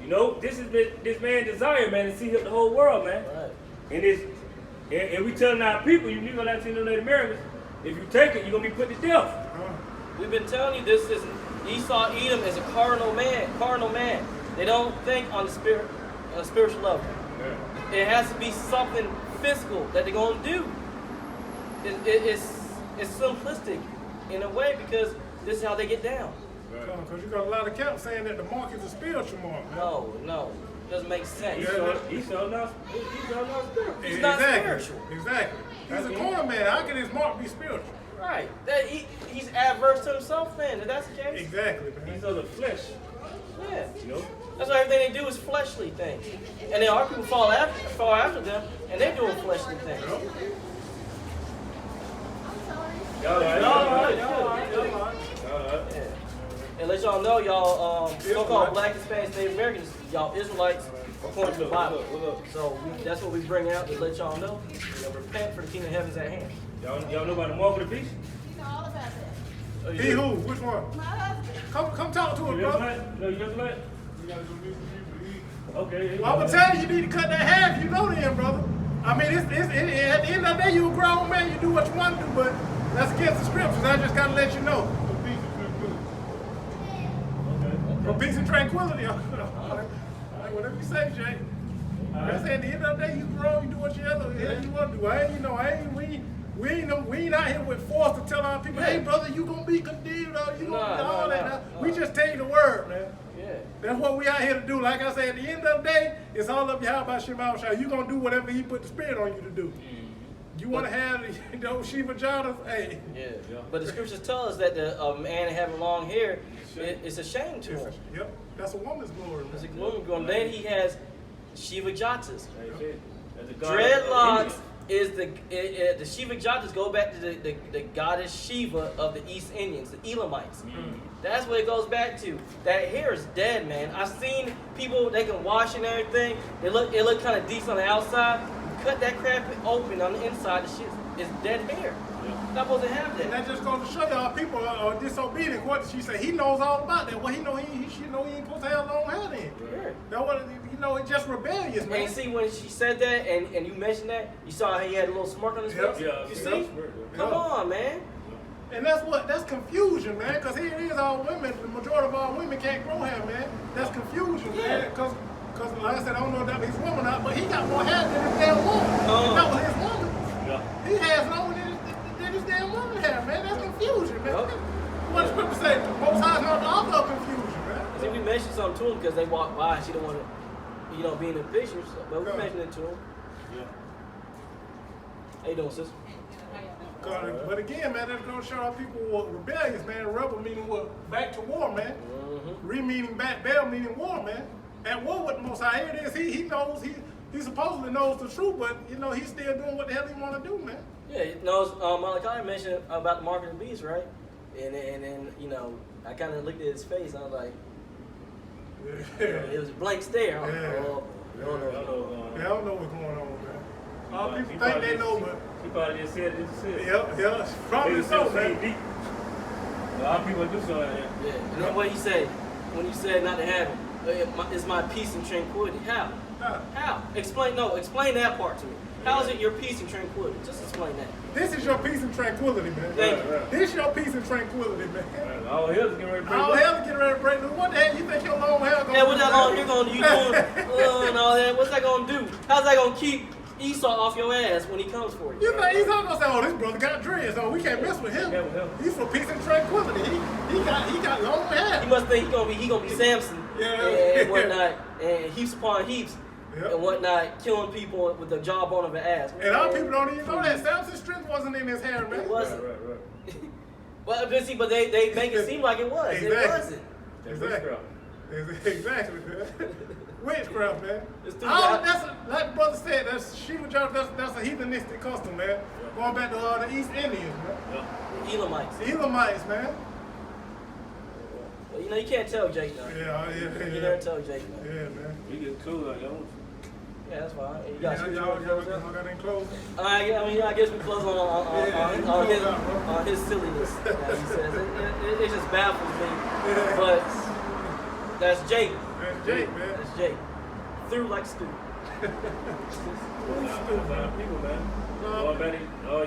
You know, this is this man's desire, man, to see the whole world, man. Right. And we telling our people, you Negro, Latino, Native Americans, if you take it, you're gonna be put to death. We've been telling you this is Esau Edom is a carnal man. They don't think on the spiritual level. Yeah. It has to be something physical that they're gonna do. It's simplistic in a way because this is how they get down. Because you got a lot of camps saying that the mark is a spiritual mark. Man. No. Doesn't make sense. He's so not spiritual. He's not spiritual. Exactly. He's a corner man. How can his mark be spiritual? Right. He's adverse to himself then, if that's the case. Exactly, man. He's of the flesh. Yeah. You know? That's why everything they do is fleshly things. And then our people fall after them, and they're doing fleshly things. Y'all right. Yeah. And let y'all know, y'all so-called black, Hispanic, Native Americans, y'all Israelites, according to the Bible. So that's what we bring out to let y'all know. Repent, for the kingdom of heaven is at hand. Y'all know about the mark of the beast? You know all about that. He who? Which one? My husband. Come talk to us, brother. No, you just let? Okay. Well, I'm gonna tell you, you need to cut that half. You know then, brother. I mean, at the end of the day, you a grown man. You do what you want to do, but that's against the scriptures. I just gotta let you know. For peace and tranquility. All right, whatever you say, Jay. I say at the end of the day, you grown. You do what you want to do. We ain't out here with force to tell our people, hey, brother, you gonna be condemned, or you gonna do all that. We just tell you the word, man. Yeah. That's what we out here to do. Like I said, at the end of the day, it's all up Yahweh by Shema Shah. You're going to do whatever he put the spirit on you to do. You want to have those Shiva Jadas, hey. Yeah. But the scriptures tell us that a man having long hair, it's a shame to him. Yep. That's a woman's glory. It's a woman's glory. Then he has Shiva Jatas. Dreadlocks. Dreadlocks is the Shiva Jatas go back to the goddess Shiva of the East Indians, the Elamites. That's what it goes back to. That hair is dead, man. I've seen people, they can wash and everything. It look kind of decent on the outside. You cut that crap open on the inside, the shit is dead hair. You're not supposed to have that. And that just goes to show y'all people are disobedient. What did she say? He knows all about that. Well, he should know he ain't supposed to have long hair then. Yeah. That what it's just rebellious, man. And you see when she said that and you mentioned that, you saw how he had a little smirk on his face? Yeah. You see? Come on, man. And that's confusion, man, because here it is, all women, the majority of all women can't grow hair, man. That's confusion, man, because like I said, I don't know if that was his woman or not, but he got more hair than his damn woman. If that was his woman, he has more than his damn woman hair, man. That's confusion, man. What does scripture say? Most High is not the author of confusion, man. See, we mentioned something to him because they walked by and she don't want to, be in the pictures, but we mentioned it to him. Yeah. How you doing, sister? But again, man, that's going to show our people what rebellious, man. Rebel meaning what? Back to war, man. Re meaning back, bell meaning war, man. At war with the Most High. Here it is. He knows, he supposedly knows the truth, but, he's still doing what the hell he want to do, man. Yeah, he knows, Malachi mentioned about the mark of the beast, right? And then, I kind of looked at his face and I was like, it was a blank stare. I don't know. I don't know what's going on, man. All people think they know, but He probably just said it. yeah, probably so, man. Deep. A lot of people do so. Yeah, and then what he said, when he said not to have it, it's my peace and tranquility. How? How? Explain that part to me. How is it your peace and tranquility? Just explain that. This is your peace and tranquility, man. Thank you. This is your peace and tranquility, man. All hell's getting ready to break All loose. hell's getting ready to break loose. What the hell you think your long hair gonna do? Yeah, what that long hair gonna do? You doing and all that? What's that gonna do? How's that gonna keep Esau off your ass when he comes for you? You think he's not gonna say, oh, this brother got dreads, so we can't mess with him. He's for peace and tranquility. He got long hair. He must think he gonna be Samson and whatnot, and heaps upon heaps and whatnot, killing people with the jawbone of an ass. And our people don't even know that Samson's strength wasn't in his hair, man. It wasn't. Right. Well, but they make it seem like it was. Exactly. It wasn't. Exactly, man. Witchcraft, man. It's Like the brother said, that's Shiva Jadas, that's a heathenistic custom, man. Going back to the East Indians, man. The Elamites. The Elamites, man. Well, you can't tell Jake now. Yeah. You never tell Jake now. Yeah, man. We get cool like y'all. Yeah, that's fine. You got Y'all got any clothes? I guess we close on his silliness that he says. It just baffles me. But that's Jake. That's Jake, man. That's Jake. Through like stew. People, man.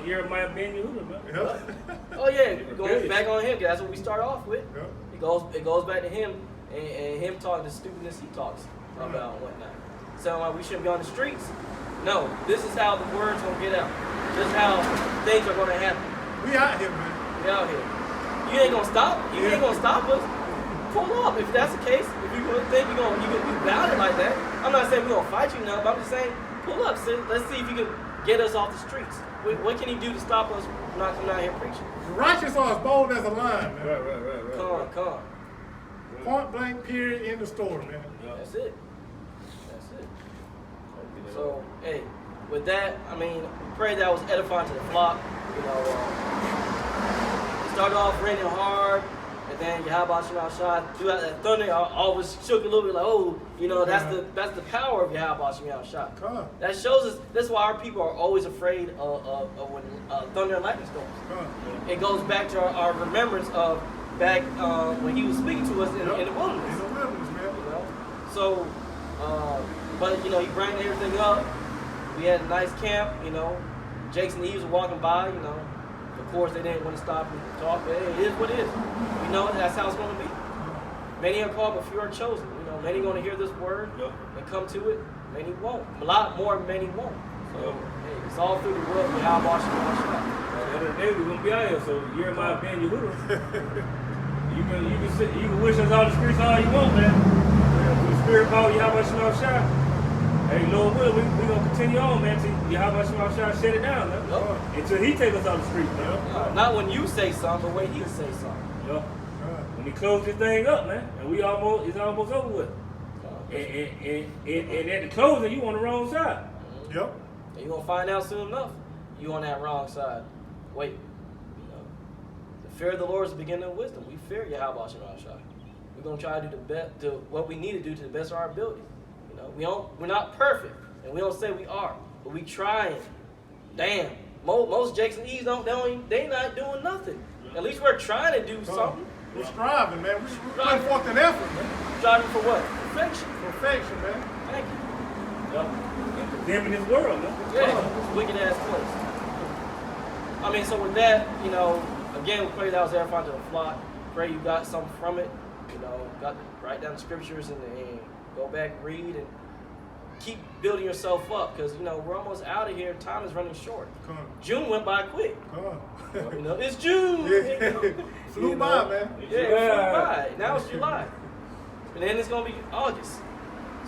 Year might have been Yehuda, man. Yeah. Oh yeah, going back on him. That's what we start off with. Yeah. It goes back to him and him talking the stupidness he talks about and whatnot. Sound like we shouldn't be on the streets? No, this is how the word's gonna get out. This is how things are gonna happen. We out here, man. We out here. You ain't gonna stop. You ain't gonna stop us. Pull up if that's the case. If you think you about it like that, I'm not saying we're going to fight you now, but I'm just saying, pull up, sis. Let's see if you can get us off the streets. What can he do to stop us from not coming out here preaching? The righteous are as bold as a lion, man. Right. Come on. Point blank, period, in the story, man. That's it. So, hey, with that, I mean, we pray that was edifying to the flock. You know, it started off raining hard, and then Yahweh Shai throughout that thunder, I always shook a little bit like, oh, you know, that's the power of Yahweh Shai. That shows us, that's why our people are always afraid of when thunder and lightning storms. It goes back to our remembrance of back when he was speaking to us in the wilderness. In the wilderness, man. You know? So, but, you know, he brought everything up. We had a nice camp, you know. Jakes and Eves were walking by, you know. Of course, they didn't want to stop and talk, but hey, it is what it is. You know, that's how it's going to be. Many are called, but few are chosen. You know, many going to hear this word and come to it. Many won't. A lot more, many won't. So, hey, it's all through the world. We have washing. At the end of the day, we're going to be out here, so you're in my opinion, you You can wish us all the streets all you want, man. With the spirit power, Yahweh Shai. Hey, Lord willing, we're going to continue on, man, till Yahweh Shai shut it down, man. Until he takes us out the street, man. Not when you say something, but when he say something. When he closed this thing up, man, and it's almost over with. And at the closing, you on the wrong side. Yep. And you're going to find out soon enough. You on that wrong side. Wait. The fear of the Lord is the beginning of wisdom. We fear Yahweh Shai. We're going to try to do what we need to do to the best of our ability. You know, we're not perfect, and we don't say we are, but we trying. Damn, most Jakes and Eves they not doing nothing. At least we're trying to do something. We're striving, man. We're putting forth an effort, man. Striving for what? Perfection. Perfection, man. Thank you. And condemning this world, man. Yeah, this wicked ass place. I mean, so with that, you know, again, we pray that was edifying to the flock. Pray you got something from it. You know, write down the scriptures and go back, read, and keep building yourself up, because, you know, we're almost out of here. Time is running short. June went by quick. You know, it's June. Flew by, man. Yeah, it flew by. Now it's July. And then it's going to be August.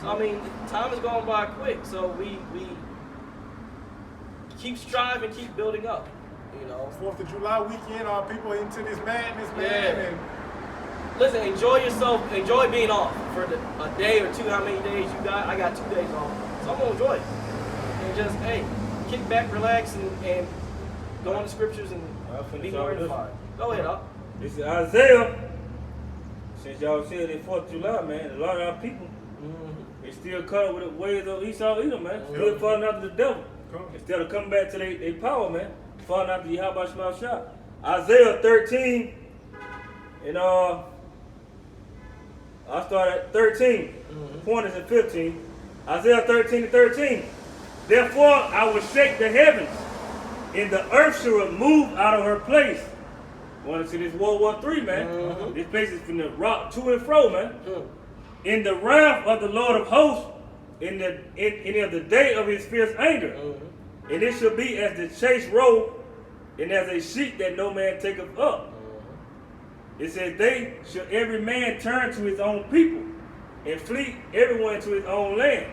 So, I mean, time is going by quick. So we keep striving, keep building up, you know. 4th of July weekend, our people into this madness, man. And listen, enjoy yourself. Enjoy being off for a day or two. How many days you got? I got 2 days off. So I'm going to enjoy it. And just, hey, kick back, relax, and go on the scriptures and be more edified. Go ahead, Up. This is Isaiah. Since y'all said it 4th of July, man, a lot of our people, they still caught up with the ways of Esau Edom, man. Still falling after the devil. Instead of coming back to their power, man, falling after Yahweh Shai. Isaiah 13, and I start at 13. Point is at 15. Isaiah 13:13. Therefore I will shake the heavens, and the earth shall move out of her place. Want to see this World War III, man? This place is from the rock to and fro, man. In the wrath of the Lord of hosts, in the day of his fierce anger, and it shall be as the chase roe, and as a sheep that no man taketh up. It says, they shall every man turn to his own people, and flee everyone to his own land.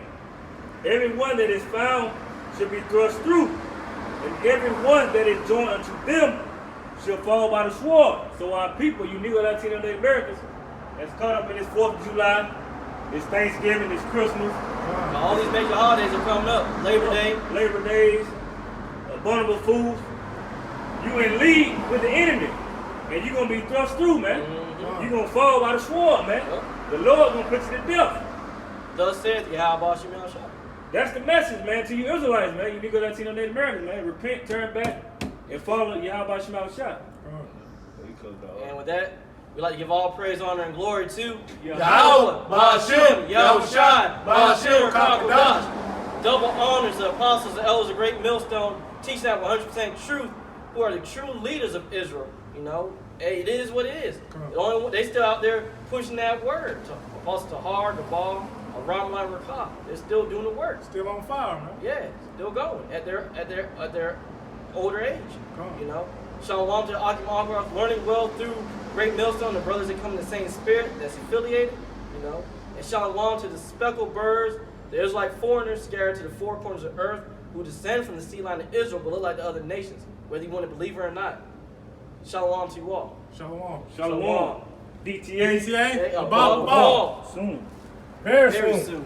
Everyone that is found shall be thrust through, and everyone that is joined unto them shall fall by the sword. So our people, you Negro, Latino, and Americans, that's caught up in this 4th of July, this Thanksgiving, this Christmas. All these major holidays are coming up. Labor Days, abominable foods. You in league with the enemy, and you're going to be thrust through, man. You're going to fall by the sword, man. The Lord going to put you to death. Thus saith Yahweh Shai. That's the message, man, to you Israelites, man. You Negro, Latino, Native Americans, man. Repent, turn back, and follow Yahweh Shai. And with that, we'd like to give all praise, honor, and glory to Yahweh, Ba'ashem, Yahushai, Ba'ashem, Kakadash. Double honors the apostles, the elders, the great millstone, teaching that 100% truth, who are the true leaders of Israel. You know, hey, it is what it is. They still out there pushing that word. Apostle Tahar, the Ball, Ramla, and Rakah. They're still doing the work. Still on fire, man. Yeah, still going at their older age. You know, Shalom to the Akim Agra, learning well through Great Millstone, the brothers that come in the same spirit that's affiliated. You know, and Shalom to the speckled birds, There's like foreigners scattered to the four corners of earth who descend from the sea line of Israel, but look like the other nations, whether you want to believe it or not. Shalom to you all. Shalom. Shalom. DTA. DTA, Okay, above all. Soon. Very Very soon. soon.